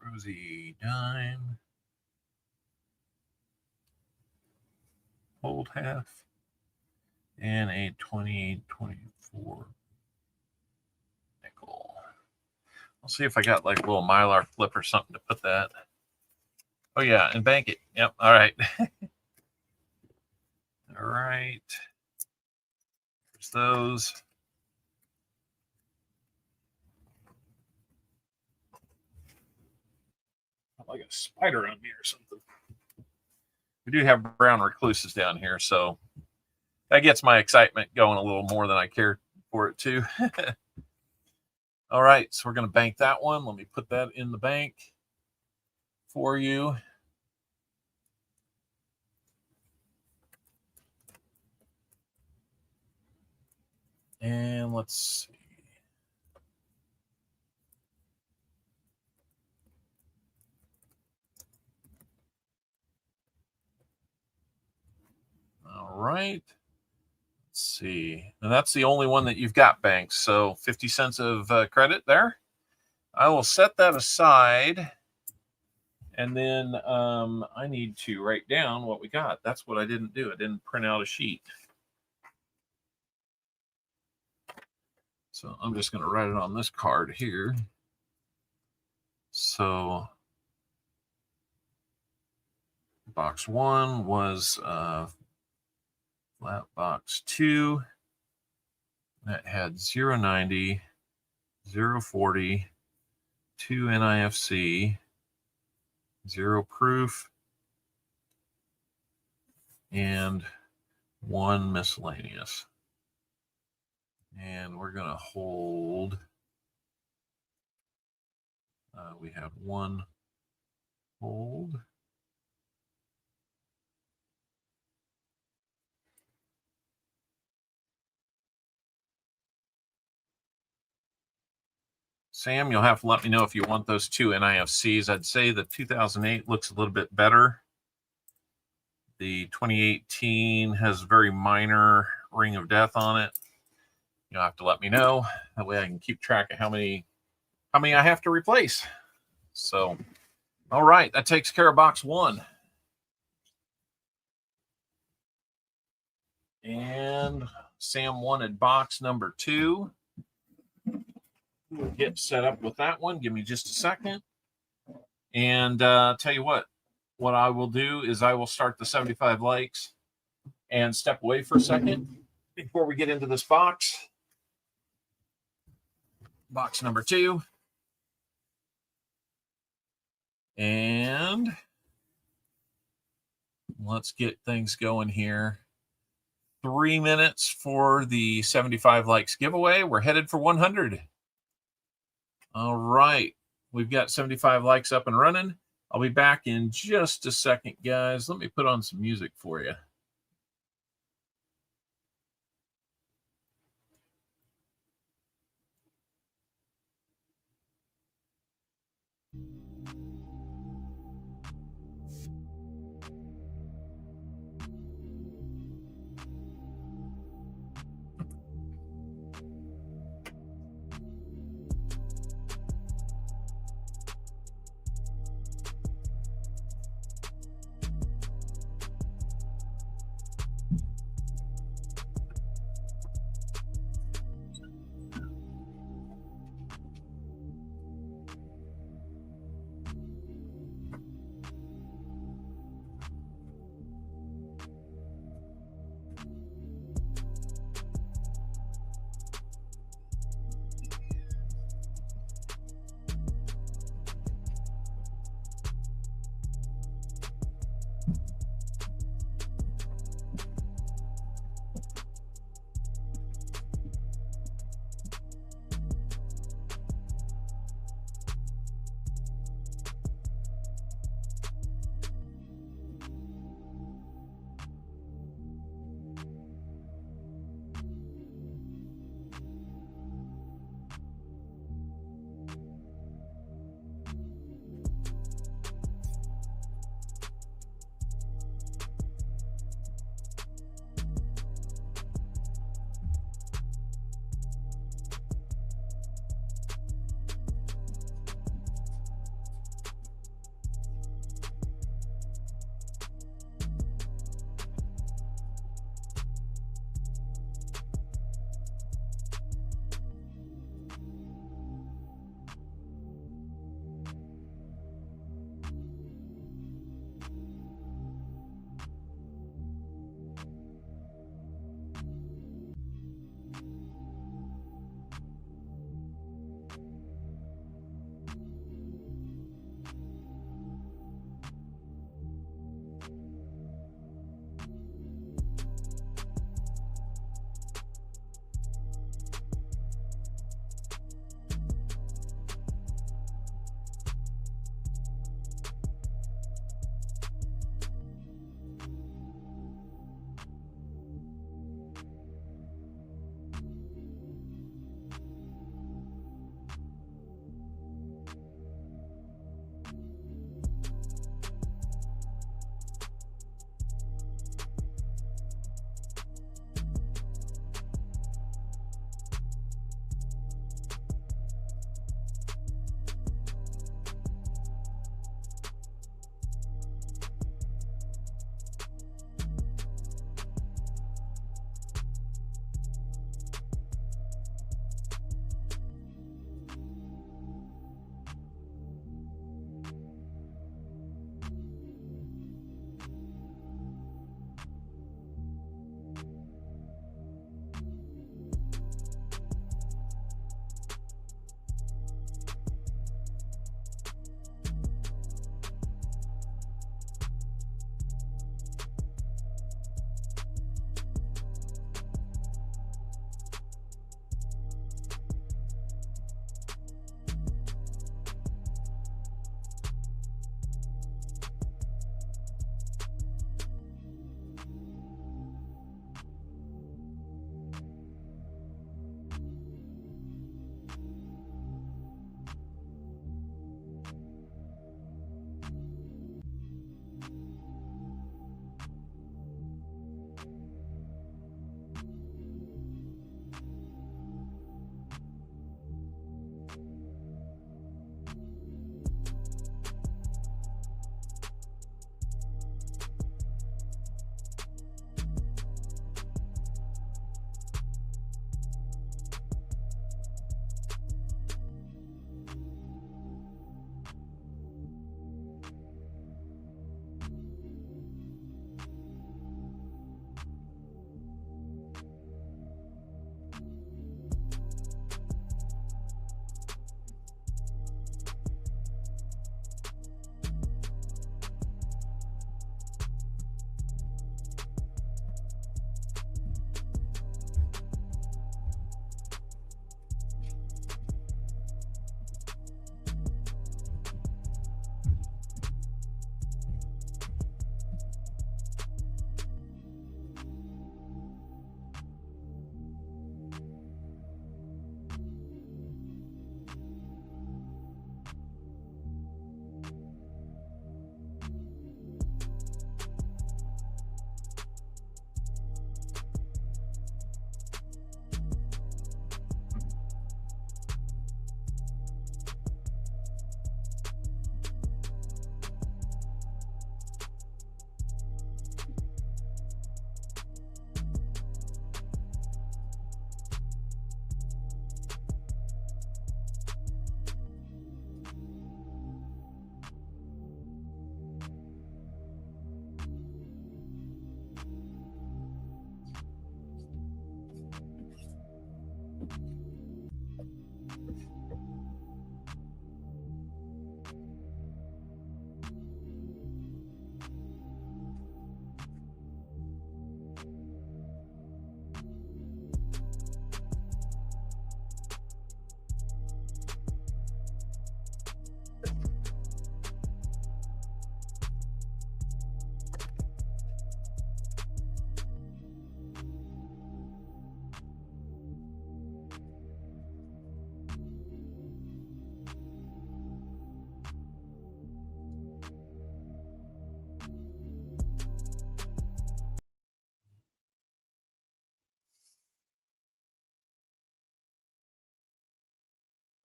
Rosy dime. Hold half. And a 2024 nickel. I'll see if I got like a little Mylar flip or something to put that. Oh, yeah, and bank it. Yep. All right. All right. There's those. like a spider on me or something. We do have brown recluses down here, so that gets my excitement going a little more than I care for it to. All right, so we're going to bank that one. Let me put that in the bank for you. And let's see. All right. Let's see. And that's the only one that you've got banked. So 50 cents of credit there. I will set that aside. And then I need to write down what we got. That's what I didn't do. I didn't print out a sheet. So I'm just going to write it on this card here. So box 1 was flat box 2. That had 0.90, 0.40, 2 NIFC, 0 proof, and 1 miscellaneous. And we're going to hold, we have 1 hold. Sam, you'll have to let me know if you want those 2 NIFCs. I'd say the 2008 looks a little bit better. The 2018 has a very minor ring of death on it. You'll have to let me know. That way I can keep track of how many I have to replace. So, all right, that takes care of box 1. And Sam wanted box number 2. We'll get set up with that one. Give me just a second. And tell you what I will do is I will start the 75 likes and step away for a second before we get into this box. Box number 2. And let's get things going here. 3 minutes for the 75 likes giveaway. We're headed for 100. All right. We've got 75 likes up and running. I'll be back in just a second, guys. Let me put on some music for you.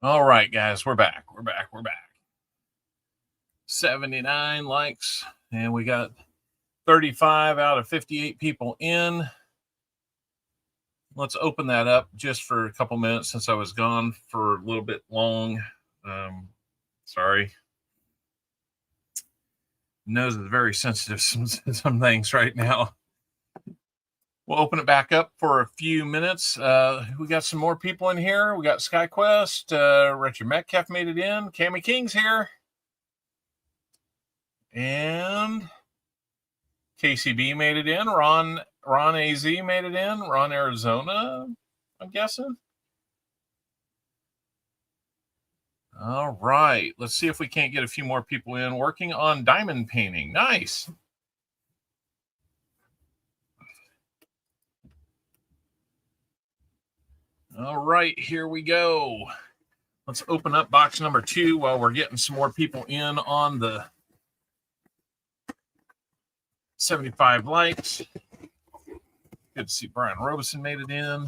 All right, guys, we're back. We're back. 79 likes, and we got 35 out of 58 people in. Let's open that up just for a couple minutes since I was gone for a little bit long. Sorry. Nose is very sensitive to some things right now. We'll open it back up for a few minutes. We got some more people in here. We got SkyQuest. Richard Metcalf made it in. Cammy King's here. And KCB made it in. Ron AZ made it in. Ron Arizona, I'm guessing. All right. Let's see if we can't get a few more people in. Working on diamond painting. Nice. All right, here we go. Let's open up box number 2 while we're getting some more people in on the 75 likes. Good to see Brian Robeson made it in.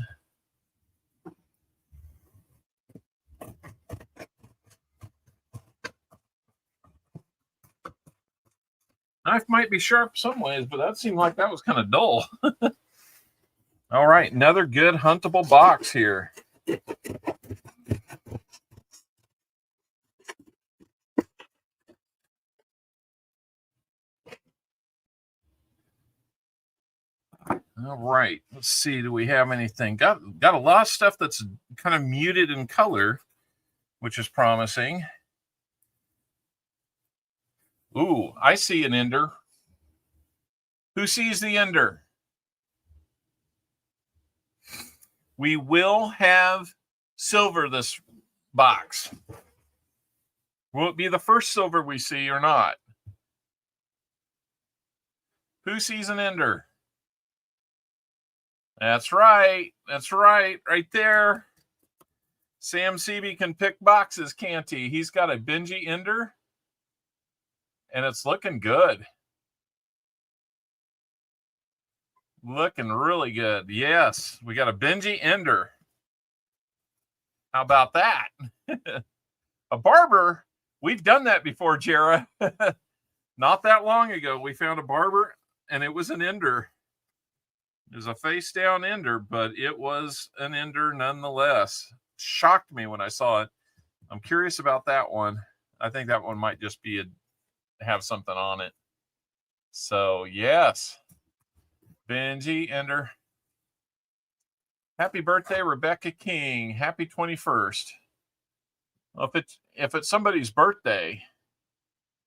Knife might be sharp some ways, but that seemed like that was kind of dull. All right, another good huntable box here. All right, let's see. Do we have anything? Got a lot of stuff that's kind of muted in color, which is promising. Ooh, I see an ender. Who sees the ender? We will have silver this box. Will it be the first silver we see or not? Who sees an ender? That's right. That's right. Right there. Sam Seavey can pick boxes, can't he? He's got a Benji ender. And it's looking good. Looking really good. Yes, we got a Benji ender. How about that? A barber. We've done that before, Jera. Not that long ago, we found a barber, and it was an ender. It was a face down ender, but it was an ender nonetheless. Shocked me when I saw it. I'm curious about that one. I think that one might just be have something on it. So yes, Benji ender. Happy birthday, Rebecca King. Happy 21st. Well, if it's somebody's birthday,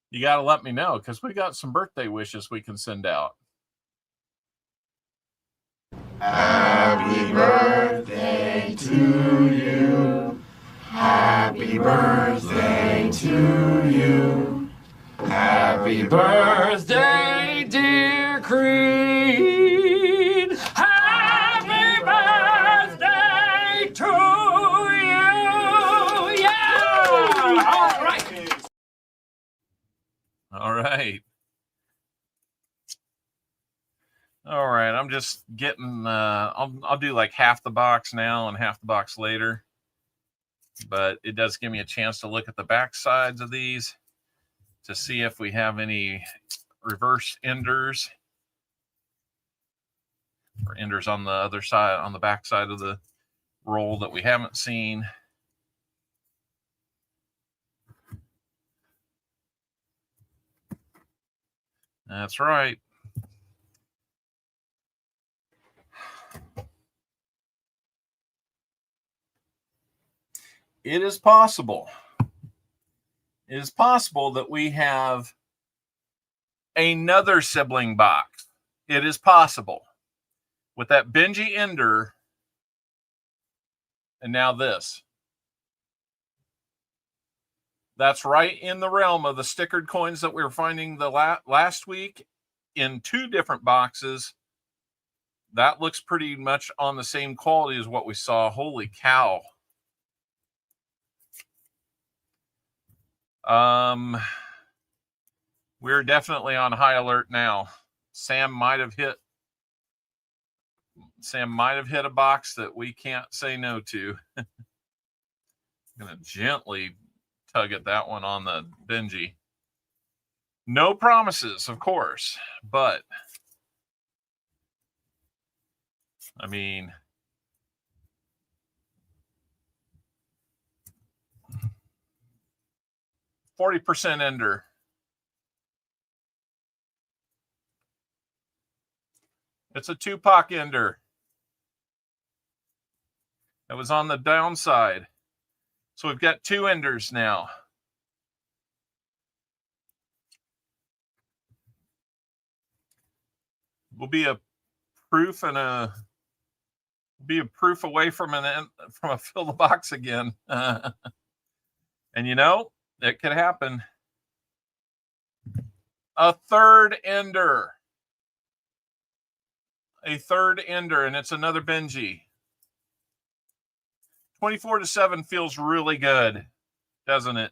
you got to let me know, because we got some birthday wishes we can send out. Happy birthday to you. Happy birthday to you. Happy birthday, dear Creed. Happy birthday to you. Yeah! All right. All right. All right. I'm just getting, I'll do like half the box now and half the box later. But it does give me a chance to look at the back sides of these to see if we have any reverse enders or enders on the other side, on the back side of the roll that we haven't seen. That's right. It is possible. It is possible that we have another sibling box. It is possible. With that Benji ender and now this. That's right in the realm of the stickered coins that we were finding the last week in 2 different boxes. That looks pretty much on the same quality as what we saw. Holy cow. We're definitely on high alert now. Sam might have hit a box that we can't say no to. I'm going to gently tug at that one on the Benji. No promises, of course, but I mean, %40 ender. It's a Tupac ender. It was on the downside. So we've got 2 enders now. We'll be a proof away from a fill the box again. And you know, it could happen. A third ender. A third ender, and it's another Benji. 24-7 feels really good, doesn't it?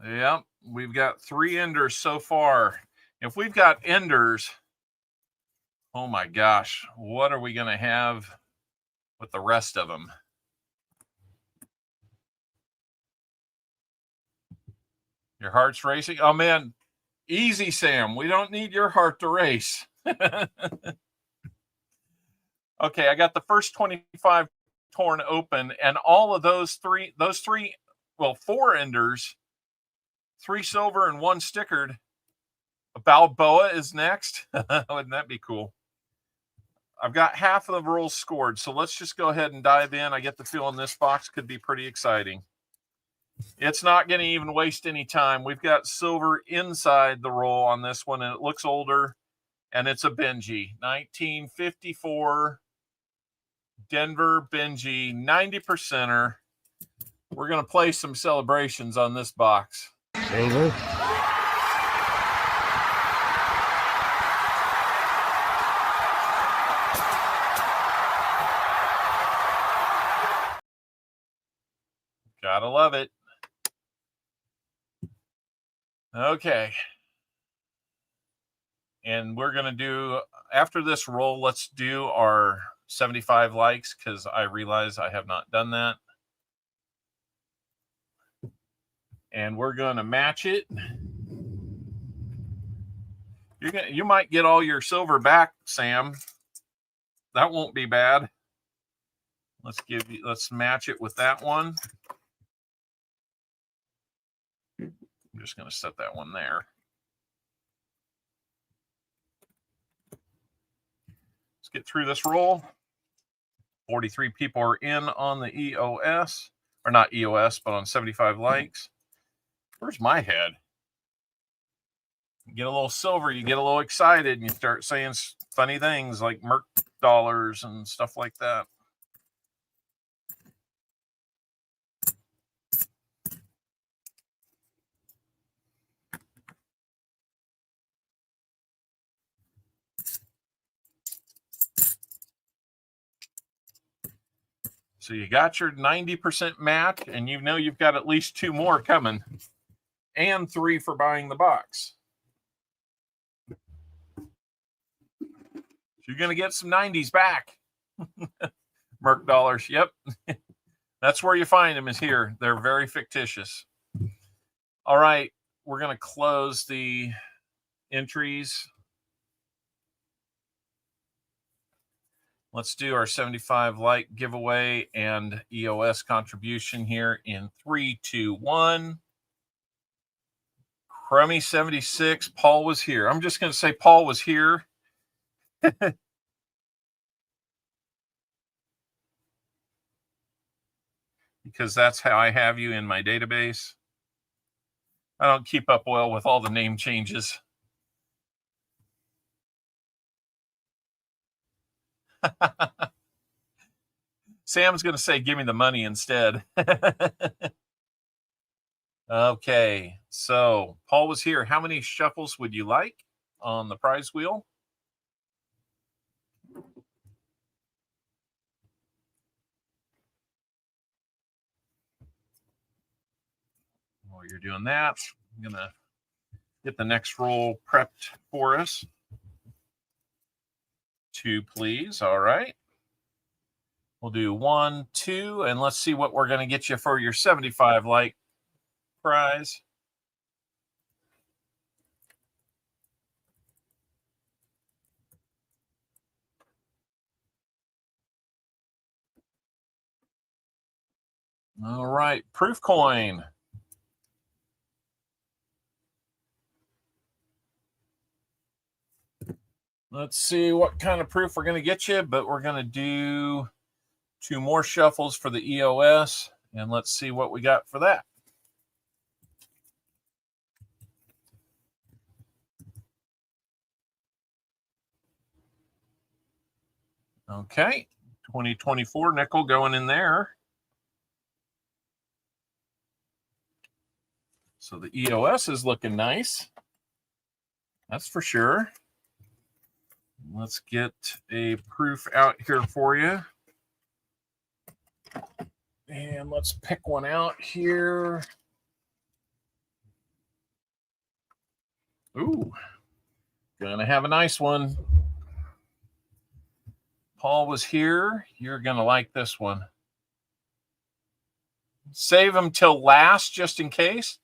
Yep, we've got 3 enders so far. If we've got enders, oh my gosh, what are we going to have with the rest of them? Your heart's racing? Oh, man, easy, Sam. We don't need your heart to race. Okay, I got the first 25 torn open, and all of those 4 enders, 3 silver and 1 stickered. Balboa is next. Wouldn't that be cool? I've got half of the rolls scored, so let's just go ahead and dive in. I get the feeling this box could be pretty exciting. It's not going to even waste any time. We've got silver inside the roll on this one, and it looks older, and it's a Benji. 1954 Denver Benji, 90%er. We're going to play some celebrations on this box. Silver. Gotta love it. Okay. And we're going to do, after this roll, let's do our 75 likes, because I realize I have not done that. And we're going to match it. You might get all your silver back, Sam. That won't be bad. Let's match it with that one. I'm just going to set that one there. Let's get through this roll. 43 people are in on the EOS, or not EOS, but on 75 likes. Where's my head? You get a little silver, you get a little excited, and you start saying funny things like Merc dollars and stuff like that. So you got your 90% match, and you know you've got at least 2 more coming, and 3 for buying the box. So you're going to get some 90s back. Merc dollars, yep. That's where you find them, is here. They're very fictitious. All right, we're going to close the entries. Let's do our 75 like giveaway and EOS contribution here in 3, 2, 1. Crummy 76. Paul was here. I'm just going to say Paul was here. Because that's how I have you in my database. I don't keep up well with all the name changes. Sam's going to say, give me the money instead. Okay, so Paul was here. How many shuffles would you like on the prize wheel? While you're doing that, I'm going to Get the next roll prepped for us. 2, please. All right. We'll do 1, 2, and let's see what we're going to get you for your 75 like prize. All right, proof coin. Let's see what kind of proof we're going to get you, but we're going to do 2 more shuffles for the EOS, and let's see what we got for that. Okay, 2024 nickel going in there. So the EOS is looking nice. That's for sure. Let's get a proof out here for you. And let's pick one out here. Ooh, gonna have a nice one. Paul was here. You're gonna like this one. Save them till last, just in case.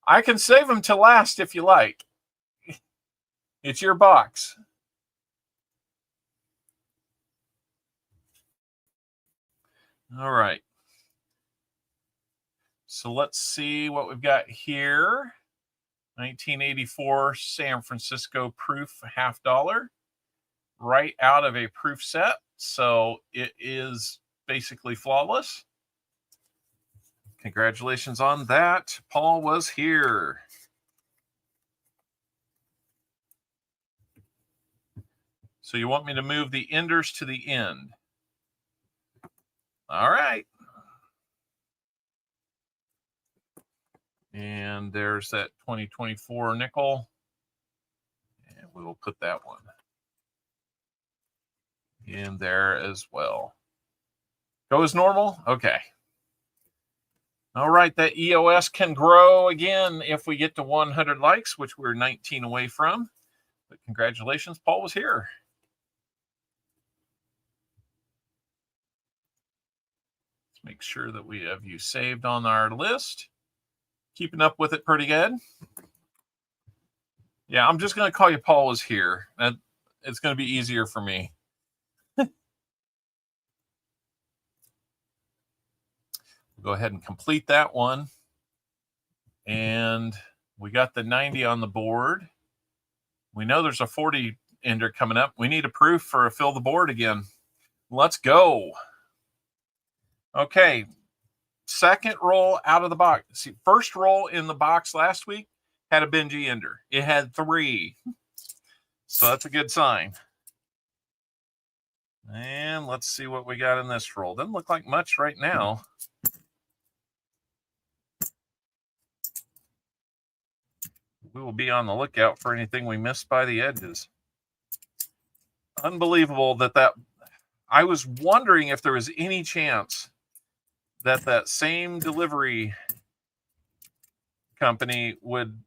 I can save them till last if you like. It's your box. All right. So let's see what we've got here. 1984 San Francisco proof $50. Right out of a proof set. So it is basically flawless. Congratulations on that. Paul was here. So you want me to move the enders to the end? All right. And there's that 2024 nickel. And we will put that one in there as well. Go as normal? Okay. All right, that EOS can grow again if we get to 100 likes, which we're 19 away from. But congratulations, Paul was here. Let's make sure that we have you saved on our list. Keeping up with it pretty good. Yeah, I'm just going to call you Paul was here. It's going to be easier for me. Go ahead and complete that one. And we got the 90 on the board. We know there's a 40 ender coming up. We need a proof for a fill the board again. Let's go. Okay. Second roll out of the box. See, first roll in the box last week had a Benji ender. It had 3. So that's a good sign. And let's see what we got in this roll. Doesn't look like much right now. We will be on the lookout for anything we missed by the edges. Unbelievable that I was wondering if there was any chance that same delivery company would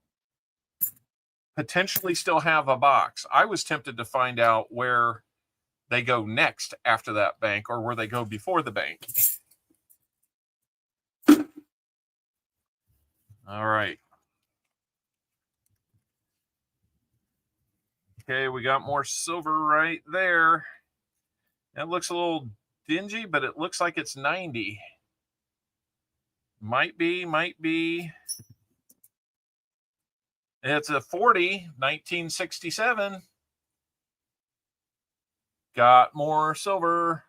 potentially still have a box. I was tempted to find out where they go next after that bank or where they go before the bank. All right. Okay, we got more silver right there. That looks a little dingy, but it looks like it's 90. Might be. It's a 40, 1967. Got more silver.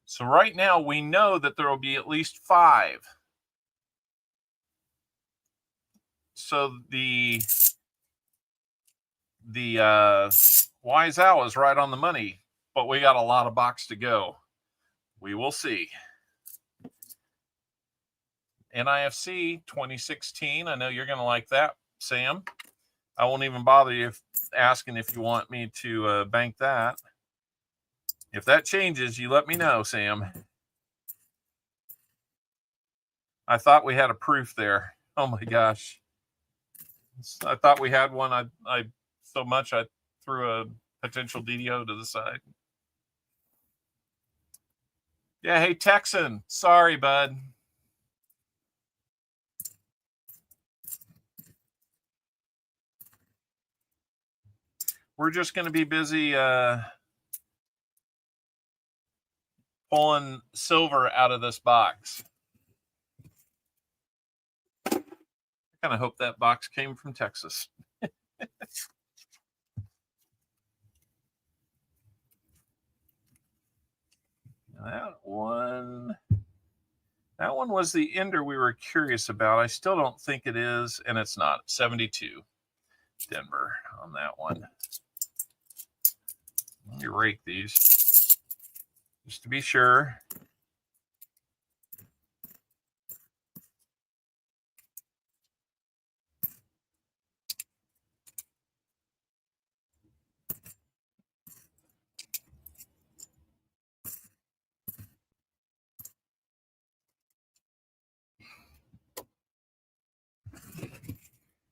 So right now we know that there will be at least 5. So the Wise Owl is right on the money, but we got a lot of box to go. We will see. NIFC 2016. I know you're going to like that. Sam. I won't even bother you asking if you want me to bank that. If that changes, you let me know, Sam. I thought we had a proof there. Oh my gosh. I thought we had one. I so much I threw a potential DDO to the side. Yeah, hey Texan. Sorry, bud. We're just going to be busy pulling silver out of this box. I kind of hope that box came from Texas. That one was the ender we were curious about. I still don't think it is, and it's not. 72 Denver on that one. Let me rake these just to be sure.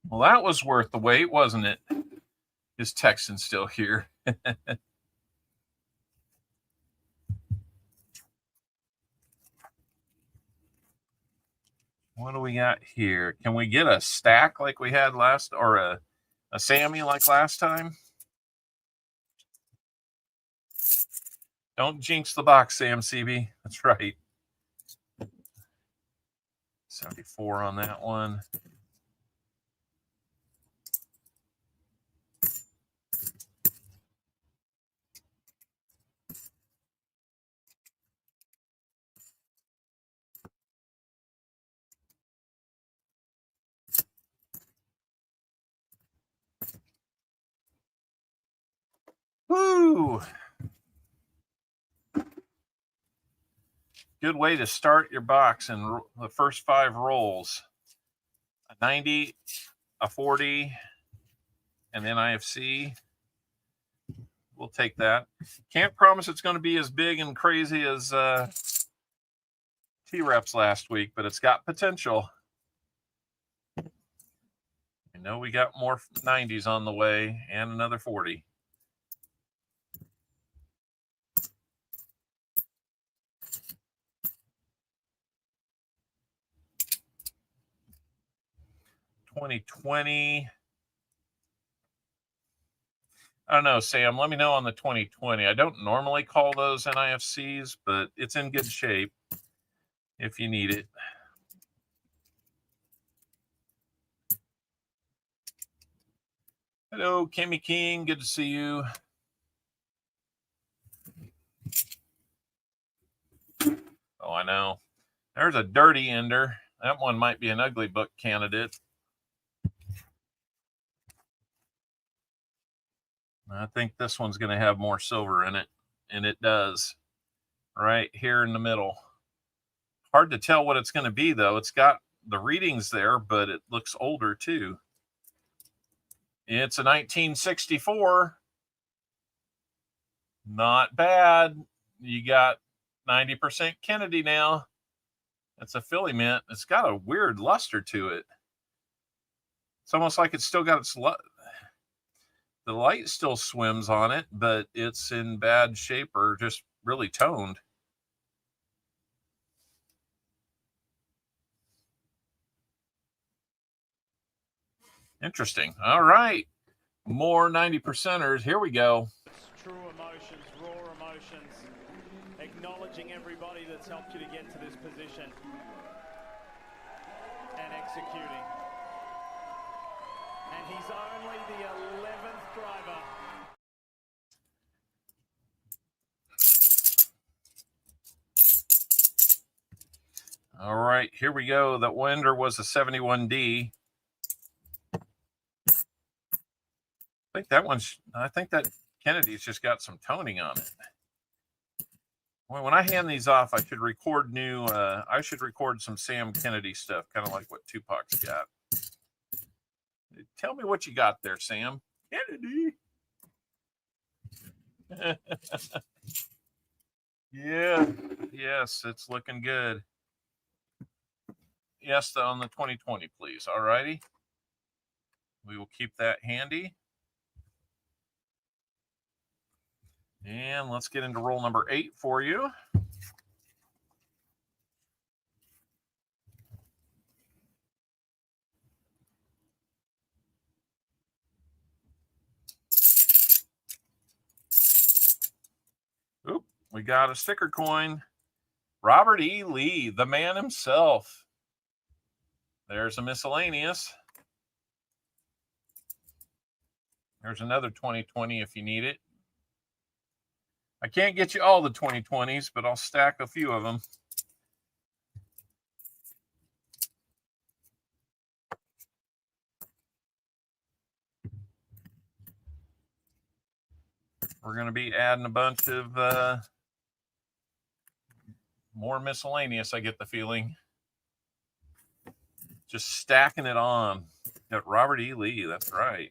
Well, that was worth the wait, wasn't it? Is Texan still here? What do we got here? Can we get a stack like we had last, or a Sammy like last time? Don't jinx the box, Sam CB. That's right. 74 on that one. Woo! Good way to start your box in the first 5 rolls. A 90, a 40, and then IFC. We'll take that. Can't promise it's going to be as big and crazy as T-Reps last week, but it's got potential. I know we got more 90s on the way and another 40. $2020. I don't know, Sam. Let me know on the 2020. I don't normally call those NIFCs, but it's in good shape if you need it. Hello, Kimmy King. Good to see you. Oh, I know. There's a dirty ender. That one might be an ugly book candidate. I think this one's going to have more silver in it, and it does. Right here in the middle. Hard to tell what it's going to be, though. It's got the readings there, but it looks older, too. It's a 1964. Not bad. You got 90% Kennedy now. That's a Philly mint. It's got a weird luster to it. It's almost like it's still got its... The light still swims on it, but it's in bad shape or just really toned. Interesting. All right. More 90%ers. Here we go. True emotions, raw emotions. Acknowledging everybody that's helped you to get to this position. And executing. And he's only the 11th driver. All right, here we go. The winner was a 71D. I think that Kennedy's just got some toning on it. Well, when I hand these off, I should record I should record some Sam Kennedy stuff, kind of like what Tupac's got. Tell me what you got there, Sam. Kennedy. Yeah. Yes, it's looking good. Yes, on the 2020, please. All righty. We will keep that handy. And let's get into roll number 8 for you. Oop, we got a sticker coin. Robert E. Lee, the man himself. There's a miscellaneous. There's another 2020 if you need it. I can't get you all the 2020s, but I'll stack a few of them. We're going to be adding a bunch of more miscellaneous, I get the feeling. Just stacking it on. Got Robert E. Lee, that's right.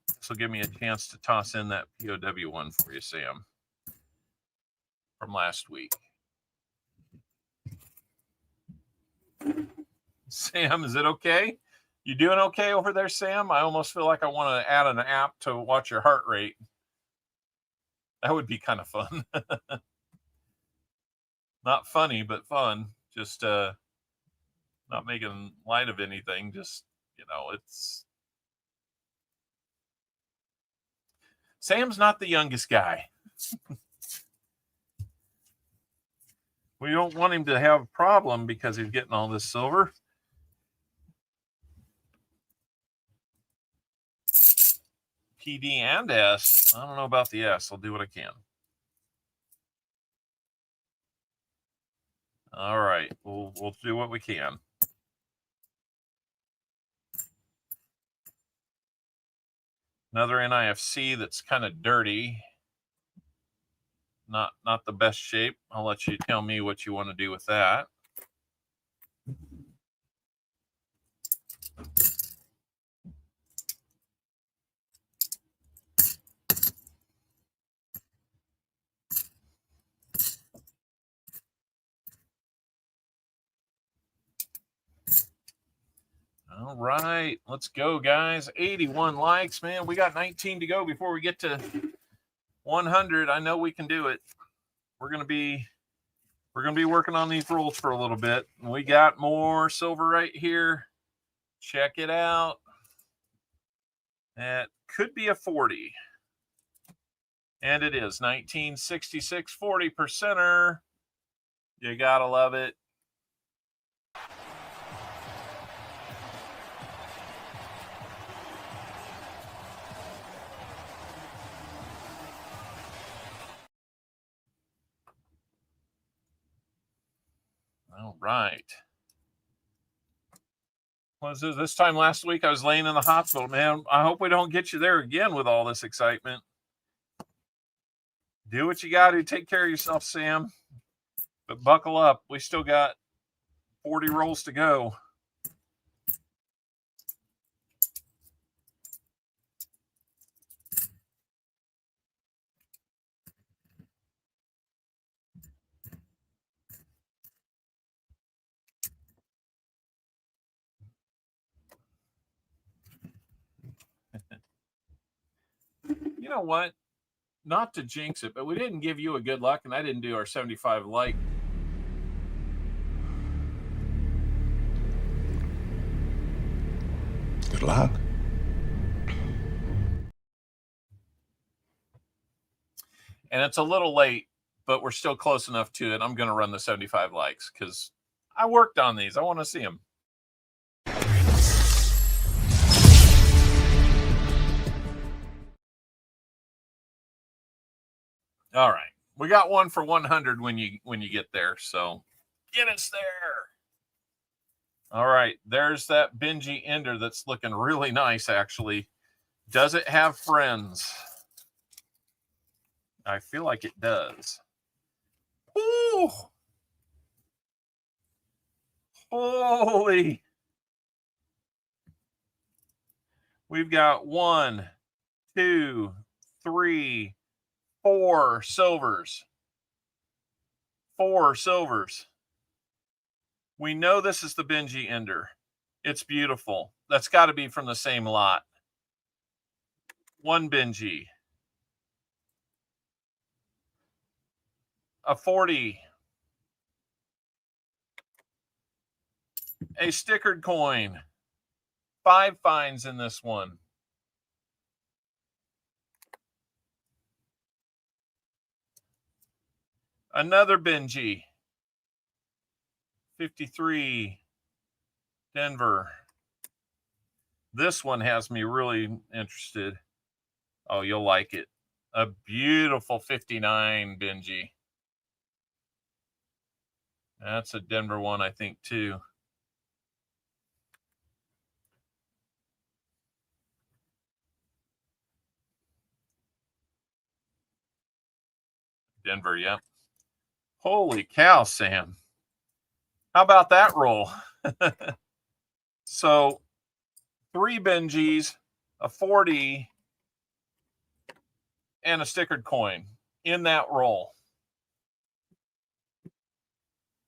This will give me a chance to toss in that POW one for you, Sam, from last week. Sam, is it okay? You doing okay over there, Sam? I almost feel like I want to add an app to watch your heart rate. That would be kind of fun. Not funny, but fun. Just not making light of anything. Just, you know, it's... Sam's not the youngest guy. We don't want him to have a problem because he's getting all this silver. PD and S. I don't know about the S. I'll do what I can. All right. We'll do what we can. Another NIFC that's kind of dirty. Not the best shape. I'll let you tell me what you want to do with that. All right, let's go, guys. 81 likes, man. We got 19 to go before we get to 100. I know we can do it. We're gonna be working on these rolls for a little bit. We got more silver right here. Check it out. That could be a 40, and it is 1966 40%er. You gotta love it. All right. Was this time last week I was laying in the hospital, man. I hope we don't get you there again with all this excitement. Do what you got to. Take care of yourself, Sam. But buckle up. We still got 40 rolls to go. You know what? Not to jinx it, but we didn't give you a good luck, and I didn't do our 75 like. Good luck. And it's a little late, but we're still close enough to it. I'm going to run the 75 likes because I worked on these. I want to see them. All right. We got one for 100 when you get there. So get us there. All right. There's that Benji Ender that's looking really nice, actually. Does it have friends? I feel like it does. Ooh. Holy. We've got 1, 2, 3, 4 silvers. 4 silvers. We know this is the Benji Ender. It's beautiful. That's got to be from the same lot. 1 Benji. A 40. A stickered coin. 5 finds in this one. Another Benji. 53. Denver. This one has me really interested. Oh, you'll like it. A beautiful 59 Benji. That's a Denver one, I think, too. Denver, yep. Holy cow, Sam. How about that roll? So 3 Benjis, a 40, and a stickered coin in that roll.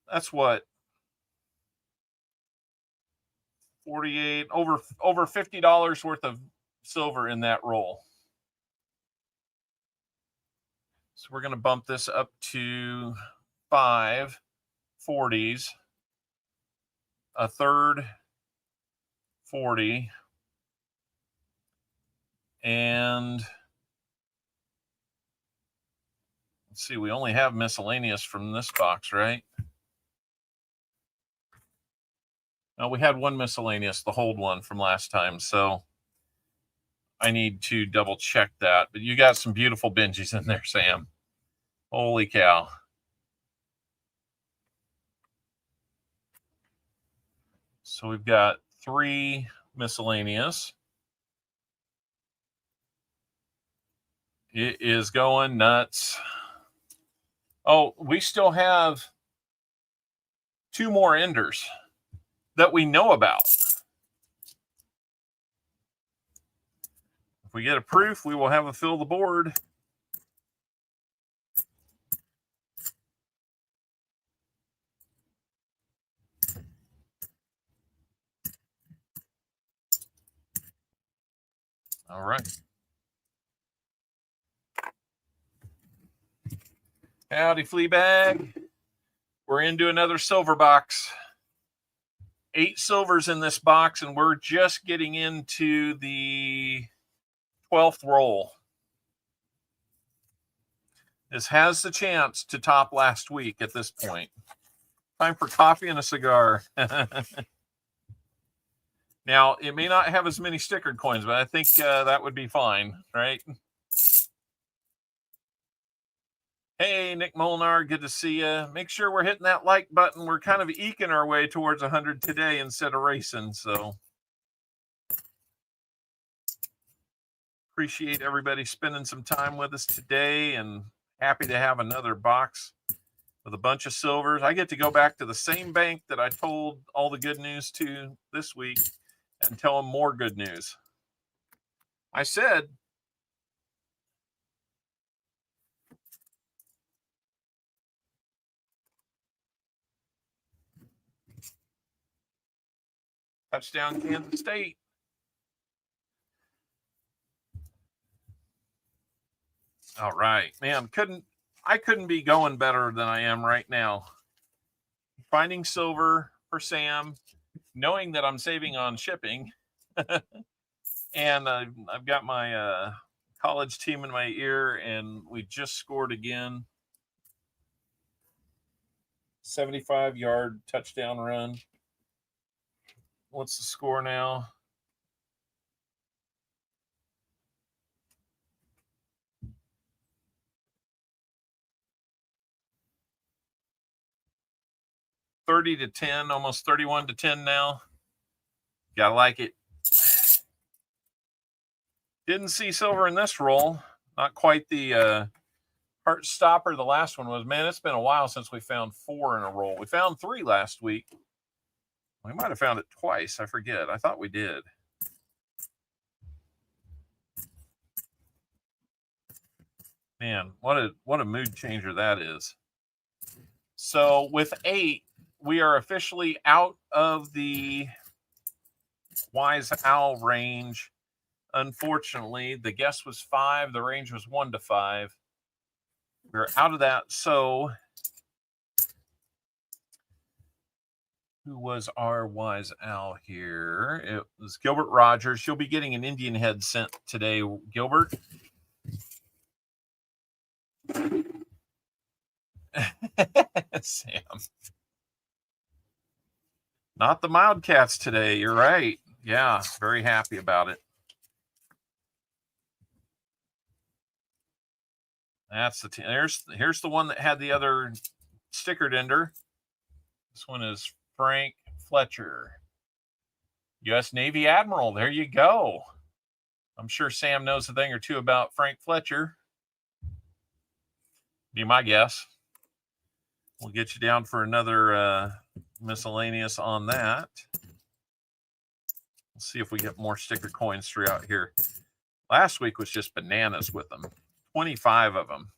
That's what? 48, over $50 worth of silver in that roll. So we're going to bump this up to 5 40s, a third 40, and let's see, we only have miscellaneous from this box, right? No, we had 1 miscellaneous, the hold one from last time, so I need to double check that. But you got some beautiful Benjis in there, Sam. Holy cow. So we've got 3 miscellaneous. It is going nuts. Oh, we still have 2 more enders that we know about. If we get a proof, we will have a fill the board. All right. Howdy, Fleabag. We're into another silver box. 8 silvers in this box, and we're just getting into the 12th roll. This has the chance to top last week at this point. Time for coffee and a cigar. Now, it may not have as many stickered coins, but I think that would be fine, right? Hey, Nick Molnar, good to see you. Make sure we're hitting that like button. We're kind of eking our way towards 100 today instead of racing, so appreciate everybody spending some time with us today, and happy to have another box with a bunch of silvers. I get to go back to the same bank that I told all the good news to this week and tell them more good news. I said, touchdown Kansas State. All right, man, I couldn't be going better than I am right now. Finding silver for Sam, knowing that I'm saving on shipping, and I've got my college team in my ear, and we just scored again. 75-yard touchdown run. What's the score now? $30-10, almost 31-10 now. Gotta like it. Didn't see silver in this roll. Not quite the Heart stopper, the last one was, man, it's been a while since we found 4 in a roll. We found 3 last week. We might have found it twice. I forget. I thought we did. Man, what a mood changer that is. So with 8, we are officially out of the Wise Owl range. Unfortunately, the guess was 5. The range was 1 to 5. We're out of that. So who was our Wise Owl here? It was Gilbert Rogers. You'll be getting an Indian head sent today, Gilbert. Sam. Not the Wildcats today. You're right. Yeah, very happy about it. That's the here's the one that had the other stickered ender. This one is Frank Fletcher, U.S. Navy Admiral. There you go. I'm sure Sam knows a thing or two about Frank Fletcher. Be my guess. We'll get you down for another miscellaneous on that. Let's see if we get more sticker coins throughout here. Last week was just bananas with them. 25 of them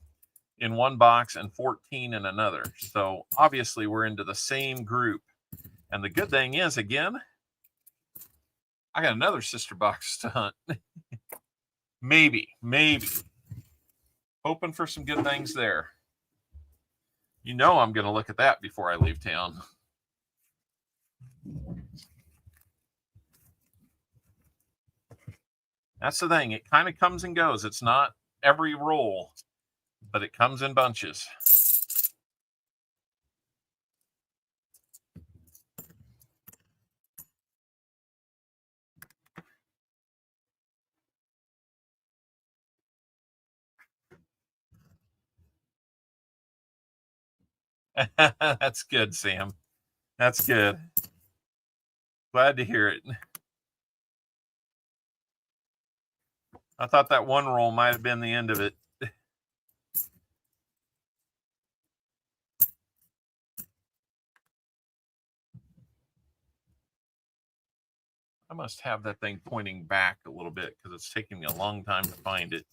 in one box and 14 in another. So obviously we're into the same group. And the good thing is, again, I got another sister box to hunt. maybe. Hoping for some good things there. You know I'm going to look at that before I leave town. That's the thing. It kind of comes and goes. It's not every roll, but it comes in bunches. That's good, Sam. That's good. Glad to hear it. I thought that one roll might have been the end of it. I must have that thing pointing back a little bit because it's taking me a long time to find it.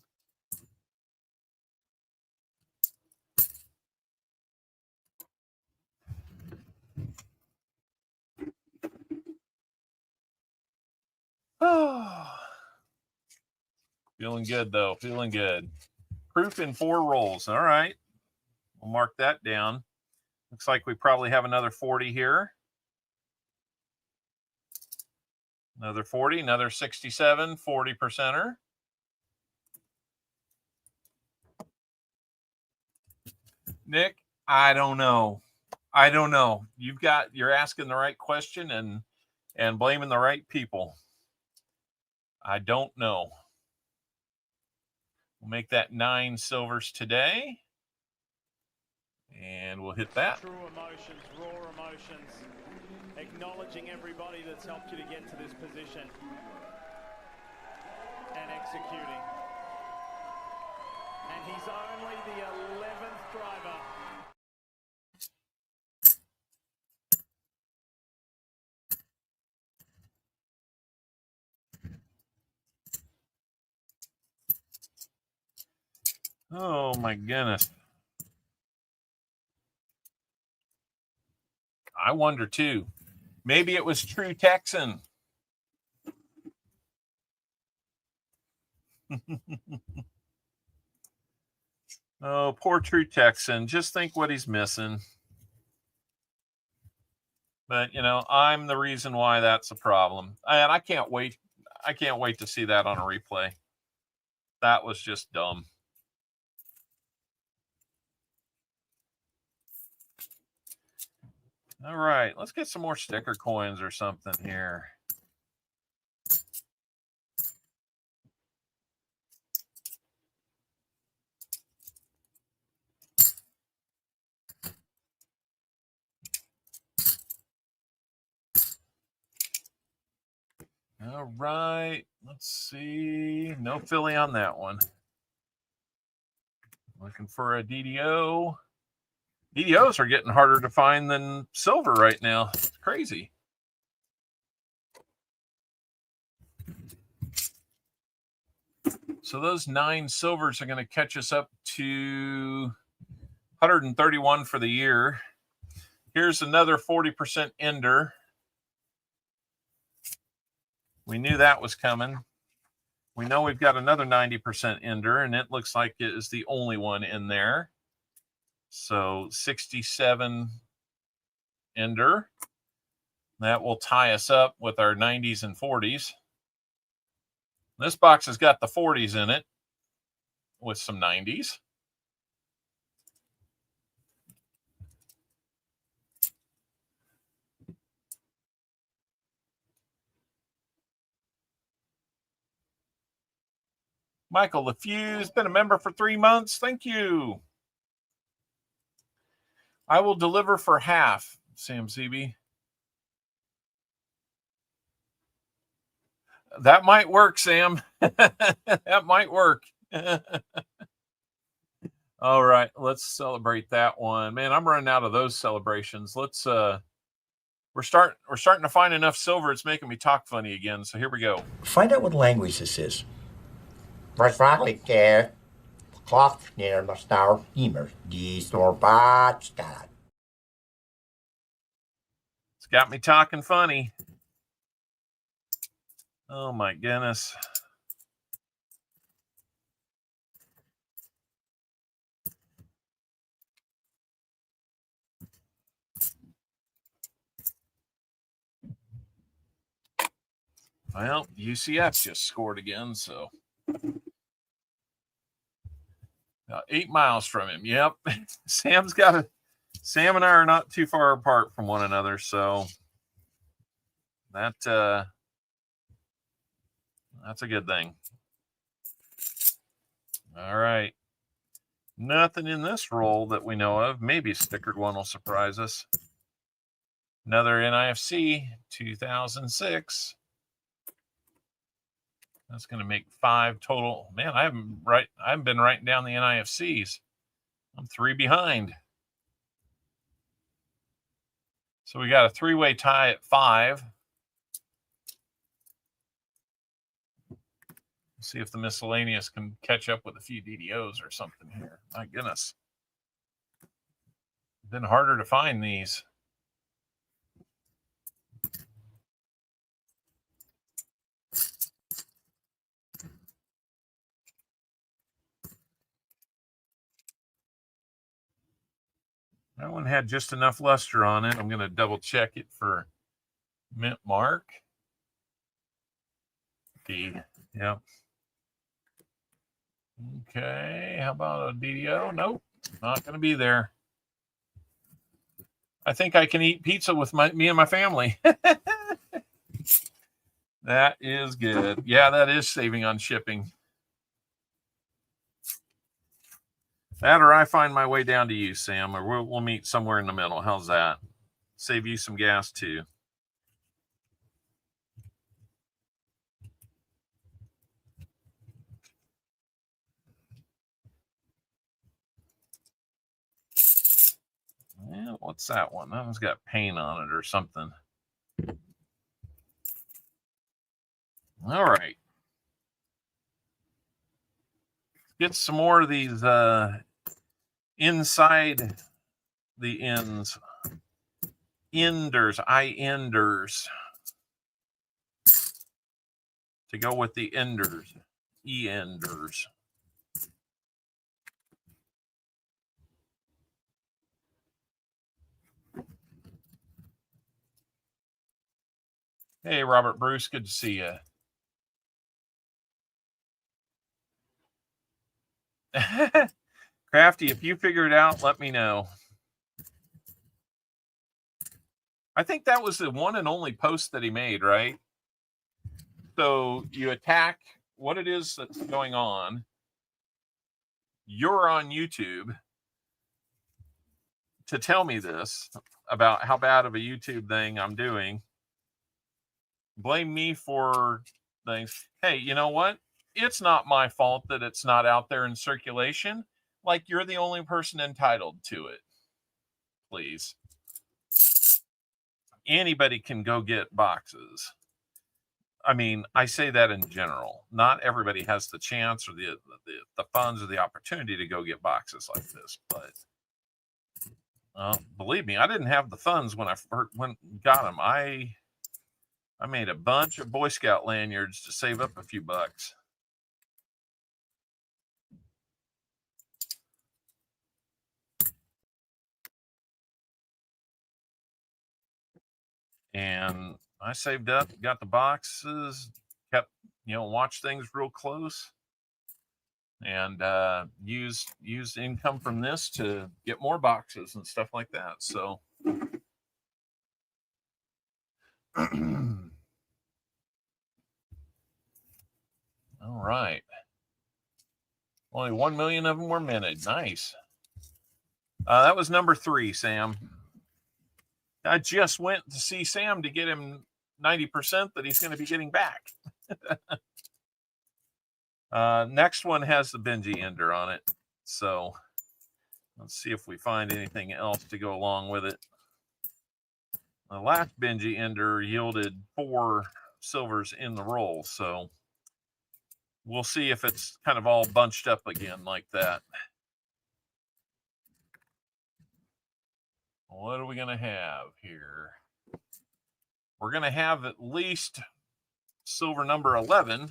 Oh, feeling good though. Feeling good. Proof in 4 rolls. All right. We'll mark that down. Looks like we probably have another 40 here. Another 40, another 67, 40%er. Nick, I don't know. You're asking the right question and blaming the right people. I don't know. We'll make that 9 silvers today. And we'll hit that. True emotions, raw emotions. Acknowledging everybody that's helped you to get to this position. And executing. And he's only the 11th driver. Oh my goodness. I wonder too. Maybe it was True Texan. Oh, poor True Texan. Just think what he's missing. But, you know, I'm the reason why that's a problem. And I can't wait. I can't wait to see that on a replay. That was just dumb. All right, let's get some more sticker coins or something here. All right, let's see. No Philly on that one. Looking for a DDO. DDOs are getting harder to find than silver right now. It's crazy. So those 9 silvers are going to catch us up to 131 for the year. Here's another 40% ender. We knew that was coming. We know we've got another 90% ender, and it looks like it is the only one in there. So 67 ender. That will tie us up with our 90s and 40s. This box has got the 40s in it with some 90s. Michael LaFuse, been a member for 3 months. Thank you. I will deliver for half, Sam CB. That might work, Sam. That might work. All right, let's celebrate that one. Man, I'm running out of those celebrations. Let's we're starting to find enough silver. It's making me talk funny again. So here we go. Find out what language this is. It's got me talking funny. Oh my goodness. Well, UCF just scored again, so 8 miles from him. Yep. Sam and I are not too far apart from one another, so that's a good thing. All right. Nothing in this roll that we know of. Maybe a stickered one will surprise us. Another NIFC 2006. That's going to make 5 total. Man, I haven't been writing down the NIFCs. I'm 3 behind. So we got a 3-way tie at 5. See if the miscellaneous can catch up with a few DDOs or something here. My goodness. It's been harder to find these. That one had just enough luster on it. I'm going to double check it for mint mark. D. Yep. Okay. How about a DDO? Nope. Not going to be there. I think I can eat pizza with me and my family. That is good. Yeah, that is saving on shipping. That or I find my way down to you, Sam, or we'll meet somewhere in the middle. How's that? Save you some gas, too. Yeah, what's that one? That one's got paint on it or something. All right. Get some more of these inside the ends. Enders, enders. To go with the enders. E-enders. Hey, Robert Bruce, good to see you. Crafty, if you figure it out, let me know. I think that was the one and only post that he made, right? So you attack what it is that's going on. You're on YouTube to tell me this about how bad of a YouTube thing I'm doing. Blame me for things. Hey, you know what? It's not my fault that it's not out there in circulation. like you're the only person entitled to it. Please. Anybody can go get boxes. I mean, I say that in general. Not everybody has the chance or the funds or the opportunity to go get boxes like this. But believe me, I didn't have the funds when I first got them. I made a bunch of Boy Scout lanyards to save up a few bucks. And I saved up, got the boxes, kept, watch things real close, and use income from this to get more boxes and stuff like that. So all right. Only 1 million of them were minted. Nice. That was number 3, Sam. I just went to see Sam to get him 90% that he's going to be getting back. Next one has the Benji ender on it. So let's see if we find anything else to go along with it. The last Benji ender yielded 4 silvers in the roll. So we'll see if it's kind of all bunched up again like that. What are we going to have here? We're going to have at least silver number 11.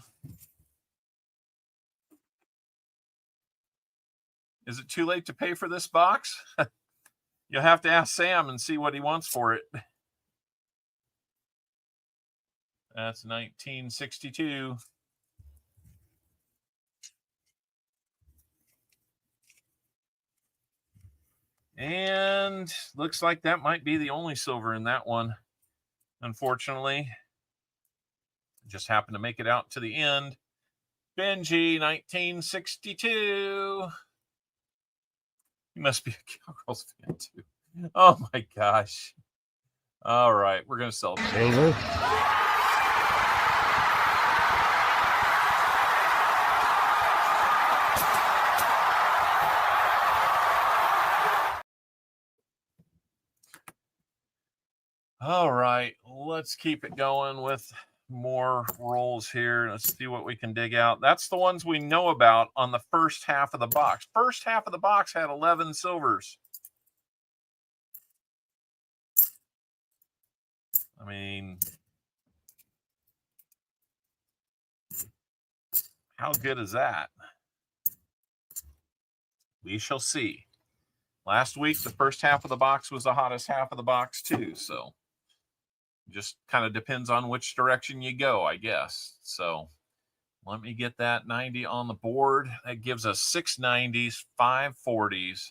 Is it too late to pay for this box? You'll have to ask Sam and see what he wants for it. That's 1962. And looks like that might be the only silver in that one. Unfortunately, just happened to make it out to the end. Benji, 1962. You must be a Cowgirls fan too. Oh my gosh. All right, we're going to celebrate. Silver. All right, let's keep it going with more rolls here. Let's see what we can dig out. That's the ones we know about on the first half of the box. First half of the box had 11 silvers. I mean, how good is that? We shall see. Last week, the first half of the box was the hottest half of the box too, so just kind of depends on which direction you go, I guess. So let me get that 90 on the board. That gives us 6 90s, 5 40s.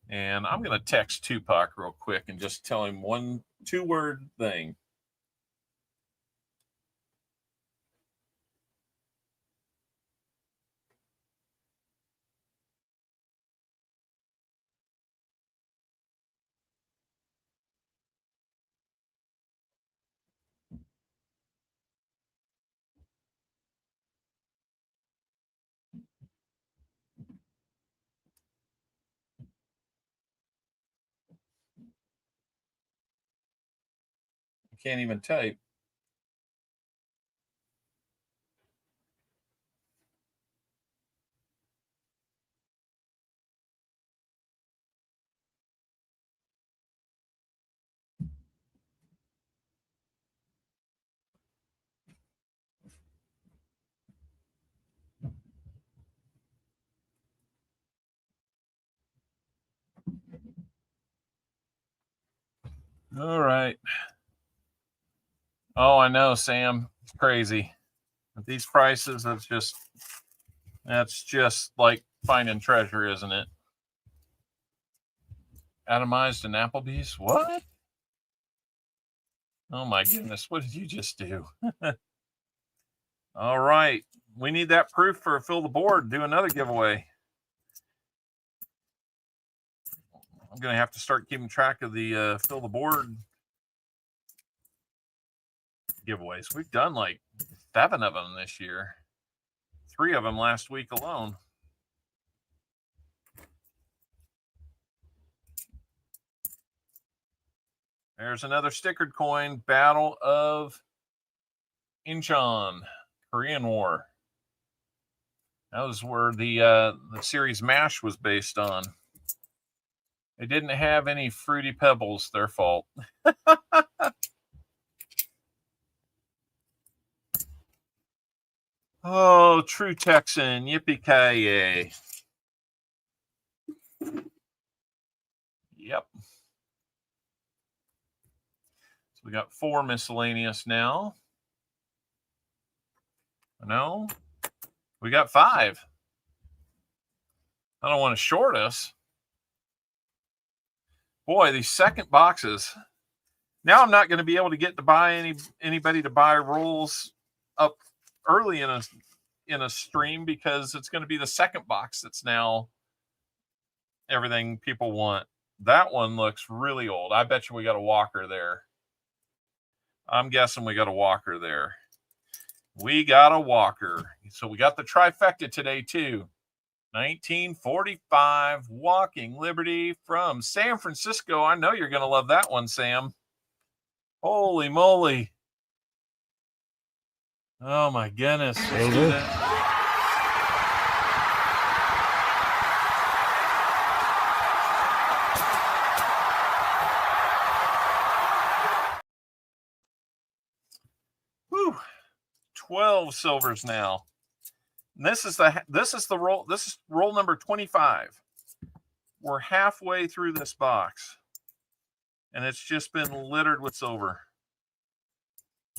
And I'm going to text Tupac real quick and just tell him 1 2-word thing. Can't even type. All right. Oh, I know, Sam. It's crazy. At these prices, that's just like finding treasure, isn't it? Atomized in Applebee's? What? Oh my goodness, what did you just do? All right. We need that proof for Fill the Board. Do another giveaway. I'm going to have to start keeping track of the Fill the Board giveaways. We've done like 7 of them this year. 3 of them last week alone. There's another stickered coin. Battle of Incheon, Korean War. That was where the series MASH was based on. They didn't have any fruity pebbles. Their fault. Oh, True Texan. Yippee-ki-yay. Yep. So we got 4 miscellaneous now. No, we got 5. I don't want to short us. Boy, these second boxes. Now I'm not going to be able to get to buy anybody to buy rolls up early in a stream because it's going to be the second box that's now everything people want. That one looks really old. I bet you we got a walker there. I'm guessing we got a walker there. We got a walker. So we got the trifecta today too. 1945 Walking Liberty from San Francisco. I know you're going to love that one, Sam. Holy moly. Oh my goodness. Let's do that. Whew. 12 silvers now. And this is roll number 25. We're halfway through this box. And it's just been littered with silver.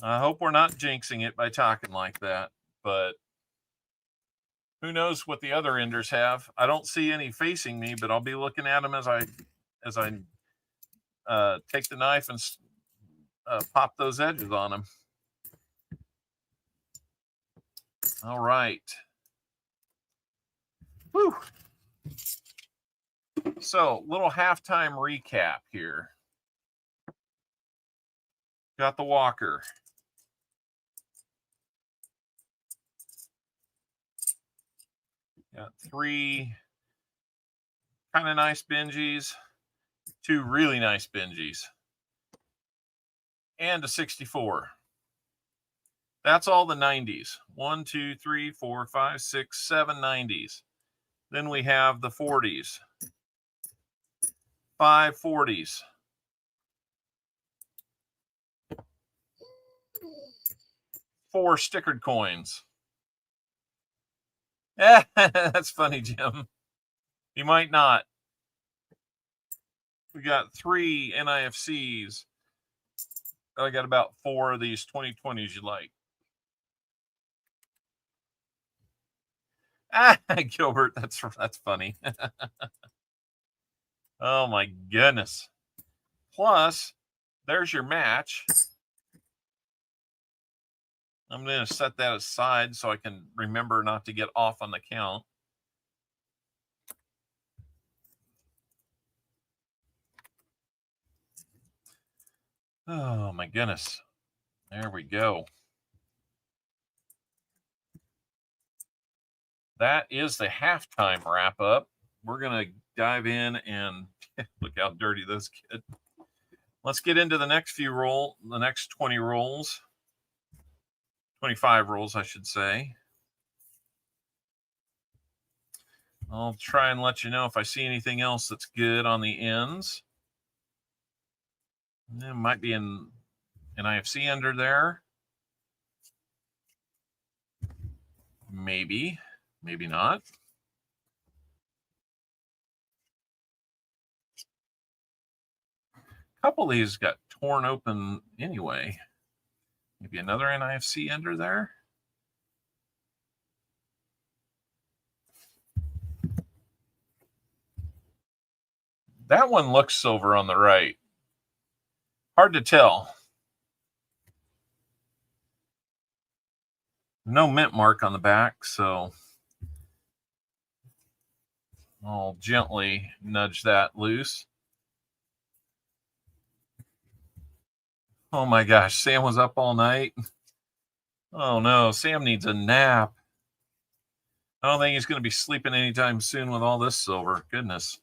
I hope we're not jinxing it by talking like that, but who knows what the other enders have. I don't see any facing me, but I'll be looking at them as I take the knife and pop those edges on them. All right. Whew. So, little halftime recap here. Got the walker. Got 3 kind of nice Benjis, 2 really nice Benjis, and a 64. That's all the 90s. 1, 2, 3, 4, 5, 6, 7 90s. Then we have the 40s. 5 40s. 4 stickered coins. That's funny, Jim. You might not. We got 3 NIFCs. I got about 4 of these 2020s you like. Gilbert, that's funny. Oh my goodness. Plus, there's your match. I'm going to set that aside so I can remember not to get off on the count. Oh my goodness. There we go. That is the halftime wrap up. We're going to dive in and look how dirty those get. Let's get into the next the next 20 rolls. 25 rolls, I should say. I'll try and let you know if I see anything else that's good on the ends. There might be an IFC under there. Maybe, maybe not. A couple of these got torn open anyway. Maybe another NIFC under there. That one looks silver on the right. Hard to tell. No mint mark on the back, so I'll gently nudge that loose. Oh my gosh, Sam was up all night. Oh no, Sam needs a nap. I don't think he's going to be sleeping anytime soon with all this silver. Goodness.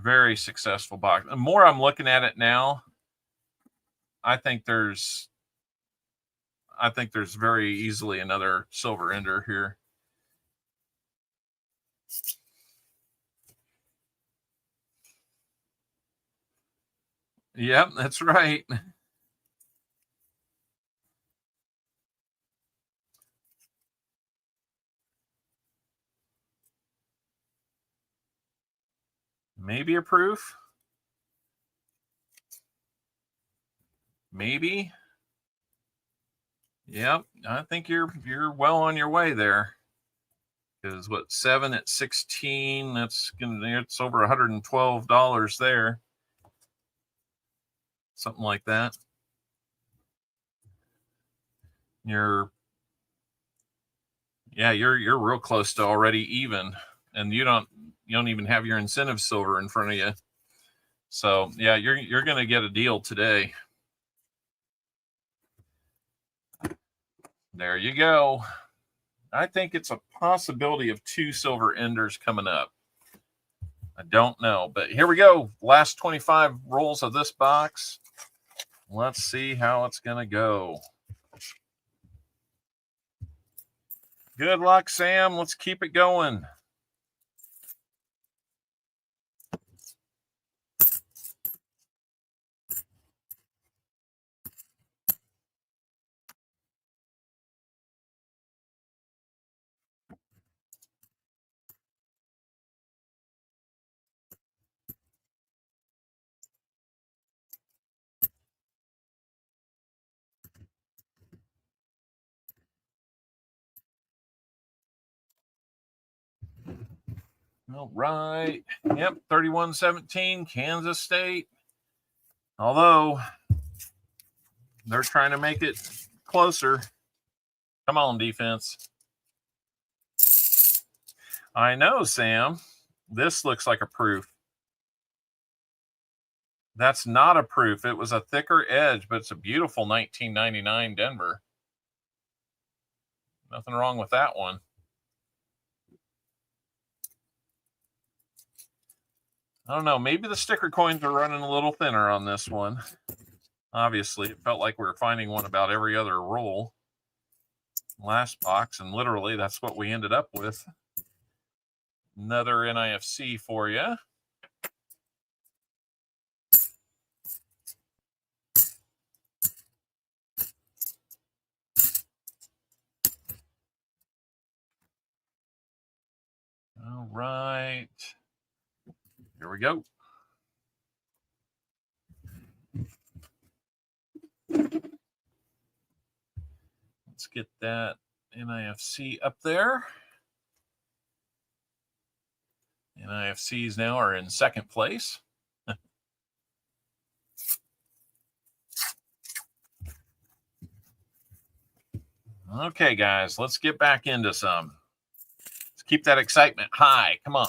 Very successful box. The more I'm looking at it now, I think there's very easily another silver ender here. Yep, that's right. Maybe a proof. Maybe. Yep, I think you're well on your way there. Because what, 7 at 16, it's over $112 there. Something like that. You're real close to already even, and you don't even have your incentive silver in front of you. So yeah, you're going to get a deal today. There you go. I think it's a possibility of 2 silver enders coming up. I don't know, but here we go. Last 25 rolls of this box. Let's see how it's going to go. Good luck, Sam. Let's keep it going. All right. Yep, 31-17, Kansas State. Although they're trying to make it closer. Come on, defense. I know, Sam. This looks like a proof. That's not a proof. It was a thicker edge, but it's a beautiful 1999 Denver. Nothing wrong with that one. I don't know. Maybe the sticker coins are running a little thinner on this one. Obviously, it felt like we were finding one about every other roll. Last box, and literally that's what we ended up with. Another NIFC for you. All right. Here we go. Let's get that NIFC up there. NIFCs now are in second place. Okay, guys, let's get back into some. Let's keep that excitement high. Come on.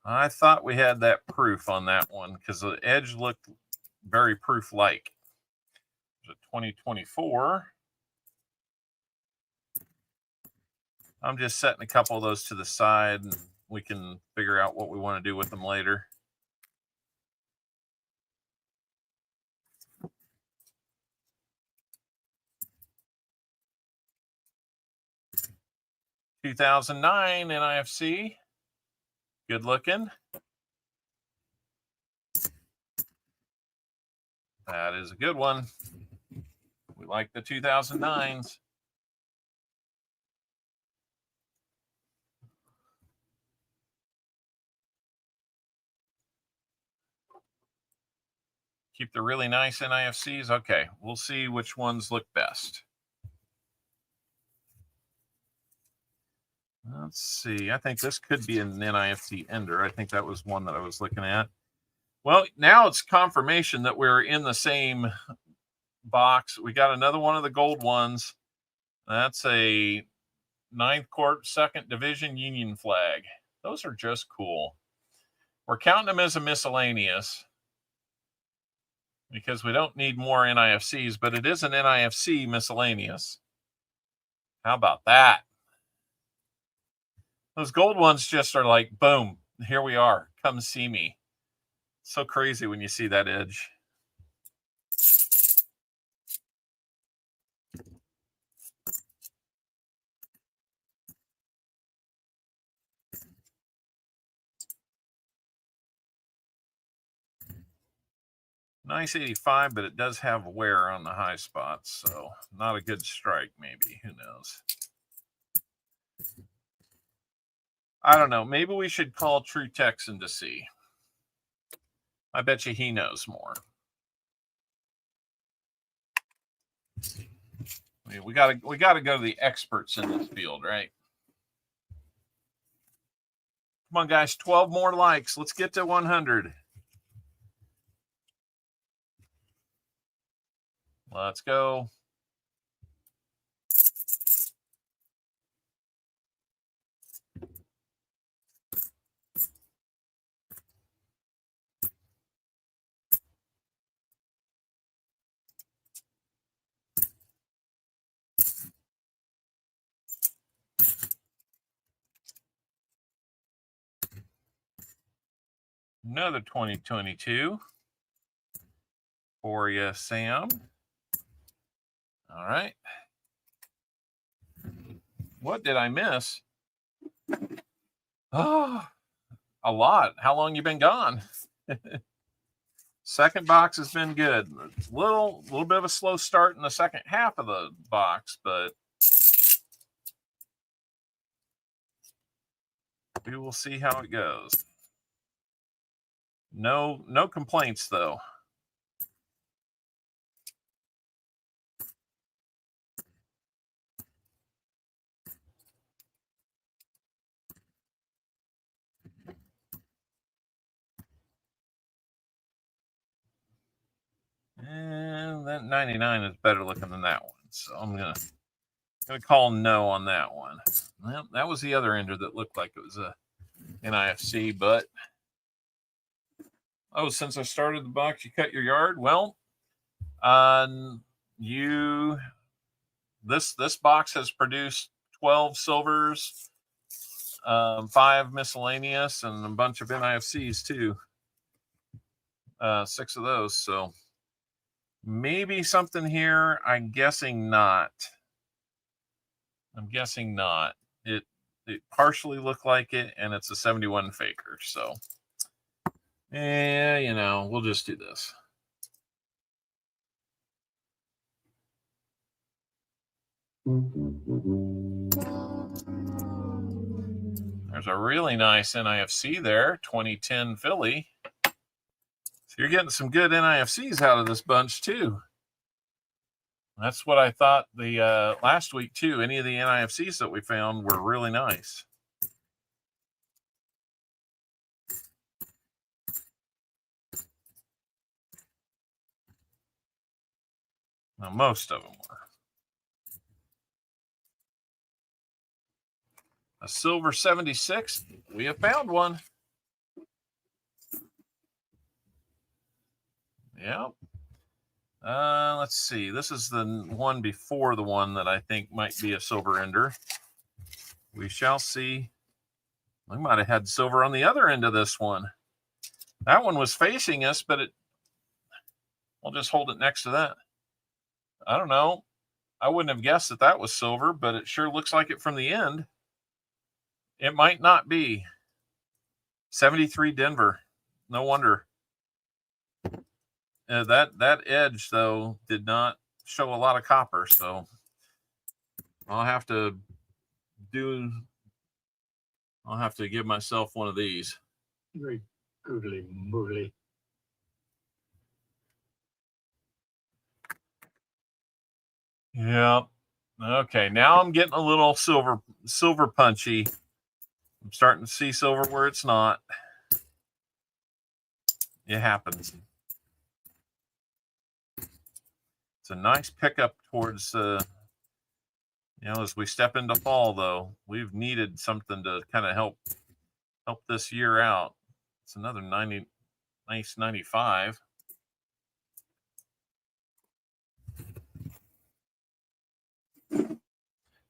I thought we had that proof on that one because the edge looked very proof-like. There's a 2024. I'm just setting a couple of those to the side, and we can figure out what we want to do with them later. (2009) NIFC. Good looking. That is a good one. We like the 2009s. Keep the really nice NIFCs. Okay, we'll see which ones look best. Let's see. I think this could be an NIFC ender. I think that was one that I was looking at. Well, now it's confirmation that we're in the same box. We got another one of the gold ones. That's a 9th Corps 2nd Division Union flag. Those are just cool. We're counting them as a miscellaneous because we don't need more NIFCs, but it is an NIFC miscellaneous. How about that? Those gold ones just are like, boom, here we are. Come see me. So crazy when you see that edge. Nice 85, but it does have wear on the high spots, so not a good strike, maybe. Who knows? I don't know. Maybe we should call True Texan to see. I bet you he knows more. I mean, we gotta go to the experts in this field, right? Come on, guys. 12 more likes. Let's get to 100. Let's go. Another 2022 for you, Sam. All right. What did I miss? Oh, a lot. How long you been gone? Second box has been good. Little bit of a slow start in the second half of the box, but we will see how it goes. No complaints though. And that 99 is better looking than that one. So I'm gonna call no on that one. Well, that was the other ender that looked like it was a NIFC, but oh, since I started the box, you cut your yard. Well, this box has produced 12 silvers, 5 miscellaneous, and a bunch of NIFCs too. 6 of those. So maybe something here. I'm guessing not. It partially looked like it, and it's a 71 faker. So, yeah, we'll just do this. There's a really nice NIFC there, 2010 Philly. So you're getting some good NIFCs out of this bunch too. That's what I thought the last week too. Any of the NIFCs that we found were really nice. Now, most of them were. A silver 76. We have found one. Yep. Let's see. This is the one before the one that I think might be a silver ender. We shall see. We might have had silver on the other end of this one. That one was facing us, but I'll just hold it next to that. I don't know. I wouldn't have guessed that was silver, but it sure looks like it from the end. It might not be. 73 Denver. No wonder. That edge, though, did not show a lot of copper, so I'll have to give myself one of these. Very googly moogly. Yeah. Okay, now I'm getting a little silver punchy. I'm starting to see silver where it's not. It happens. It's a nice pickup towards as we step into fall, though. We've needed something to kind of help this year out. It's another nice 95.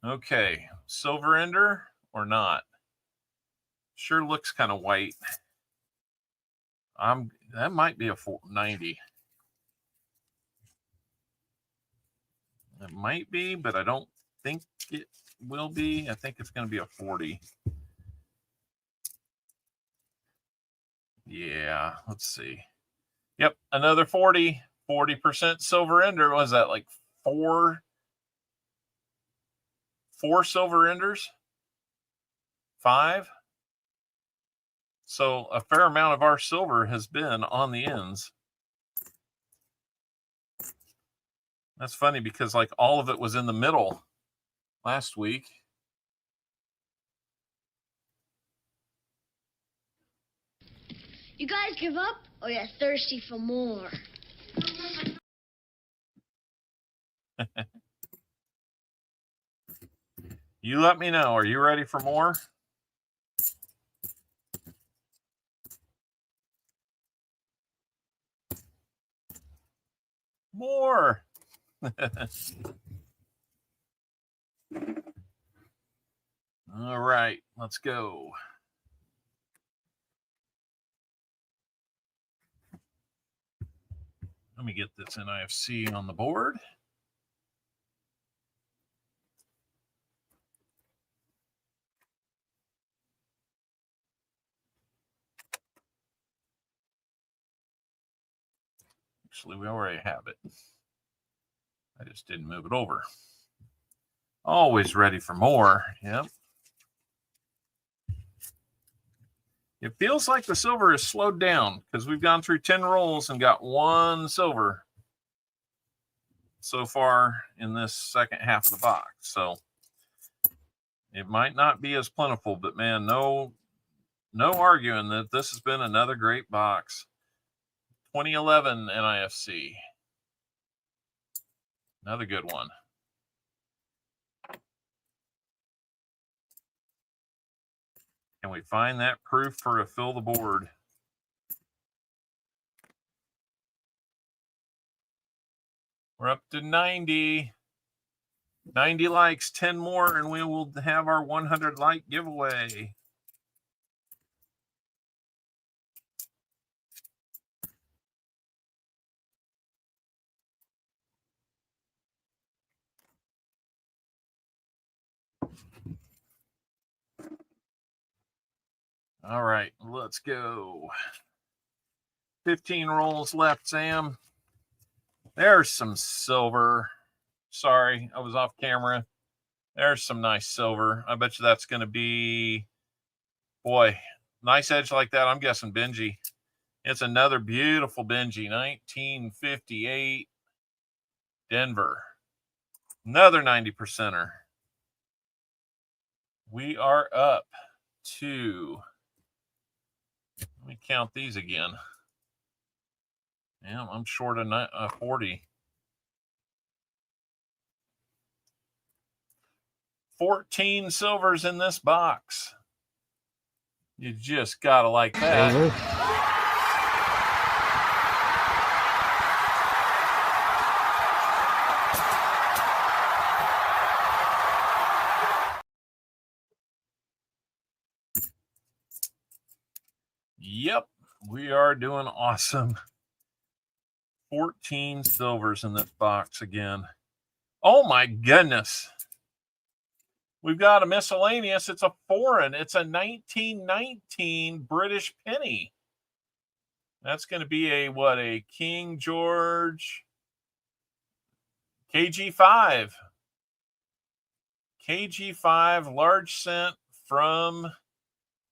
Okay, silver ender or not? Sure looks kind of white. That might be a 90. It might be, but I don't think it will be. I think it's going to be a 40. Yeah, let's see. Yep, another 40. 40% silver ender. Was that like four silver enders? 5? So a fair amount of our silver has been on the ends. That's funny because like all of it was in the middle last week. You guys give up, or you're thirsty for more? You let me know. Are you ready for more? More. All right, let's go. Let me get this NIFC on the board. Actually, we already have it. I just didn't move it over. Always ready for more. Yep. It feels like the silver is slowed down because we've gone through 10 rolls and got 1 silver so far in this second half of the box. So it might not be as plentiful, but man, no arguing that this has been another great box. 2011 NIFC. Another good one. Can we find that proof for a fill the board? We're up to 90. 90 likes, 10 more, and we will have our 100 like giveaway. All right, let's go. 15 rolls left, Sam. There's some silver. Sorry, I was off camera. There's some nice silver. I bet you that's going to be, boy, nice edge like that. I'm guessing Benji. It's another beautiful Benji, 1958 Denver. Another 90%er. We are up to, let me count these again. Yeah, I'm short of 40. 14 silvers in this box. You just gotta like that. Yep, we are doing awesome. 14 silvers in this box again. Oh my goodness. We've got a miscellaneous. It's a foreign. It's a 1919 British penny. That's going to be a King George KG5. KG5 large cent from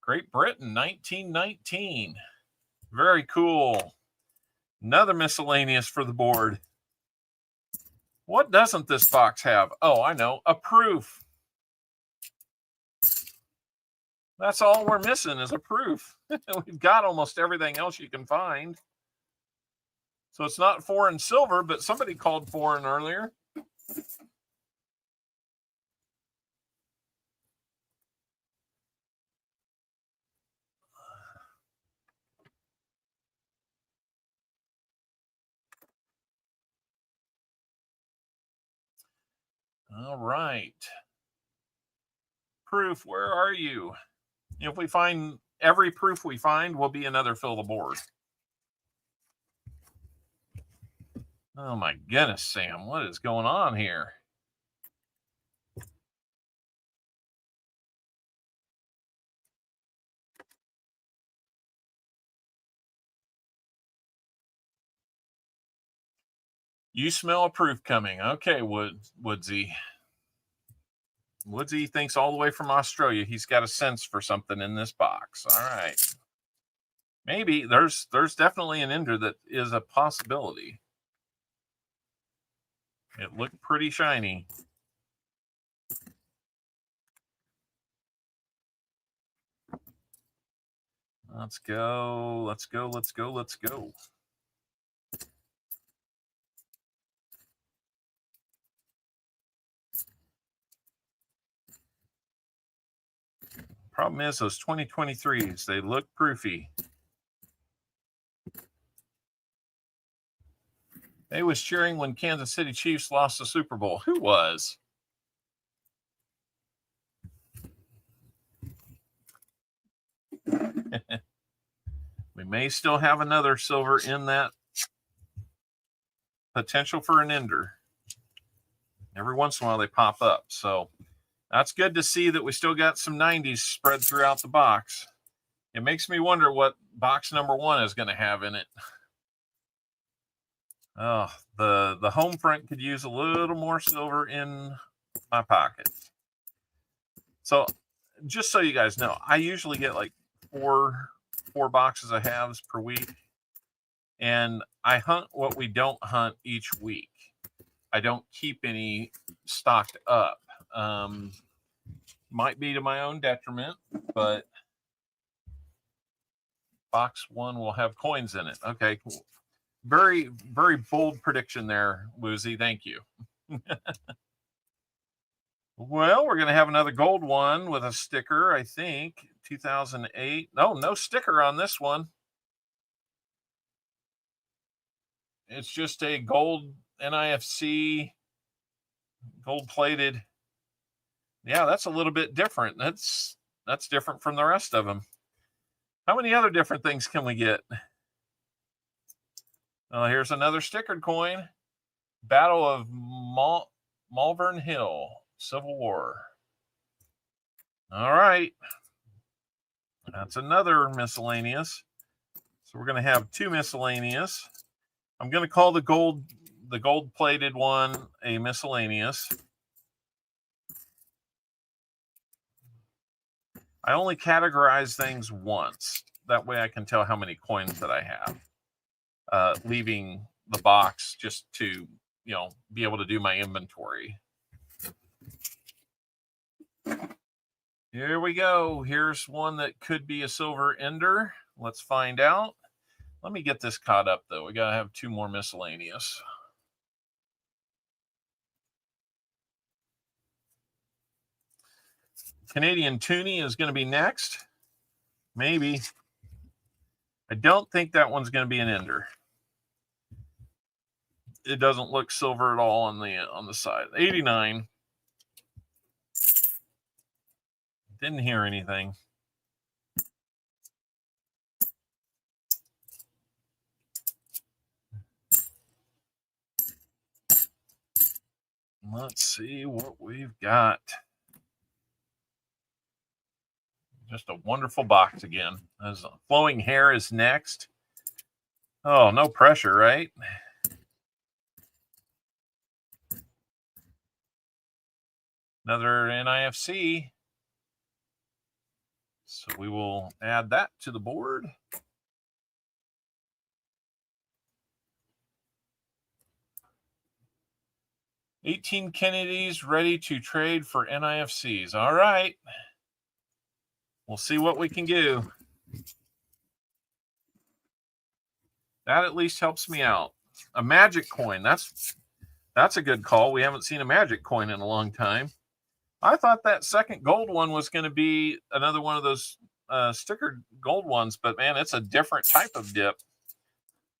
Great Britain, 1919. Very cool. Another miscellaneous for the board. What doesn't this box have? Oh, I know. A proof. That's all we're missing is a proof. We've got almost everything else you can find. So it's not foreign silver, but somebody called foreign earlier. All right. Proof, where are you? If we find every proof we find, will be another fill the board. Oh my goodness, Sam, what is going on here? You smell a proof coming. Okay, Woodsy. Woodsy thinks all the way from Australia he's got a sense for something in this box. All right. Maybe there's definitely an ender that is a possibility. It looked pretty shiny. Let's go. Let's go. Let's go. Let's go. Problem is those 2023s, they look proofy. They was cheering when Kansas City Chiefs lost the Super Bowl. Who was? We may still have another silver in that potential for an ender. Every once in a while they pop up. So that's good to see that we still got some 90s spread throughout the box. It makes me wonder what box number 1 is going to have in it. Oh, the home front could use a little more silver in my pocket. So just so you guys know, I usually get like four boxes of halves per week. And I hunt what we don't hunt each week. I don't keep any stocked up. Might be to my own detriment, but box 1 will have coins in it. Okay, cool. Very, very bold prediction there, Woozy. Thank you. Well, we're going to have another gold one with a sticker, I think. 2008. No sticker on this one. It's just a gold NIFC, gold plated. Yeah, that's a little bit different. That's different from the rest of them. How many other different things can we get? Oh, here's another stickered coin. Battle of Malvern Hill, Civil War. All right. That's another miscellaneous. So we're going to have 2 miscellaneous. I'm going to call the gold plated one a miscellaneous. I only categorize things once. That way I can tell how many coins that I have. Leaving the box just to, be able to do my inventory. Here we go. Here's one that could be a silver ender. Let's find out. Let me get this caught up, though. We got to have 2 more miscellaneous. Canadian Toonie is going to be next. Maybe. I don't think that one's going to be an ender. It doesn't look silver at all on the side. 89. Didn't hear anything. Let's see what we've got. Just a wonderful box again. As Flowing Hair is next. Oh, no pressure, right? Another NIFC. So we will add that to the board. $18 Kennedys ready to trade for NIFCs. All right. We'll see what we can do. That at least helps me out. A magic coin. That's a good call. We haven't seen a magic coin in a long time. I thought that second gold one was going to be another one of those stickered gold ones, but man, it's a different type of dip.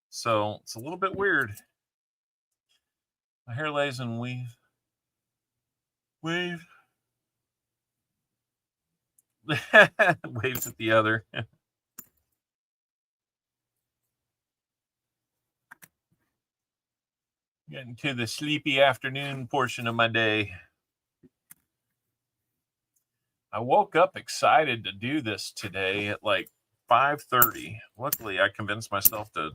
So it's a little bit weird. My hair lays and weave. Waves at the other. Getting to the sleepy afternoon portion of my day. I woke up excited to do this today at like 5:30. Luckily, I convinced myself to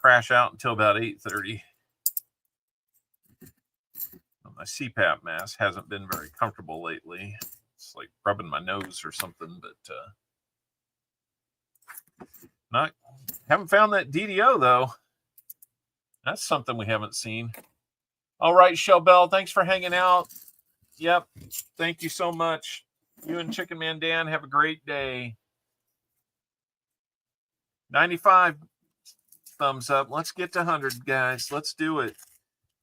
crash out until about 8:30. My CPAP mask hasn't been very comfortable lately. It's like rubbing my nose or something, but haven't found that DDO though. That's something we haven't seen. All right, Shell Bell, thanks for hanging out. Yep, thank you so much. You and Chicken Man Dan have a great day. 95 thumbs up. Let's get to 100, guys. Let's do it.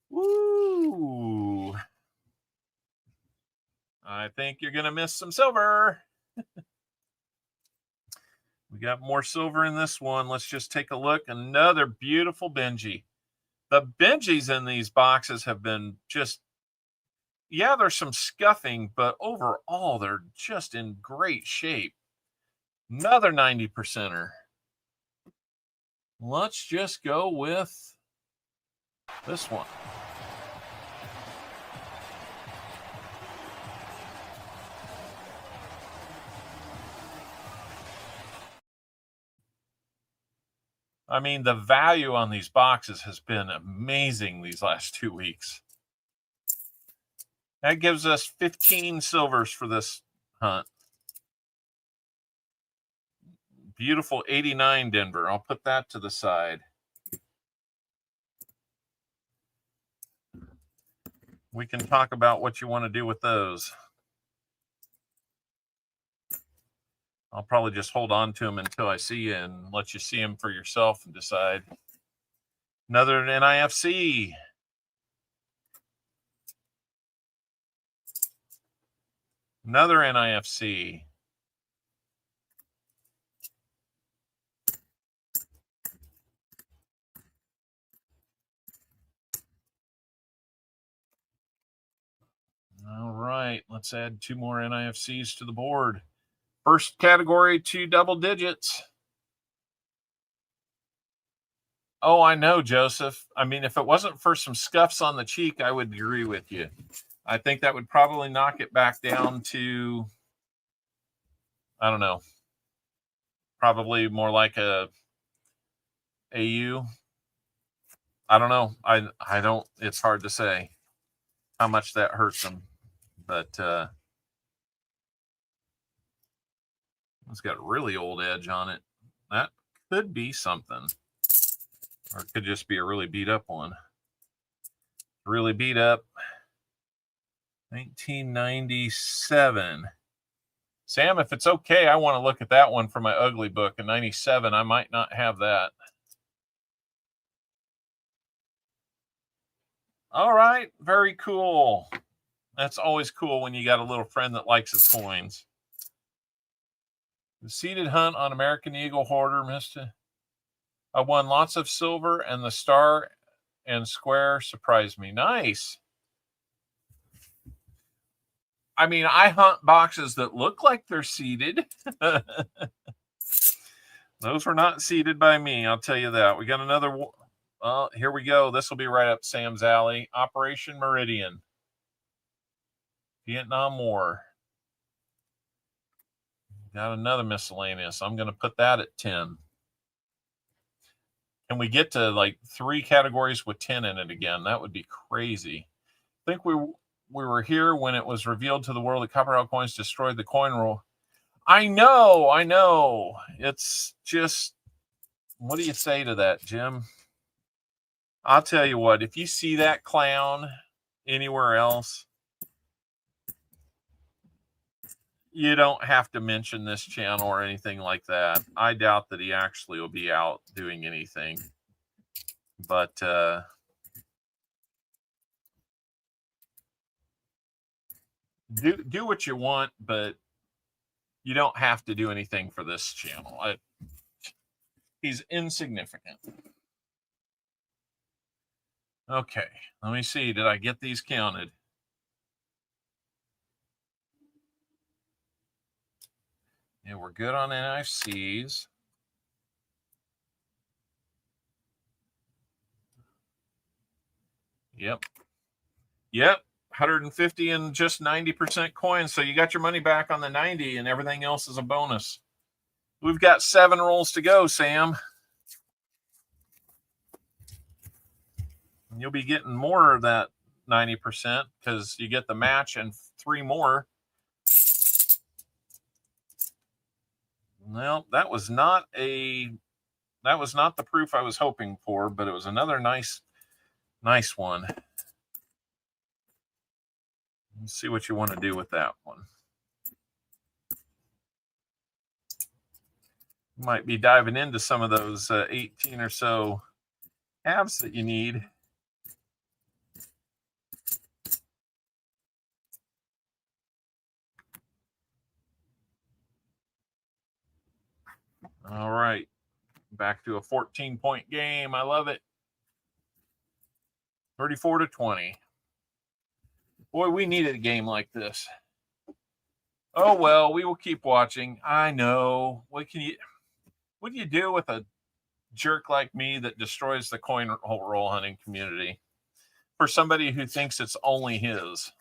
Woo! I think you're going to miss some silver. We got more silver in this one. Let's just take a look. Another beautiful Benji. The Benjis in these boxes have been just, yeah, there's some scuffing, but overall, they're just in great shape. Another 90%er. Let's just go with this one. I mean, the value on these boxes has been amazing these last 2 weeks. That gives us 15 silvers for this hunt. Beautiful 89 Denver. I'll put that to the side. We can talk about what you want to do with those. I'll probably just hold on to them until I see you and let you see them for yourself and decide. Another NIFC. Another NIFC. All right, let's add 2 more NIFCs to the board. First category, 2 double digits. Oh, I know, Joseph. I mean, if it wasn't for some scuffs on the cheek, I would agree with you. I think that would probably knock it back down to, I don't know, probably more like a AU. I don't know. I don't, it's hard to say how much that hurts them, but it's got a really old edge on it. That could be something. Or it could just be a really beat up one. Really beat up. 1997. Sam, if it's okay, I want to look at that one for my ugly book. In 97, I might not have that. All right. Very cool. That's always cool when you got a little friend that likes his coins. The seated hunt on American Eagle Hoarder, Mr. I won lots of silver, and the star and square surprised me. Nice. I mean, I hunt boxes that look like they're seated. Those were not seated by me, I'll tell you that. We got another. Here we go. This will be right up Sam's alley. Operation Meridian. Vietnam War. Got another miscellaneous. I'm going to put that at 10. Can we get to like 3 categories with 10 in it again? That would be crazy. I think we were here when it was revealed to the world that CopperOwlCoins destroyed the coin roll. I know. It's just, what do you say to that, Jim? I'll tell you what, if you see that clown anywhere else, you don't have to mention this channel or anything like that. I doubt that he actually will be out doing anything. But do what you want, but you don't have to do anything for this channel. He's insignificant. Okay, let me see. Did I get these counted? Yeah, we're good on NIFCs. Yep. 150 and just 90% coins. So you got your money back on the 90 and everything else is a bonus. We've got 7 rolls to go, Sam. And you'll be getting more of that 90% because you get the match and 3 more. Well, that was not the proof I was hoping for, but it was another nice one. Let's see what you want to do with that one. Might be diving into some of those 18 or so halves that you need. All right. Back to a 14-point game. I love it. 34-20. Boy, we needed a game like this. Oh, well, we will keep watching. I know. What do you do with a jerk like me that destroys the coin roll hunting community for somebody who thinks it's only his?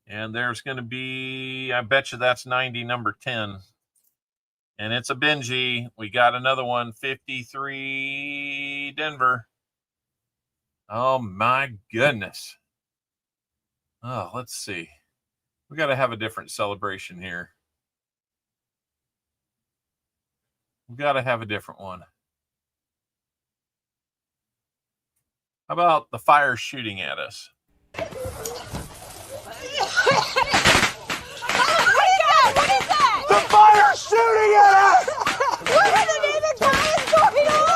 And there's going to be, I bet you that's 90, number 10. And it's a Benji. We got another one, 53 Denver. Oh, my goodness. Oh, let's see. We got to have a different celebration here. We got to have a different one. How about the fire shooting at us? What is that? The fire's shooting at us! What in the name of God is going on?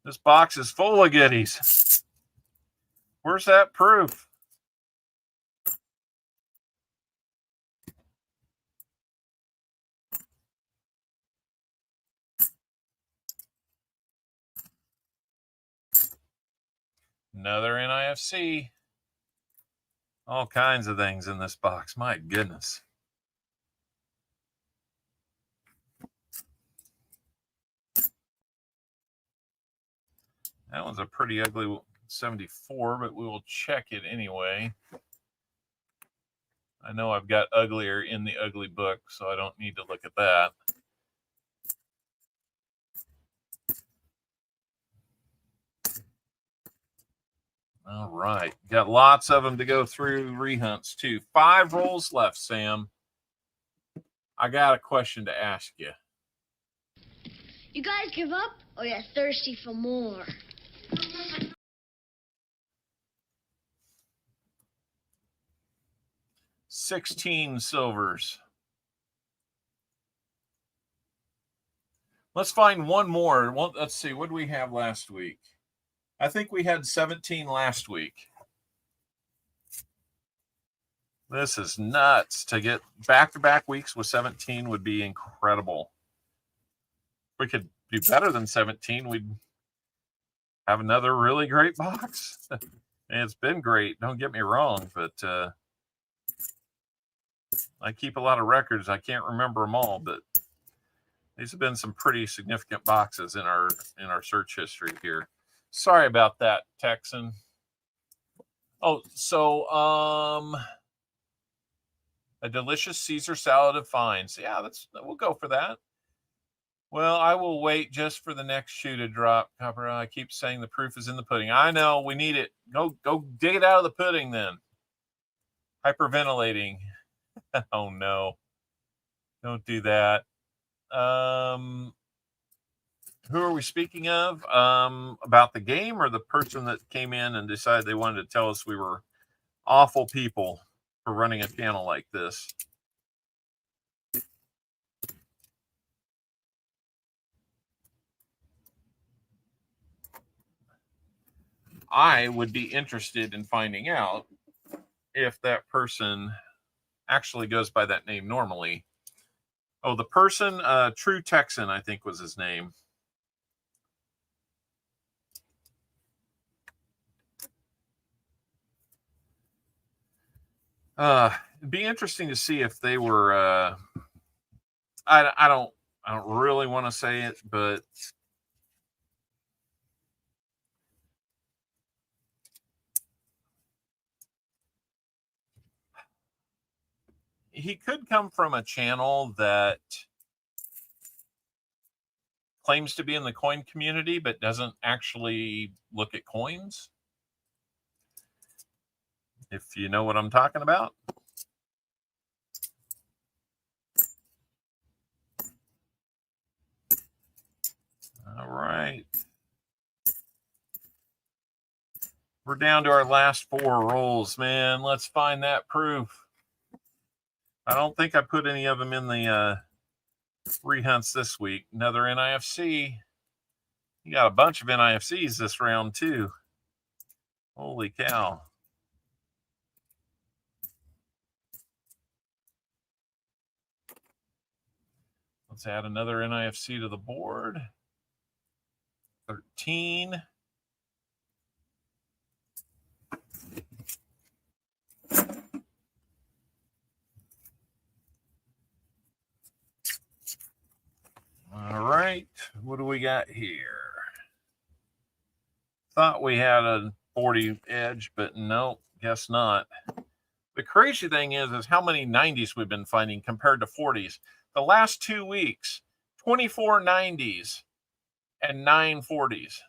This box is full of goodies. Where's that proof? Another NIFC. All kinds of things in this box. My goodness. That one's a pretty ugly 74, but we will check it anyway. I know I've got uglier in the ugly book, so I don't need to look at that. All right. Got lots of them to go through rehunts, too. 5 rolls left, Sam. I got a question to ask you. You guys give up, or you're thirsty for more? $16 silvers. Let's find one more. Well, let's see. What did we have last week? I think we had 17 last week. This is nuts. To get back-to-back weeks with 17 would be incredible. If we could do better than 17, we'd have another really great box. And it's been great. Don't get me wrong, but I keep a lot of records. I can't remember them all, but these have been some pretty significant boxes in our search history here. Sorry about that, Texan. Oh, so a delicious Caesar salad of finds. Yeah, we'll go for that. Well, I will wait just for the next shoe to drop. Copper, I keep saying the proof is in the pudding. I know, we need it. Go dig it out of the pudding then. Hyperventilating. Oh no. Don't do that. Who are we speaking of? About the game or the person that came in and decided they wanted to tell us we were awful people for running a channel like this? I would be interested in finding out if that person actually goes by that name normally. Oh, the person, True Texan, I think was his name. It'd be interesting to see if they were. I don't really want to say it, but he could come from a channel that claims to be in the coin community, but doesn't actually look at coins. If you know what I'm talking about. All right. We're down to our last 4 rolls, man. Let's find that proof. I don't think I put any of them in the rehunts this week. Another NIFC. You got a bunch of NIFCs this round, too. Holy cow. Let's add another NIFC to the board. 13. All right, what do we got here? Thought we had a 40 edge, but no, guess not. The crazy thing is how many 90s we've been finding compared to 40s. The last 2 weeks, 24 90s and 9 40s.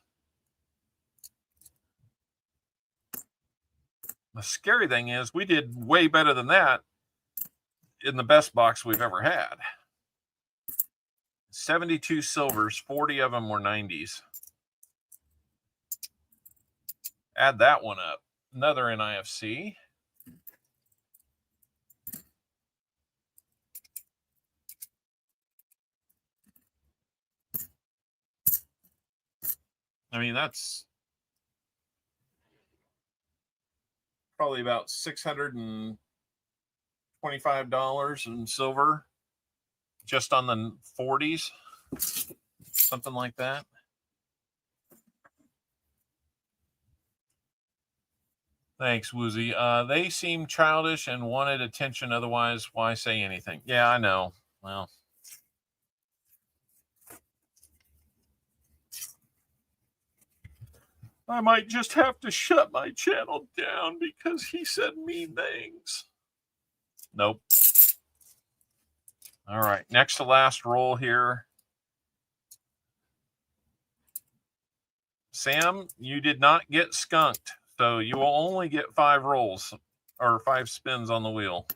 The scary thing is we did way better than that in the best box we've ever had. 72 silvers, 40 of them were 90s. Add that one up. Another NIFC. I mean, that's probably about $625 in silver just on the 40s, something like that. Thanks, Woozy. They seem childish and wanted attention. Otherwise, why say anything? Yeah, I know. Well, I might just have to shut my channel down because he said mean things. Nope. All right, next to last roll here. Sam, you did not get skunked, so you will only get 5 rolls or 5 spins on the wheel.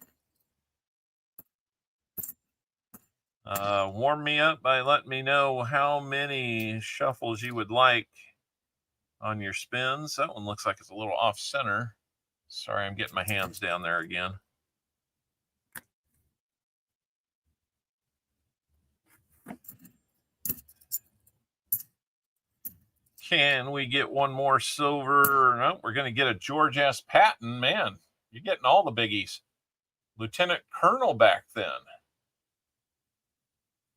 Warm me up by letting me know how many shuffles you would like on your spins. That one looks like it's a little off center. Sorry, I'm getting my hands down there again. Can we get one more silver? No, we're going to get a George S. Patton. Man, you're getting all the biggies. Lieutenant Colonel back then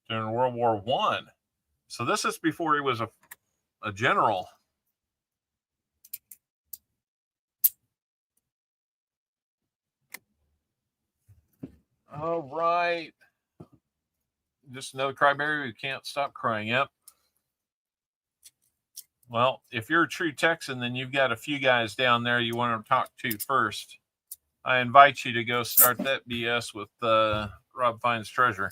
during World War I. So this is before he was a general. All right. Just another cryberry who can't stop crying. Yep. Well, if you're a true Texan, then you've got a few guys down there you want to talk to first. I invite you to go start that BS with Rob Fine's Treasure.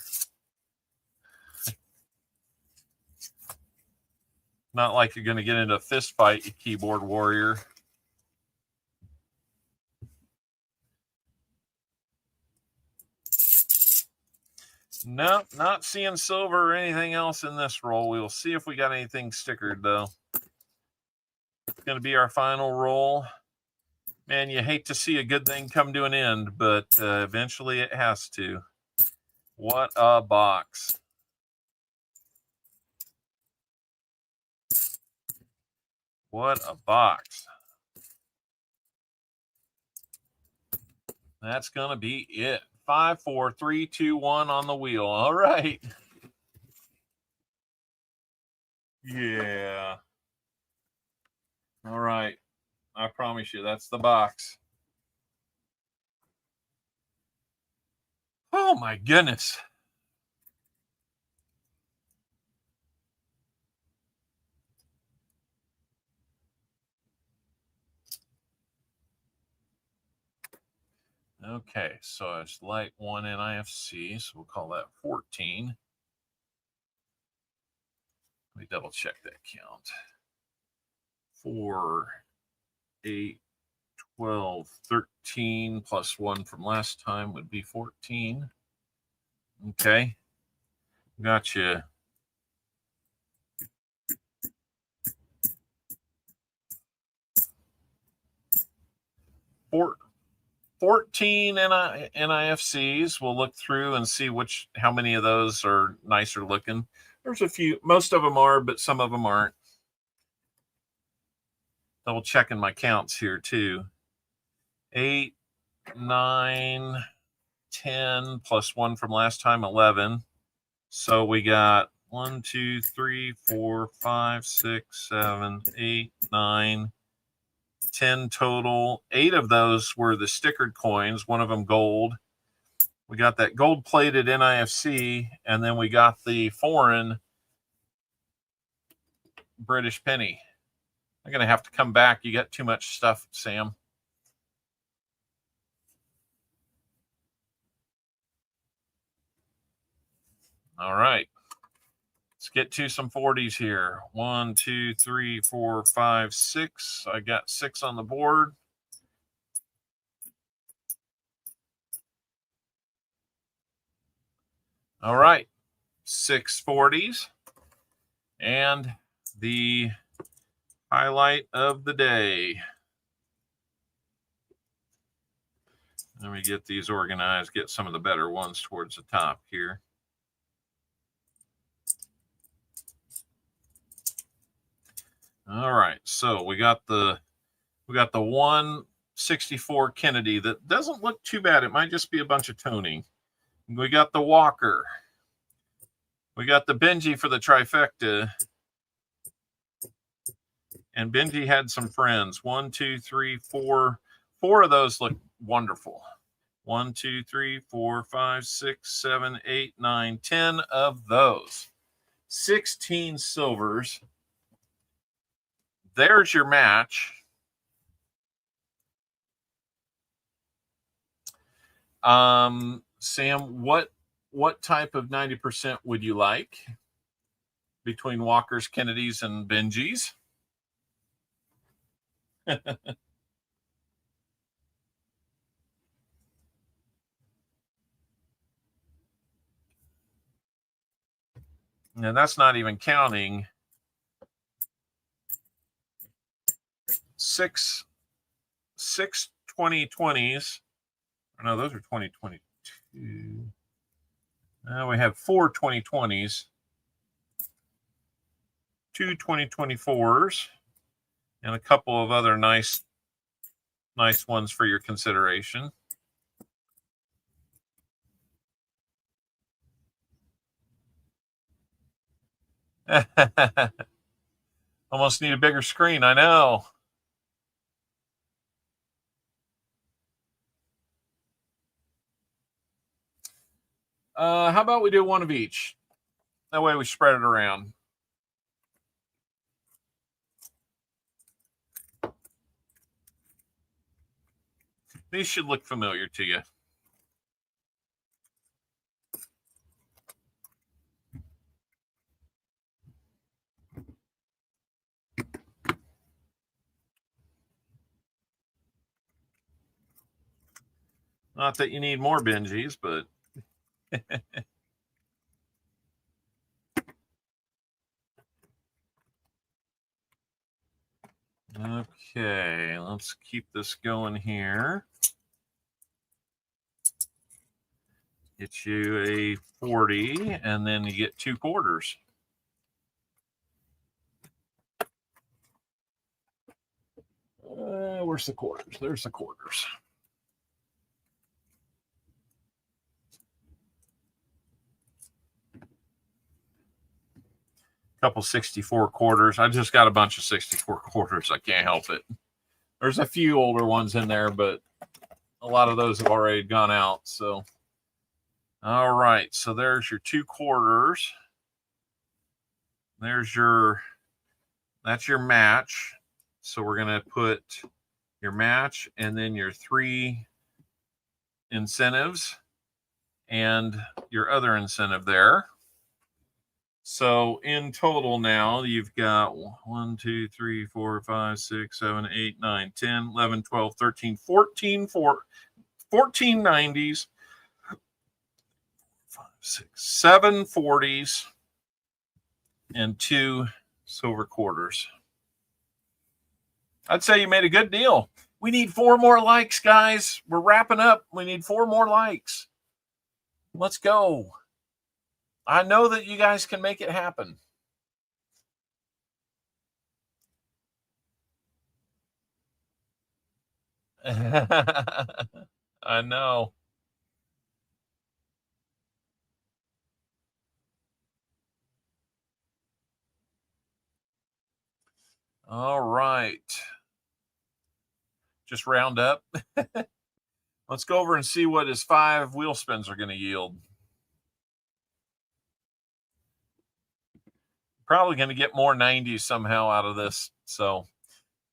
Not like you're going to get into a fist fight, you keyboard warrior. Nope, not seeing silver or anything else in this roll. We'll see if we got anything stickered, though. It's going to be our final roll. Man, you hate to see a good thing come to an end, but eventually it has to. What a box. What a box. That's going to be it. 5, 4, 3, 2, 1 on the wheel. All right. Yeah. All right. I promise you, that's the box. Oh my goodness. Okay, so it's light 1 NIFC, so we'll call that 14. Let me double check that count. 4, 8, 12, 13 plus 1 from last time would be 14. Okay, gotcha. Four, 14 NIFCs. We'll look through and see how many of those are nicer looking. There's a few, most of them are, but some of them aren't. Double checking my counts here too. 8, 9, 10 plus 1 from last time, 11. So we got 1, 2, 3, 4, 5, 6, 7, 8, 9, 10 total. 8 of those were the stickered coins, one of them gold. We got that gold plated NIFC, and then we got the foreign British penny. I'm going to have to come back. You got too much stuff, Sam. All right. Let's get to some 40s here. 1, 2, 3, 4, 5, 6. I got 6 on the board. All right. 6 40s. And the highlight of the day. Let me get these organized, get some of the better ones towards the top here. All right, so we got the 164 Kennedy that doesn't look too bad. It might just be a bunch of toning. We got the Walker. We got the Benji for the trifecta. And Benji had some friends. 1, 2, 3, 4. 4 of those look wonderful. 1, 2, 3, 4, 5, 6, 7, 8, 9, 10 of those. 16 silvers. There's your match. Sam, what type of 90% would you like between Walkers, Kennedys, and Benjis? Now that's not even counting 6 2020s. No, those are 2022. Now we have 4 2020s, 2 2024s, and a couple of other nice ones for your consideration. Almost need a bigger screen, I know. How about we do one of each? That way we spread it around. These should look familiar to you. Not that you need more Benjis, but okay, let's keep this going here. Get you a 40, and then you get 2 quarters. Where's the quarters? There's the quarters. Couple 64 quarters. I just got a bunch of 64 quarters. I can't help it. There's a few older ones in there, but a lot of those have already gone out. So All right, so there's your 2 quarters. That's your match. So we're going to put your match and then your 3 incentives and your other incentive there. So in total now, you've got 1, 2, 3, 4, 5, 6, 7, 8, 9, 10, 11, 12, 13, 14 90s, 5, 6, 7 40s, and 2 silver quarters. I'd say you made a good deal. We need 4 more likes, guys. We're wrapping up. We need 4 more likes. Let's go. I know that you guys can make it happen. I know. All right. Just round up. Let's go over and see what his 5 wheel spins are going to yield. Probably going to get more 90s somehow out of this. So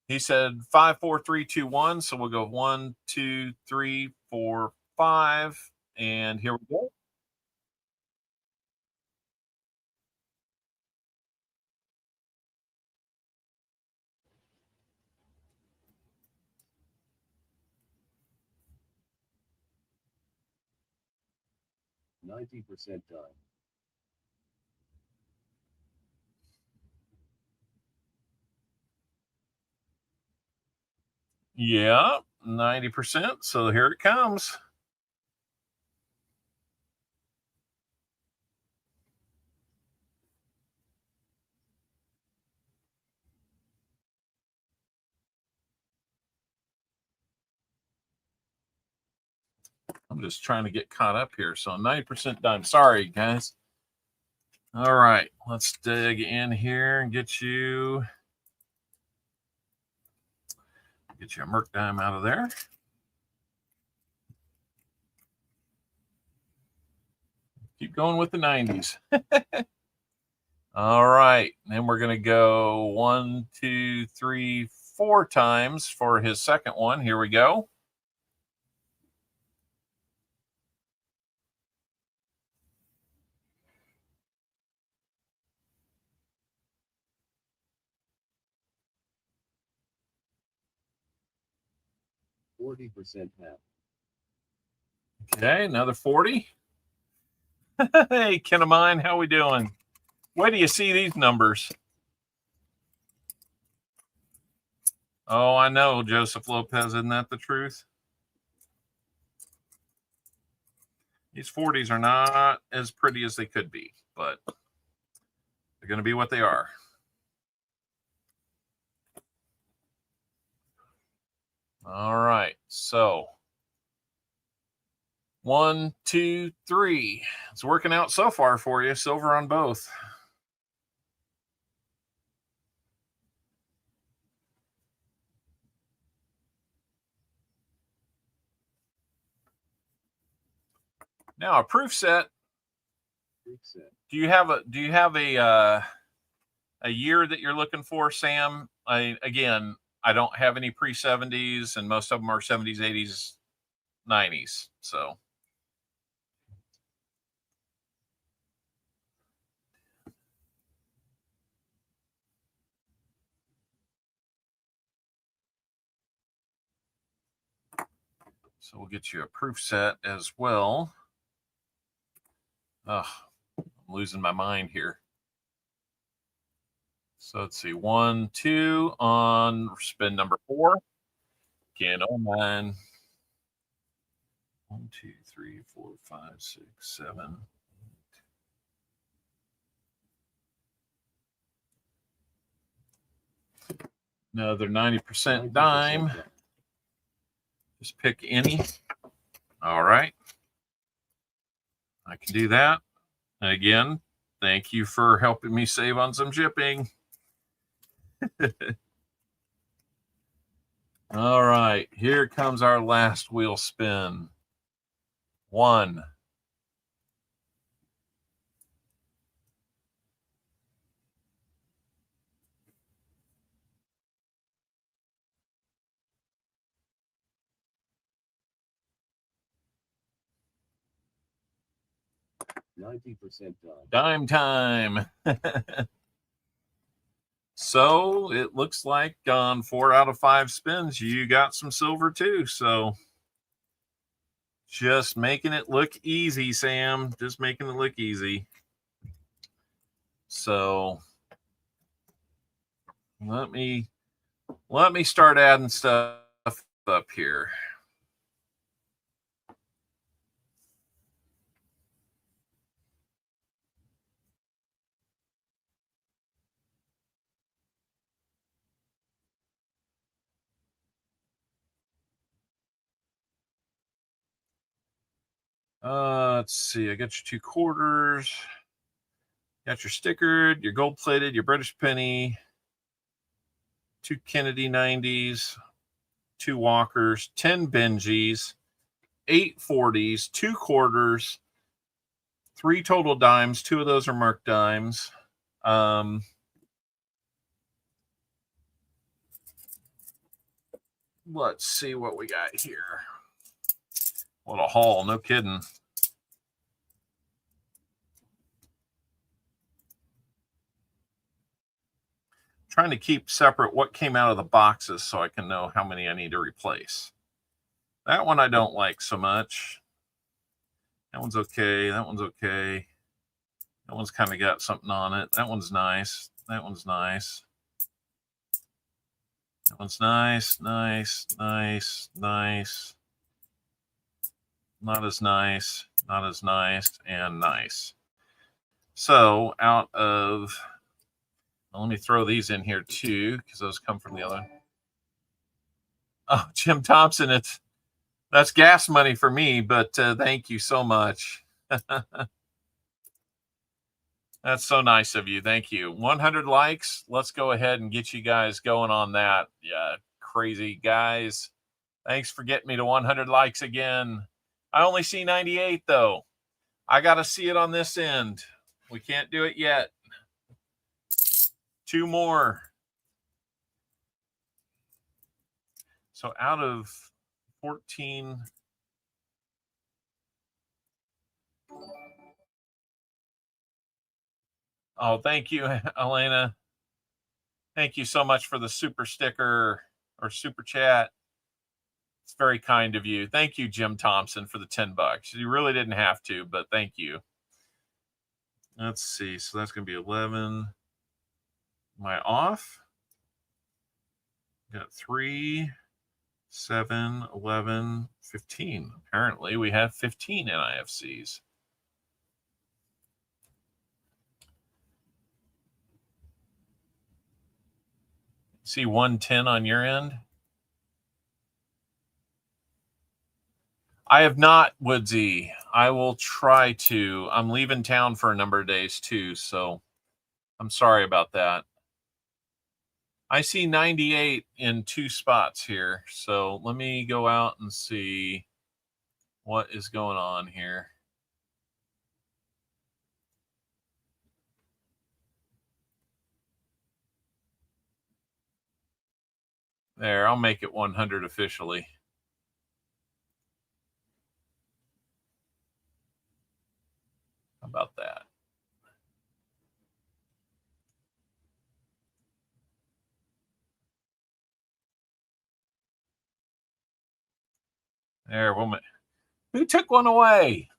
he said 5, 4, 3, 2, 1. So we'll go 1, 2, 3, 4, 5. And here we go. $90 done. Yeah, 90%. So here it comes. I'm just trying to get caught up here. So 90% done. Sorry, guys. All right, let's dig in here and get you a Merc dime out of there. Keep going with the 90s. All right, then we're going to go 1, 2, 3, 4 times for his second one. Here we go. $40 half. Okay, another 40. Hey, kin of mine, how we doing? Where do you see these numbers? Oh, I know, Joseph Lopez. Isn't that the truth? These 40s are not as pretty as they could be, but they're going to be what they are. All right, so 1, 2, 3. It's working out so far for you. Silver on both. Now a proof set. Do you have a year that you're looking for, Sam? I don't have any pre-70s, and most of them are 70s, 80s, 90s. So we'll get you a proof set as well. Oh, I'm losing my mind here. So let's see. 1, 2 on spin number 4. Can on 9. 1, 2, 3, 4, 5, 6, 7. Another 90% dime. Just pick any. All right. I can do that. And again, thank you for helping me save on some shipping. All right. Here comes our last wheel spin. 1, 90% done. Dime time. So it looks like on 4 out of 5 spins, you got some silver too. So just making it look easy, Sam. Just making it look easy. So let me start adding stuff up here. Let's see. I got your 2 quarters. Got your stickered, your gold plated, your British penny, 2 Kennedy 90s, 2 Walkers, 10 Benjis, 8 40s, 2 quarters, 3 total dimes. 2 of those are marked dimes. Let's see what we got here. What a haul, no kidding. Trying to keep separate what came out of the boxes so I can know how many I need to replace. That one I don't like so much. That one's okay. That one's okay. That one's kind of got something on it. That one's nice. That one's nice. That one's nice, nice, nice, nice. Not as nice, not as nice, and nice. So out of, well, let me throw these in here too, because those come from the other. Oh, Jim Thompson, that's gas money for me, but thank you so much. That's so nice of you. Thank you. 100 likes. Let's go ahead and get you guys going on that. Yeah, crazy guys. Thanks for getting me to 100 likes again. I only see 98 though. I got to see it on this end. We can't do it yet. 2 more. So out of 14. Oh, thank you, Elena. Thank you so much for the super sticker or super chat. It's very kind of you. Thank you, Jim Thompson, for the $10. You really didn't have to, but thank you. Let's see. So that's going to be 11. Am I off? Got 3, 7, 11, 15. Apparently, we have 15 NIFCs. See 110 on your end? I have not, Woodsy. I will try to. I'm leaving town for a number of days too, so I'm sorry about that. I see 98 in 2 spots here, so let me go out and see what is going on here. There, I'll make it 100 officially. How about that? There, woman. Who took one away?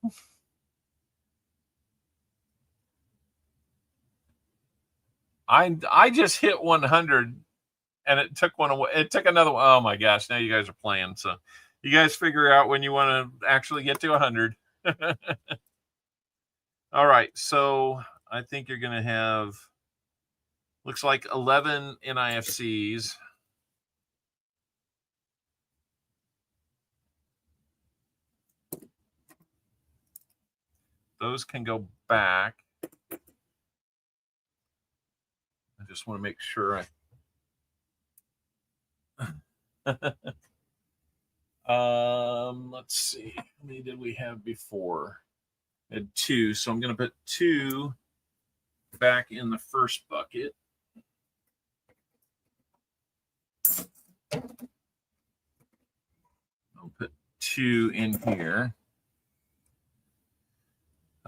I just hit 100 and it took one away. It took another one. Oh my gosh, now you guys are playing. So you guys figure out when you want to actually get to 100. All right, so I think you're going to have, looks like 11 NIFCs. Those can go back. I just want to make sure let's see. How many did we have before? I had 2, so I'm going to put 2 back in the first bucket. I'll put 2 in here.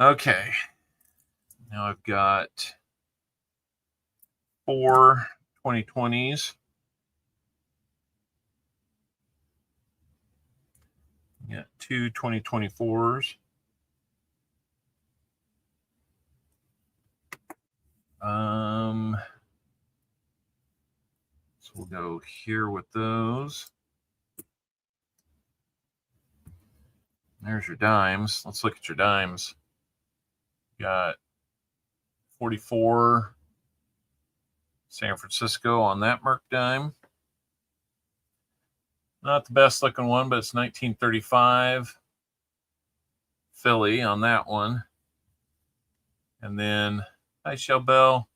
Okay. Now I've got 4 2020s. Got 2 2024s. So we'll go here with those. There's your dimes. Let's look at your dimes. Got 44 San Francisco on that Merc dime. Not the best looking one, but it's 1935 Philly on that one. And then, hi, Shell Bell,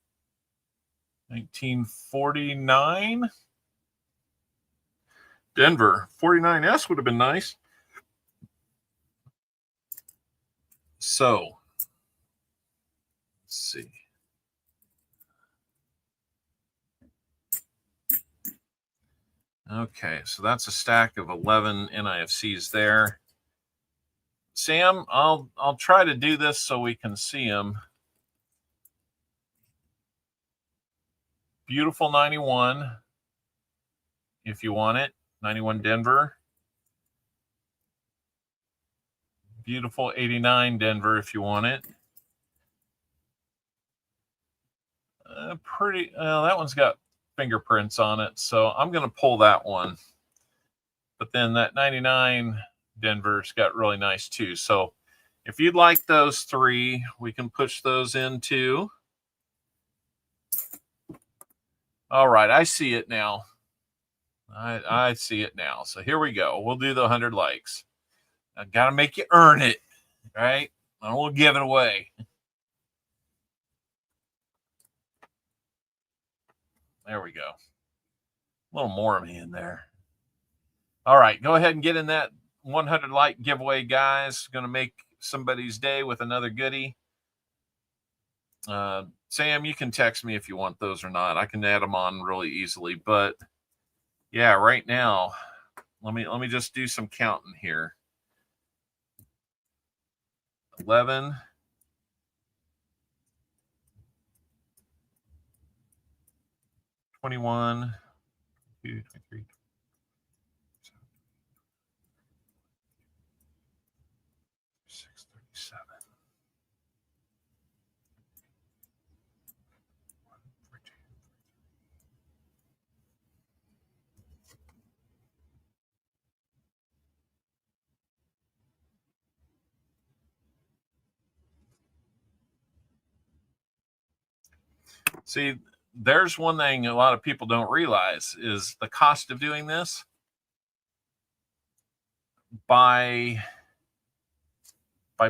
1949 Denver. 49S would have been nice. So, let's see. Okay, so that's a stack of 11 NIFCs there. Sam, I'll try to do this so we can see them. Beautiful 91, if you want it. 91 Denver. Beautiful 89 Denver, if you want it. That one's got fingerprints on it, so I'm going to pull that one. But then that 99 Denver's got really nice too. So if you'd like those three, we can push those in too. All right, I see it now. I see it now. So here we go. We'll do the 100 likes. I got to make you earn it, right? I won't give it away. There we go. A little more of me in there. All right, go ahead and get in that 100 like giveaway, guys. Going to make somebody's day with another goodie. Sam, you can text me if you want those or not. I can add them on really easily. But yeah, right now, let me just do some counting here. 11. 21, 22, 23, 26, 37. See, there's one thing a lot of people don't realize is the cost of doing this. By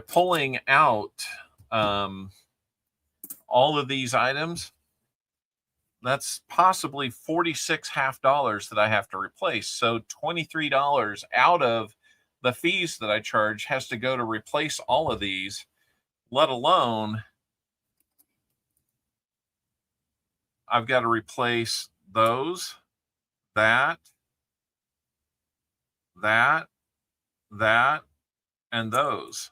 pulling out all of these items, that's possibly $46 half dollars that I have to replace. So $23 out of the fees that I charge has to go to replace all of these, let alone I've got to replace those, that, and those.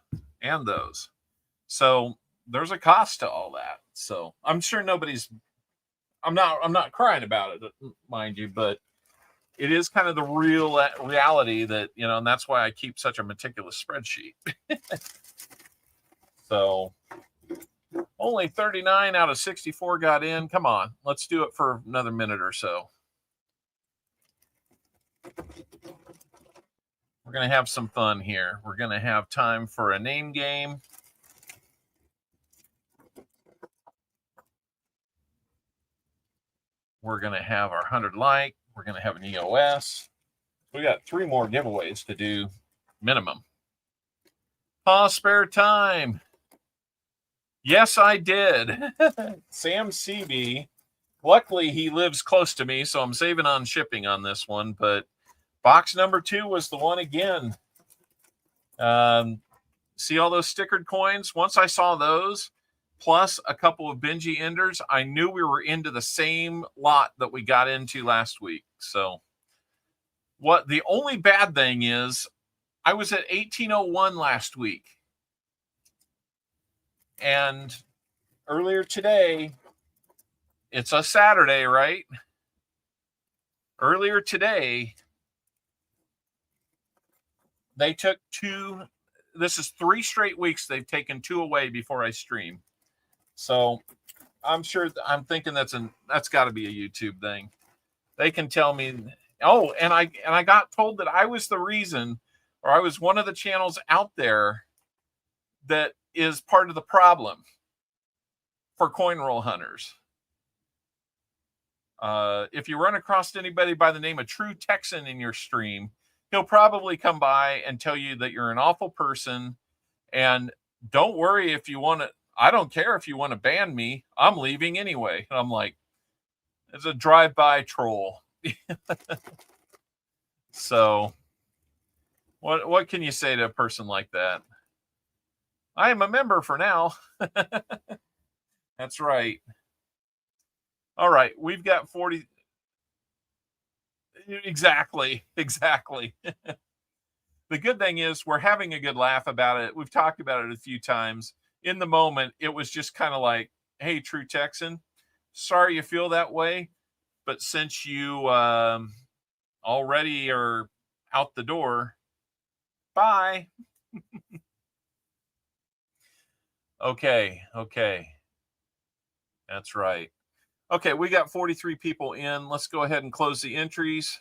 So there's a cost to all that. So I'm sure I'm not crying about it, mind you, but it is kind of the reality that, and that's why I keep such a meticulous spreadsheet. So only 39 out of 64 got in. Come on, let's do it for another minute or so. We're going to have some fun here. We're going to have time for a name game. We're going to have our 100 like. We're going to have an EOS. We got 3 more giveaways to do minimum. Spare time. Yes, I did. Sam CB. Luckily, he lives close to me, so I'm saving on shipping on this one. But box number 2 was the one again. See all those stickered coins? Once I saw those, plus a couple of Benji Enders, I knew we were into the same lot that we got into last week. So what the only bad thing is, I was at 1801 last week. And earlier today, it's a Saturday, right? Earlier today, they took this is 3 straight weeks they've taken 2 away before I stream. So I'm thinking that's got to be a YouTube thing. They can tell me, oh, and I got told that I was the reason, or I was one of the channels out there that is part of the problem for coin roll hunters. If you run across anybody by the name of True Texan in your stream, he'll probably come by and tell you that you're an awful person. And don't worry if you want to, I don't care if you want to ban me. I'm leaving anyway. And I'm like, it's a drive-by troll. So what can you say to a person like that? I am a member for now. That's right. All right, we've got 40. Exactly. The good thing is we're having a good laugh about it. We've talked about it a few times. In the moment, it was just kind of like, hey, True Texan, sorry you feel that way, but since you already are out the door, bye. Okay. That's right. Okay, we got 43 people in. Let's go ahead and close the entries.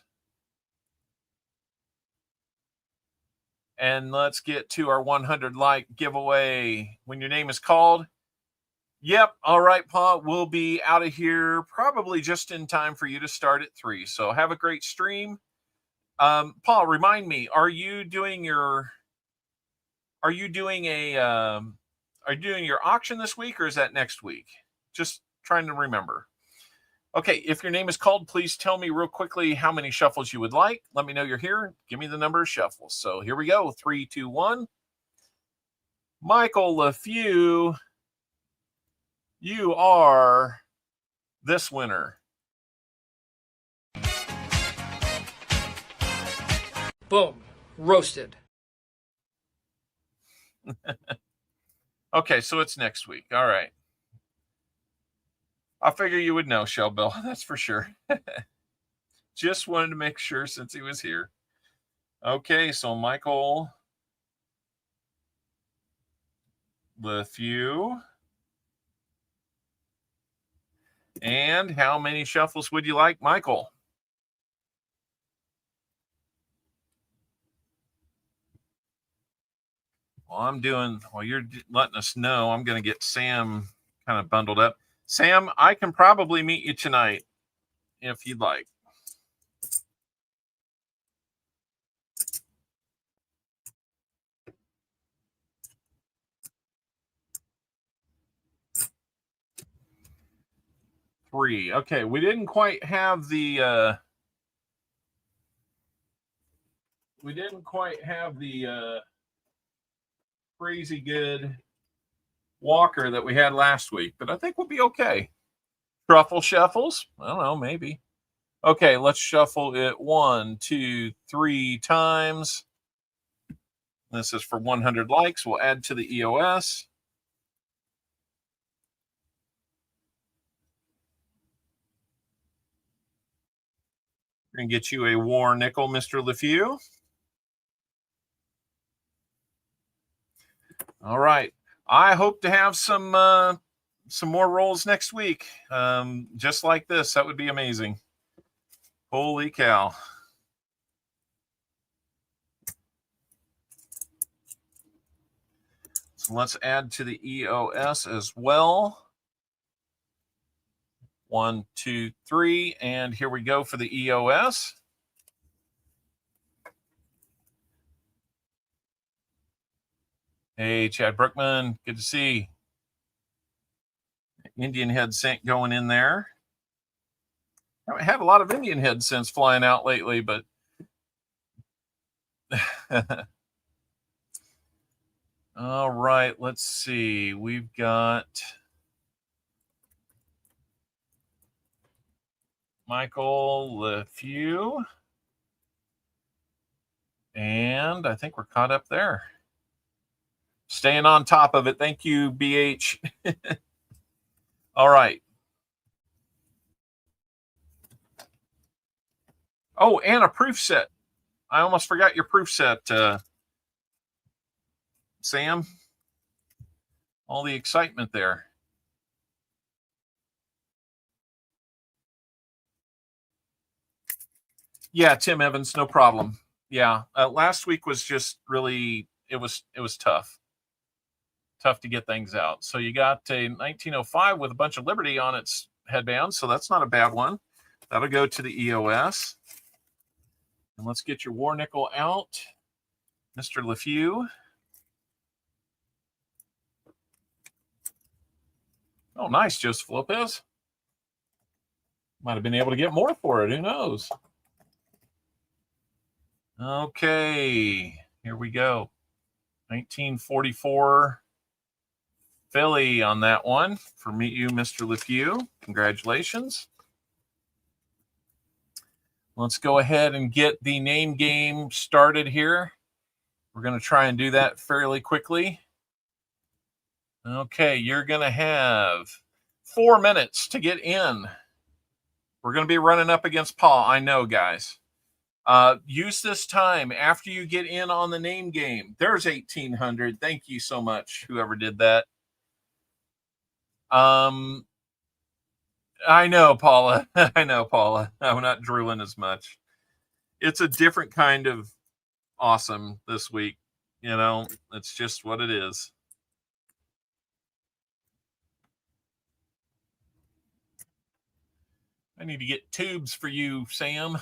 And let's get to our 100 like giveaway. When your name is called. Yep. All right, Paul. We'll be out of here probably just in time for you to start at 3. So have a great stream. Paul, remind me, are you doing your auction this week, or is that next week? Just trying to remember. Okay, if your name is called, please tell me real quickly how many shuffles you would like. Let me know you're here. Give me the number of shuffles. So here we go. 3, 2, 1. Michael LeFew, you are this winner. Boom. Roasted. Okay, so it's next week. All right. I figure you would know, Shellbell. That's for sure. Just wanted to make sure since he was here. Okay, so Michael LeFew. And how many shuffles would you like, Michael? Well, you're letting us know. I'm going to get Sam kind of bundled up. Sam, I can probably meet you tonight if you'd like. Three. Okay, we didn't quite have the crazy good walker that we had last week, but I think we'll be okay. Truffle shuffles? I don't know, maybe. Okay, let's shuffle it 1, 2, 3 times. This is for 100 likes. We'll add to the EOS. We're going to get you a war nickel, Mr. LeFew. All right. I hope to have some more rolls next week, just like this. That would be amazing. Holy cow. So let's add to the EOS as well. 1, 2, 3, and here we go for the EOS. Hey, Chad Brookman, good to see. Indian head scent going in there. I haven't had a lot of Indian head scents flying out lately, but all right, let's see. We've got Michael LeFew, and I think we're caught up there. Staying on top of it. Thank you, BH. All right. Oh, and a proof set. I almost forgot your proof set, Sam. All the excitement there. Yeah, Tim Evans, no problem. Yeah, last week was just really, it was tough. Tough to get things out. So you got a 1905 with a bunch of Liberty on its headband, so that's not a bad one. That'll go to the EOS. And let's get your war nickel out, Mr. LeFew. Oh, nice, Joseph Lopez. Might have been able to get more for it. Who knows? Okay, here we go. 1944 Philly on that one for you, Mr. LeFew. Congratulations. Let's go ahead and get the name game started here. We're going to try and do that fairly quickly. Okay, you're going to have 4 minutes to get in. We're going to be running up against Paul. I know, guys. Use this time after you get in on the name game. There's 1,800. Thank you so much, whoever did that. I know, Paula. I know, Paula. I'm not drooling as much. It's a different kind of awesome this week. You know, it's just what it is. I need to get tubes for you, Sam.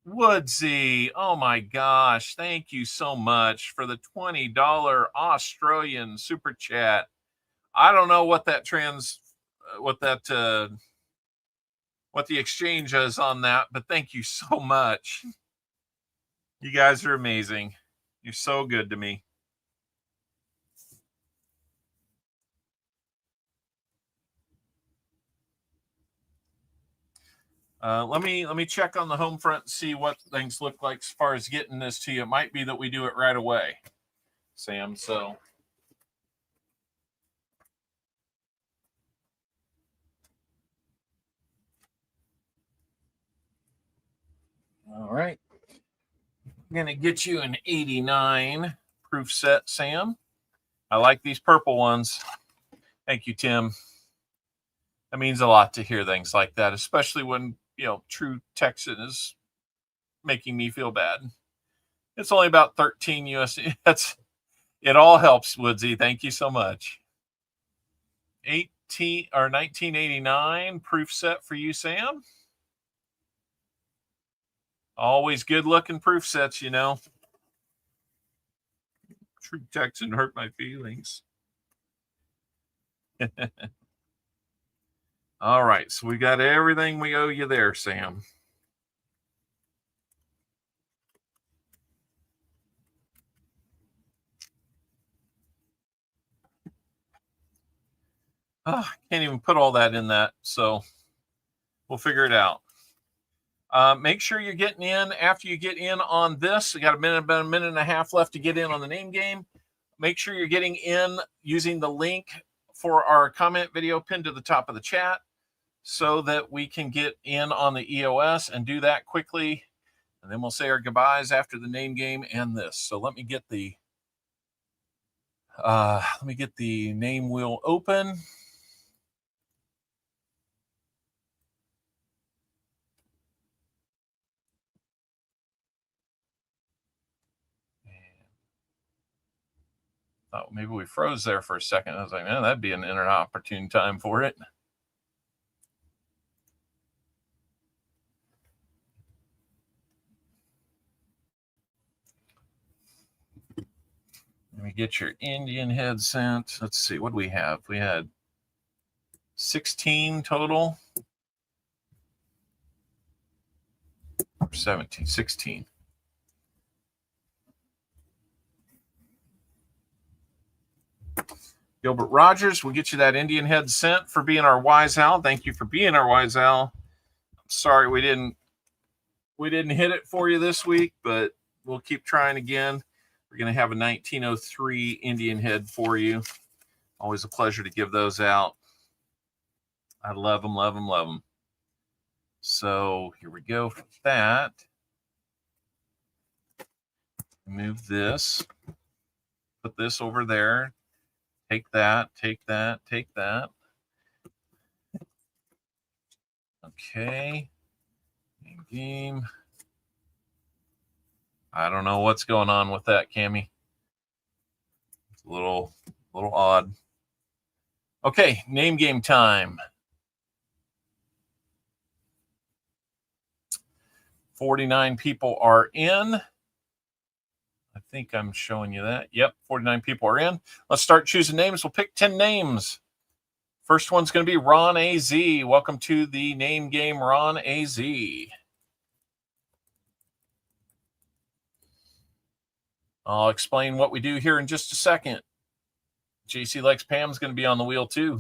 Woodsy, oh my gosh, thank you so much for the $20 Australian super chat. I don't know what that what the exchange is on that, but thank you so much. You guys are amazing. You're so good to me. Let me check on the home front and see what things look like as far as getting this to you. It might be that we do it right away, Sam. So all right. I'm going to get you an 89 proof set, Sam. I like these purple ones. Thank you, Tim. That means a lot to hear things like that, especially when, you know, true Texan is making me feel bad. It's only about 13 USD. It all helps, Woodsy. Thank you so much. 1989 proof set for you, Sam. Always good looking proof sets, you know. True Texan hurt my feelings. All right, so we got everything we owe you there, Sam. Oh, can't even put all that in that, so we'll figure it out. Make sure you're getting in after you get in on this. We got about a minute and a half left to get in on the name game. Make sure you're getting in using the link for our comment video pinned to the top of the chat so that we can get in on the EOS and do that quickly. And then we'll say our goodbyes after the name game and this. So let me get the name wheel open. Thought maybe we froze there for a second. I was like, man, that'd be an inopportune time for it. Let me get your Indian head sent. Let's see, what do we have? We had 16 total. 17, 16. Gilbert Rogers, we'll get you that Indian head sent for being our wise owl. Thank you for being our wise owl. I'm sorry we didn't hit it for you this week, but we'll keep trying again. We're going to have a 1903 Indian head for you. Always a pleasure to give those out. I love them, love them, love them. So here we go for that. Move this. Put this over there. Take that, take that, take that. Okay. Game. I don't know what's going on with that, Cammy. It's a little odd. Okay, name game time. 49 people are in. I think I'm showing you that. Yep, 49 people are in. Let's start choosing names. We'll pick 10 names. First one's going to be Ron AZ. Welcome to the name game, Ron AZ. I'll explain what we do here in just a second. JC Likes Pam's going to be on the wheel too.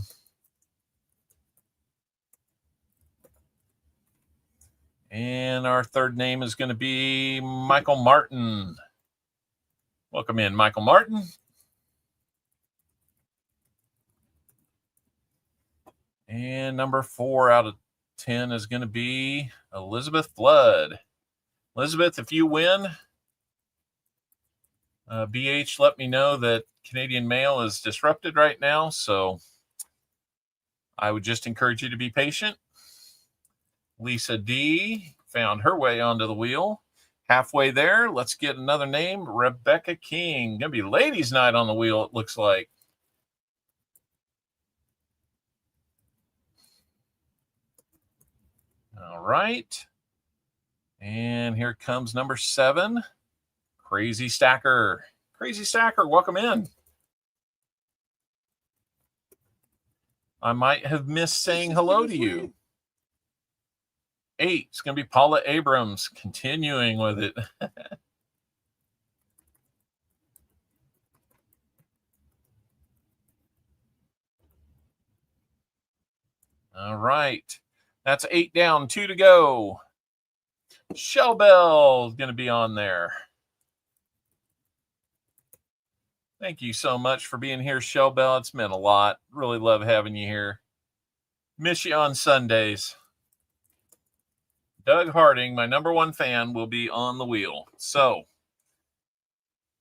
And our third name is going to be Michael Martin. Welcome in, Michael Martin. And number 4 out of 10 is going to be Elizabeth Flood. Elizabeth, if you win, BH let me know that Canadian mail is disrupted right now, so I would just encourage you to be patient. Lisa D found her way onto the wheel. Halfway there, let's get another name, Rebecca King. Gonna be ladies' night on the wheel, it looks like. All right. And here comes number 7, Crazy Stacker. Crazy Stacker, welcome in. I might have missed saying hello to you. 8, it's going to be Paula Abrams, continuing with it. All right. That's 8 down, 2 to go. Shell Bell is going to be on there. Thank you so much for being here, Shell Bell. It's meant a lot. Really love having you here. Miss you on Sundays. Doug Harding, my number 1 fan, will be on the wheel. So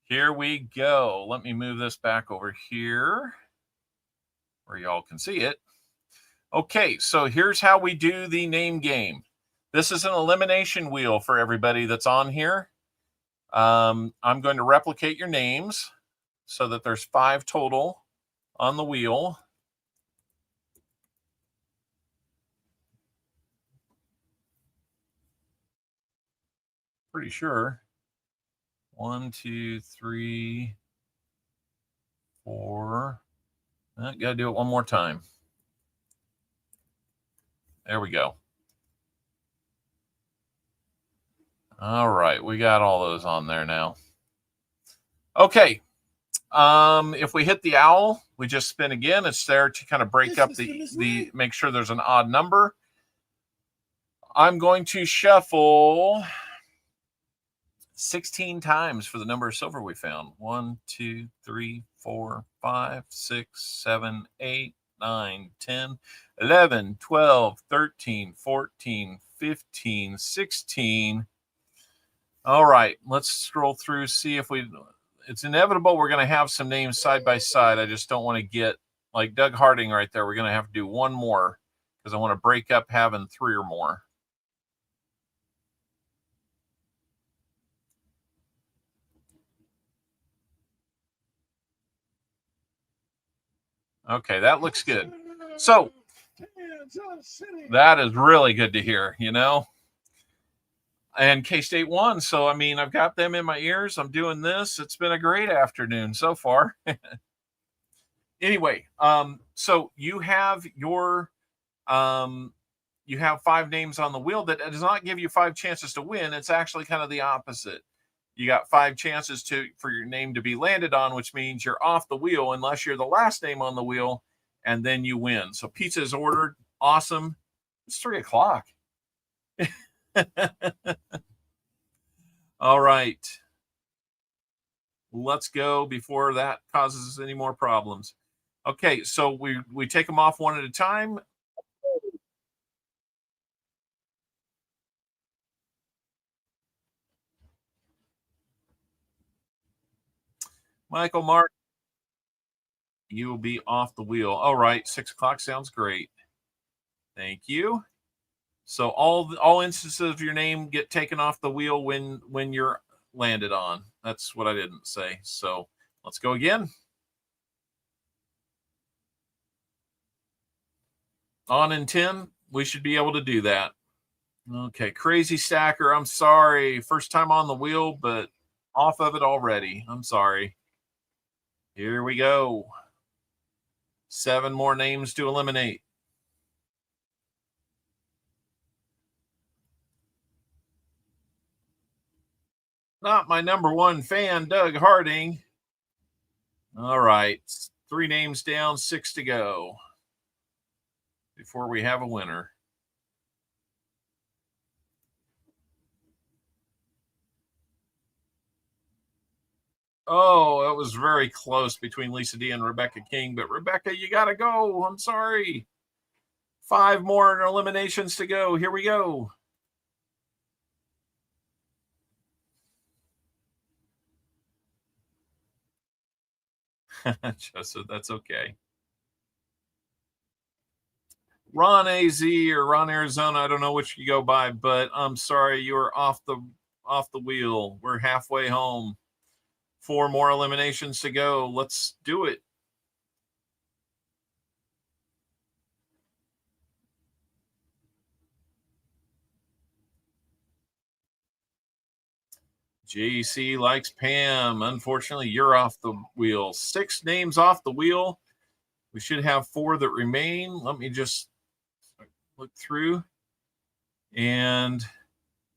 here we go. Let me move this back over here where y'all can see it. Okay, so here's how we do the name game. This is an elimination wheel for everybody that's on here. I'm going to replicate your names so that there's 5 total on the wheel. Pretty sure. 1, 2, 3, 4. Got to do it one more time. There we go. All right, we got all those on there now. Okay. If we hit the owl, we just spin again. It's there to kind of break up the make sure there's an odd number. I'm going to shuffle 16 times for the number of silver we found. 1, 2, 3, 4, 5, 6, 7, 8, 9, 10, 11, 12, 13, 14, 15, 16. All right, let's scroll through, see if we... It's inevitable we're going to have some names side by side. I just don't want to get... Like Doug Harding right there, we're going to have to do one more because I want to break up having 3 or more. Okay, that looks good. So that is really good to hear, you know. And K-State won. So, I mean, I've got them in my ears. I'm doing this. It's been a great afternoon so far. Anyway, so you have your, you have 5 names on the wheel. That does not give you 5 chances to win. It's actually kind of the opposite. You got 5 chances for your name to be landed on, which means you're off the wheel unless you're the last name on the wheel, and then you win. So pizza is ordered. Awesome. It's 3 o'clock. All right. Let's go before that causes us any more problems. Okay, so we take them off one at a time. Michael Mark, you will be off the wheel. All right, 6 o'clock sounds great. Thank you. So all instances of your name get taken off the wheel when you're landed on. That's what I didn't say. So let's go again. On in 10, we should be able to do that. Okay, Crazy Stacker, I'm sorry. First time on the wheel, but off of it already. I'm sorry. Here we go. 7 more names to eliminate. Not my number 1 fan, Doug Harding. All right, 3 names down, 6 to go before we have a winner. Oh, it was very close between Lisa D and Rebecca King, but Rebecca, you got to go. I'm sorry. 5 more eliminations to go. Here we go. Joseph, that's okay. Ron AZ or Ron Arizona, I don't know which you go by, but I'm sorry, you're off the wheel. We're halfway home. 4 more eliminations to go. Let's do it. JC likes Pam. Unfortunately, you're off the wheel. 6 names off the wheel. We should have 4 that remain. Let me just look through. And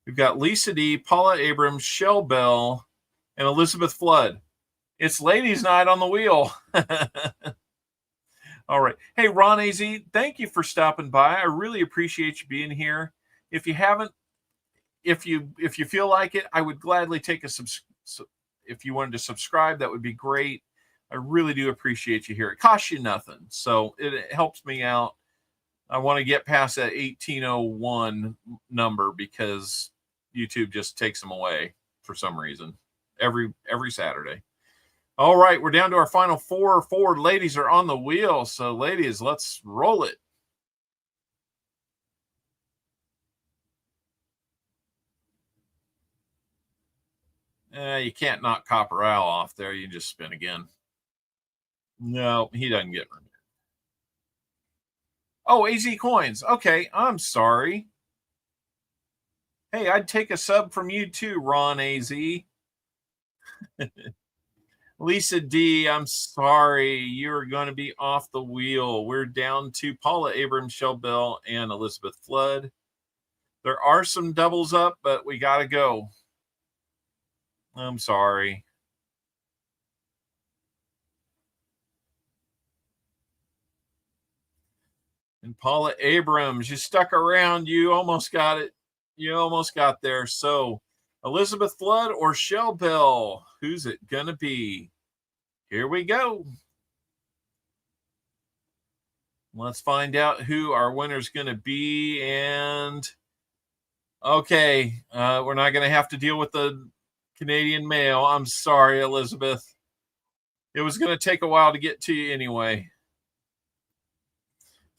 we've got Lisa D, Paula Abrams, Shell Bell, and Elizabeth Flood. It's ladies' night on the wheel. All right. Hey, Ron AZ, thank you for stopping by. I really appreciate you being here. If you haven't, if you feel like it, I would gladly take if you wanted to subscribe, that would be great. I really do appreciate you here. It costs you nothing, so it helps me out. I want to get past that 1801 number because YouTube just takes them away for some reason every Saturday. All right, we're down to our final 4. 4 ladies are on the wheel. So, ladies, let's roll it. You can't knock Copper Owl off there. You just spin again. No, he doesn't get removed. Oh, AZ Coins. Okay, I'm sorry. Hey, I'd take a sub from you too, Ron AZ. Lisa D, I'm sorry. You're going to be off the wheel. We're down to Paula Abrams, Shell Bell, and Elizabeth Flood. There are some doubles up, but we got to go. I'm sorry. And Paula Abrams, you stuck around. You almost got it. You almost got there. So Elizabeth Flood or Shell Bell, who's it going to be? Here we go. Let's find out who our winner's going to be. And okay, we're not going to have to deal with the Canadian mail. I'm sorry, Elizabeth. It was going to take a while to get to you anyway.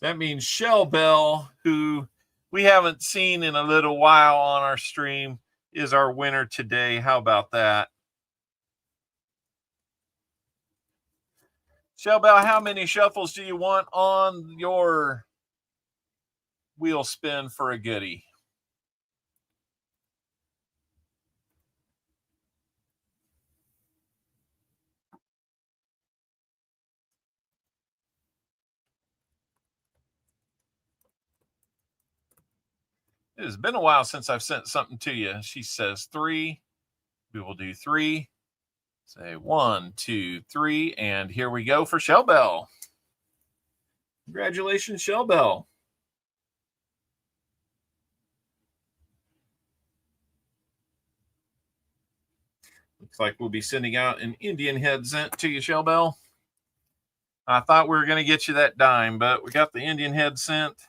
That means Shell Bell, who we haven't seen in a little while on our stream, is our winner today. How about that? Shell Bell, how many shuffles do you want on your wheel spin for a goodie? It has been a while since I've sent something to you. She says 3. We will do 3. Say 1, 2, 3, and here we go for Shell Bell. Congratulations, Shell Bell. Looks like we'll be sending out an Indian head sent to you, Shell Bell. I thought we were going to get you that dime, but we got the Indian head sent.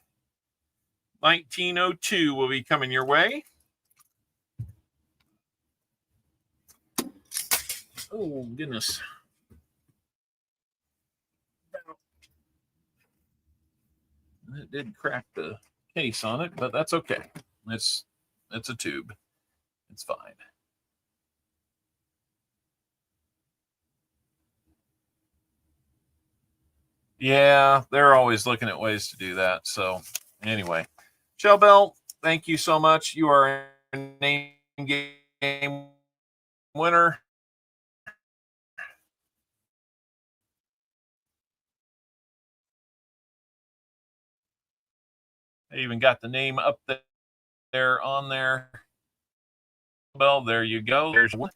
1902 will be coming your way. Oh, goodness. It did crack the case on it, but that's okay. It's a tube. It's fine. Yeah, they're always looking at ways to do that. So anyway, Shell Bell, thank you so much. You are a name game winner. I even got the name up there on there. Well, there you go. There's one.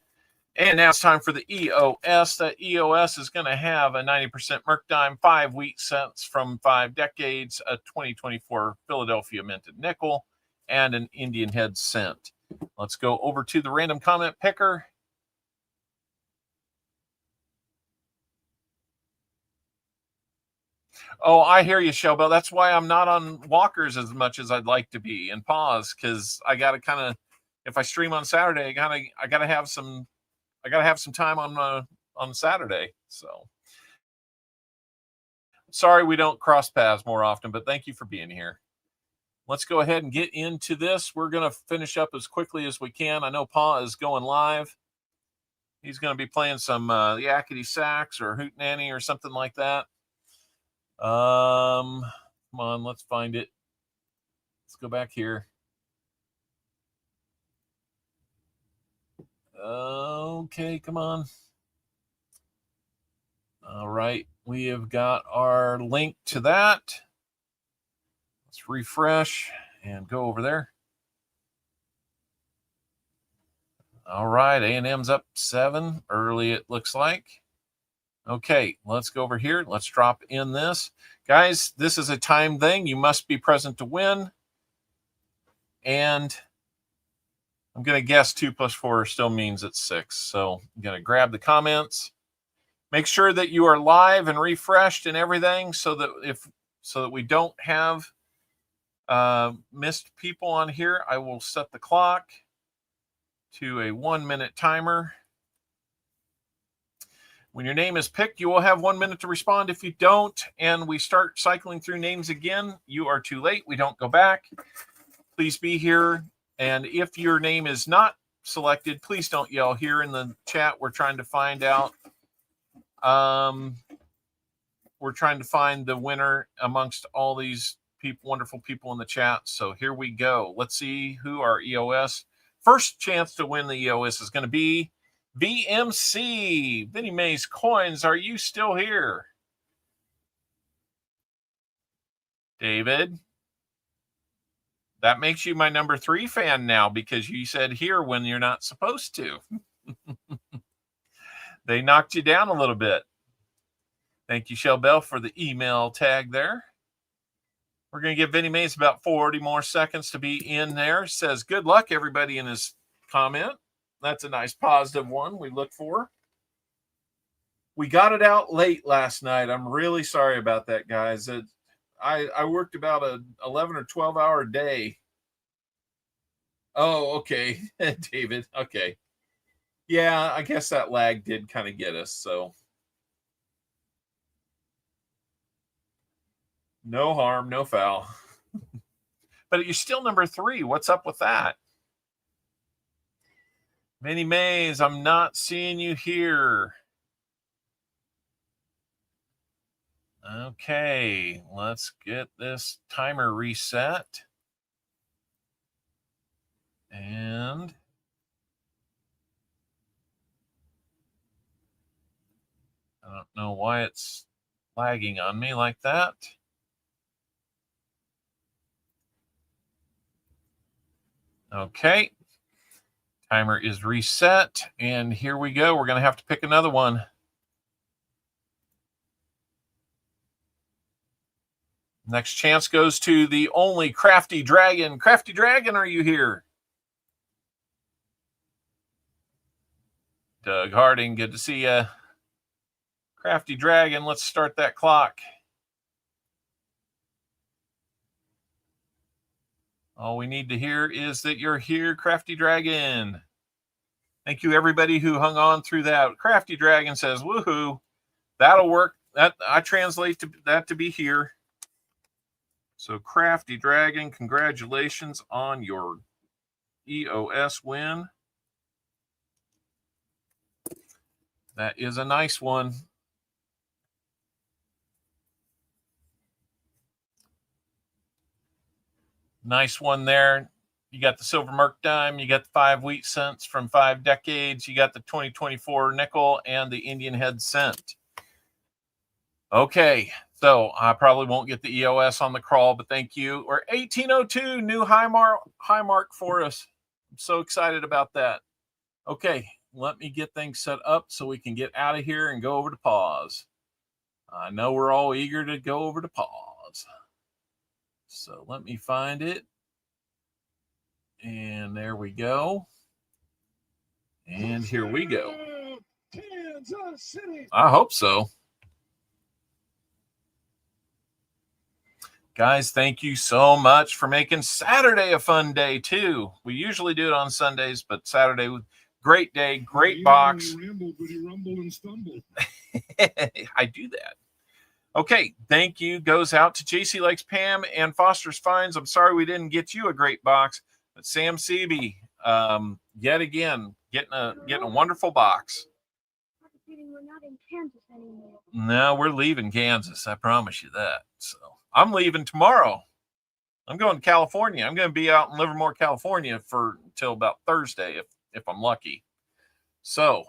And now it's time for the EOS. That EOS is going to have a 90% Merc Dime, 5 wheat cents from 5 decades, a 2024 Philadelphia minted nickel, and an Indian head cent. Let's go over to the random comment picker. Oh, I hear you, Shellbell. That's why I'm not on walkers as much as I'd like to be, and pause, because I got to kind of, if I stream on Saturday, I gotta have some time on Saturday. So sorry we don't cross paths more often, but thank you for being here. Let's go ahead and get into this. We're going to finish up as quickly as we can. I know Pa is going live. He's going to be playing some Yakety Sax or Hootenanny or something like that. Come on, let's find it. Let's go back here. Okay, come on. All right, we have got our link to that. Let's refresh and go over there. All right, A&M's up 7 early, it looks like. Okay, let's go over here. Let's drop in this. Guys, this is a time thing. You must be present to win. And I'm going to guess 2 + 4 still means it's 6. So I'm going to grab the comments. Make sure that you are live and refreshed and everything so that we don't have missed people on here. I will set the clock to a 1-minute timer. When your name is picked, you will have 1 minute to respond. If you don't, and we start cycling through names again, you are too late. We don't go back. Please be here. And if your name is not selected, please don't yell here in the chat. We're trying to find out. We're trying to find the winner amongst all these people, wonderful people in the chat. So here we go. Let's see who our EOS. First chance to win the EOS is going to be VMC. Vinnie Mays Coins, are you still here? David, that makes you my number 3 fan now because you said here when you're not supposed to. They knocked you down a little bit. Thank you, Shell Bell, for the email tag there. We're going to give Vinnie Mays about 40 more seconds to be in there. Says, good luck, everybody, in his comment. That's a nice positive one we look for. We got it out late last night. I'm really sorry about that, guys. I worked about a 11 or 12-hour day. Oh, okay, David. Okay. Yeah, I guess that lag did kind of get us, so. No harm, no foul. But you're still number 3. What's up with that? Vinnie Mays, I'm not seeing you here. Okay, let's get this timer reset. And I don't know why it's lagging on me like that. Okay. Timer is reset, and here we go. We're going to have to pick another one. Next chance goes to the only Crafty Dragon. Crafty Dragon, are you here? Doug Harding, good to see you. Crafty Dragon, let's start that clock. All we need to hear is that you're here, Crafty Dragon. Thank you, everybody who hung on through that. Crafty Dragon says, woohoo, that'll work. That I translate that to be here. So, Crafty Dragon, congratulations on your EOS win. That is a nice one. Nice one there. You got the silver merc dime. You got the 5 wheat cents from 5 decades. You got the 2024 nickel and the Indian head cent. Okay, so I probably won't get the EOS on the crawl, but thank you. Or 1802, new high mark for us. I'm so excited about that. Okay, let me get things set up so we can get out of here and go over to pause. I know we're all eager to go over to pause. So let me find it. And there we go. And here we go. I hope so. Guys, thank you so much for making Saturday a fun day, too. We usually do it on Sundays, but Saturday, great day, great box. I do that. Okay, thank you. Goes out to JC Likes Pam and Foster's Finds. I'm sorry we didn't get you a great box, but Sam Seaby, yet again, getting a wonderful box. We're not in Kansas anymore. No, we're leaving Kansas. I promise you that. So I'm leaving tomorrow. I'm going to California. I'm going to be out in Livermore, California until about Thursday, if I'm lucky. So,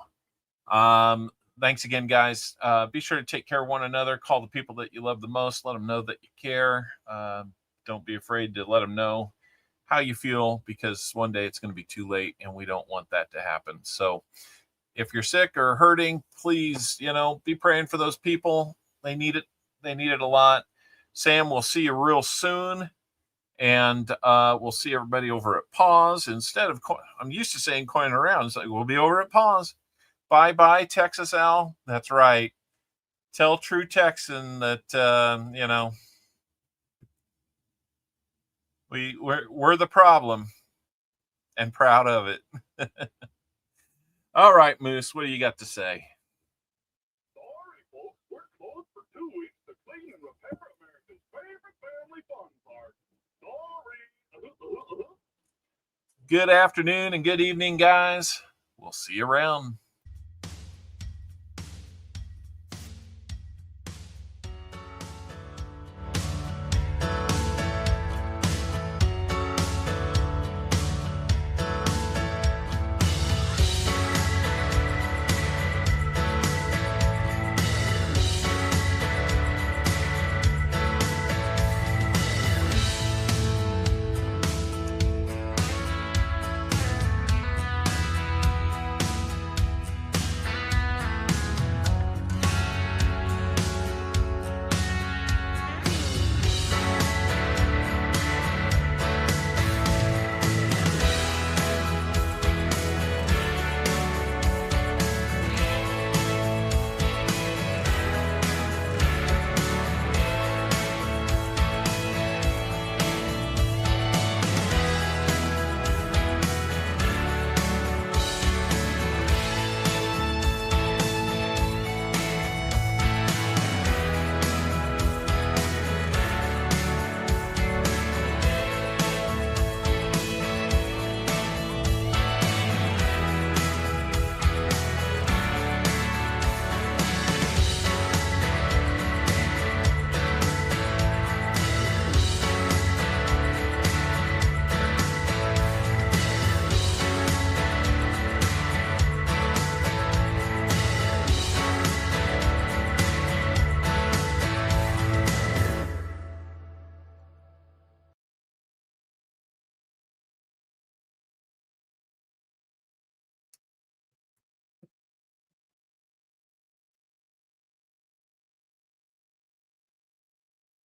thanks again, guys. Be sure to take care of one another. Call the people that you love the most. Let them know that you care. Don't be afraid to let them know how you feel, because one day it's going to be too late, and we don't want that to happen. So if you're sick or hurting, please, be praying for those people. They need it. They need it a lot. Sam, we'll see you real soon. And we'll see everybody over at pause. Instead of, I'm used to saying coin around. It's like, we'll be over at pause. Bye-bye, Texas Al. That's right. Tell True Texan that, we're the problem and proud of it. All right, Moose, what do you got to say? Sorry, folks, we're closed for 2 weeks to clean and repair America's favorite family fun park. Sorry. Good afternoon and good evening, guys. We'll see you around.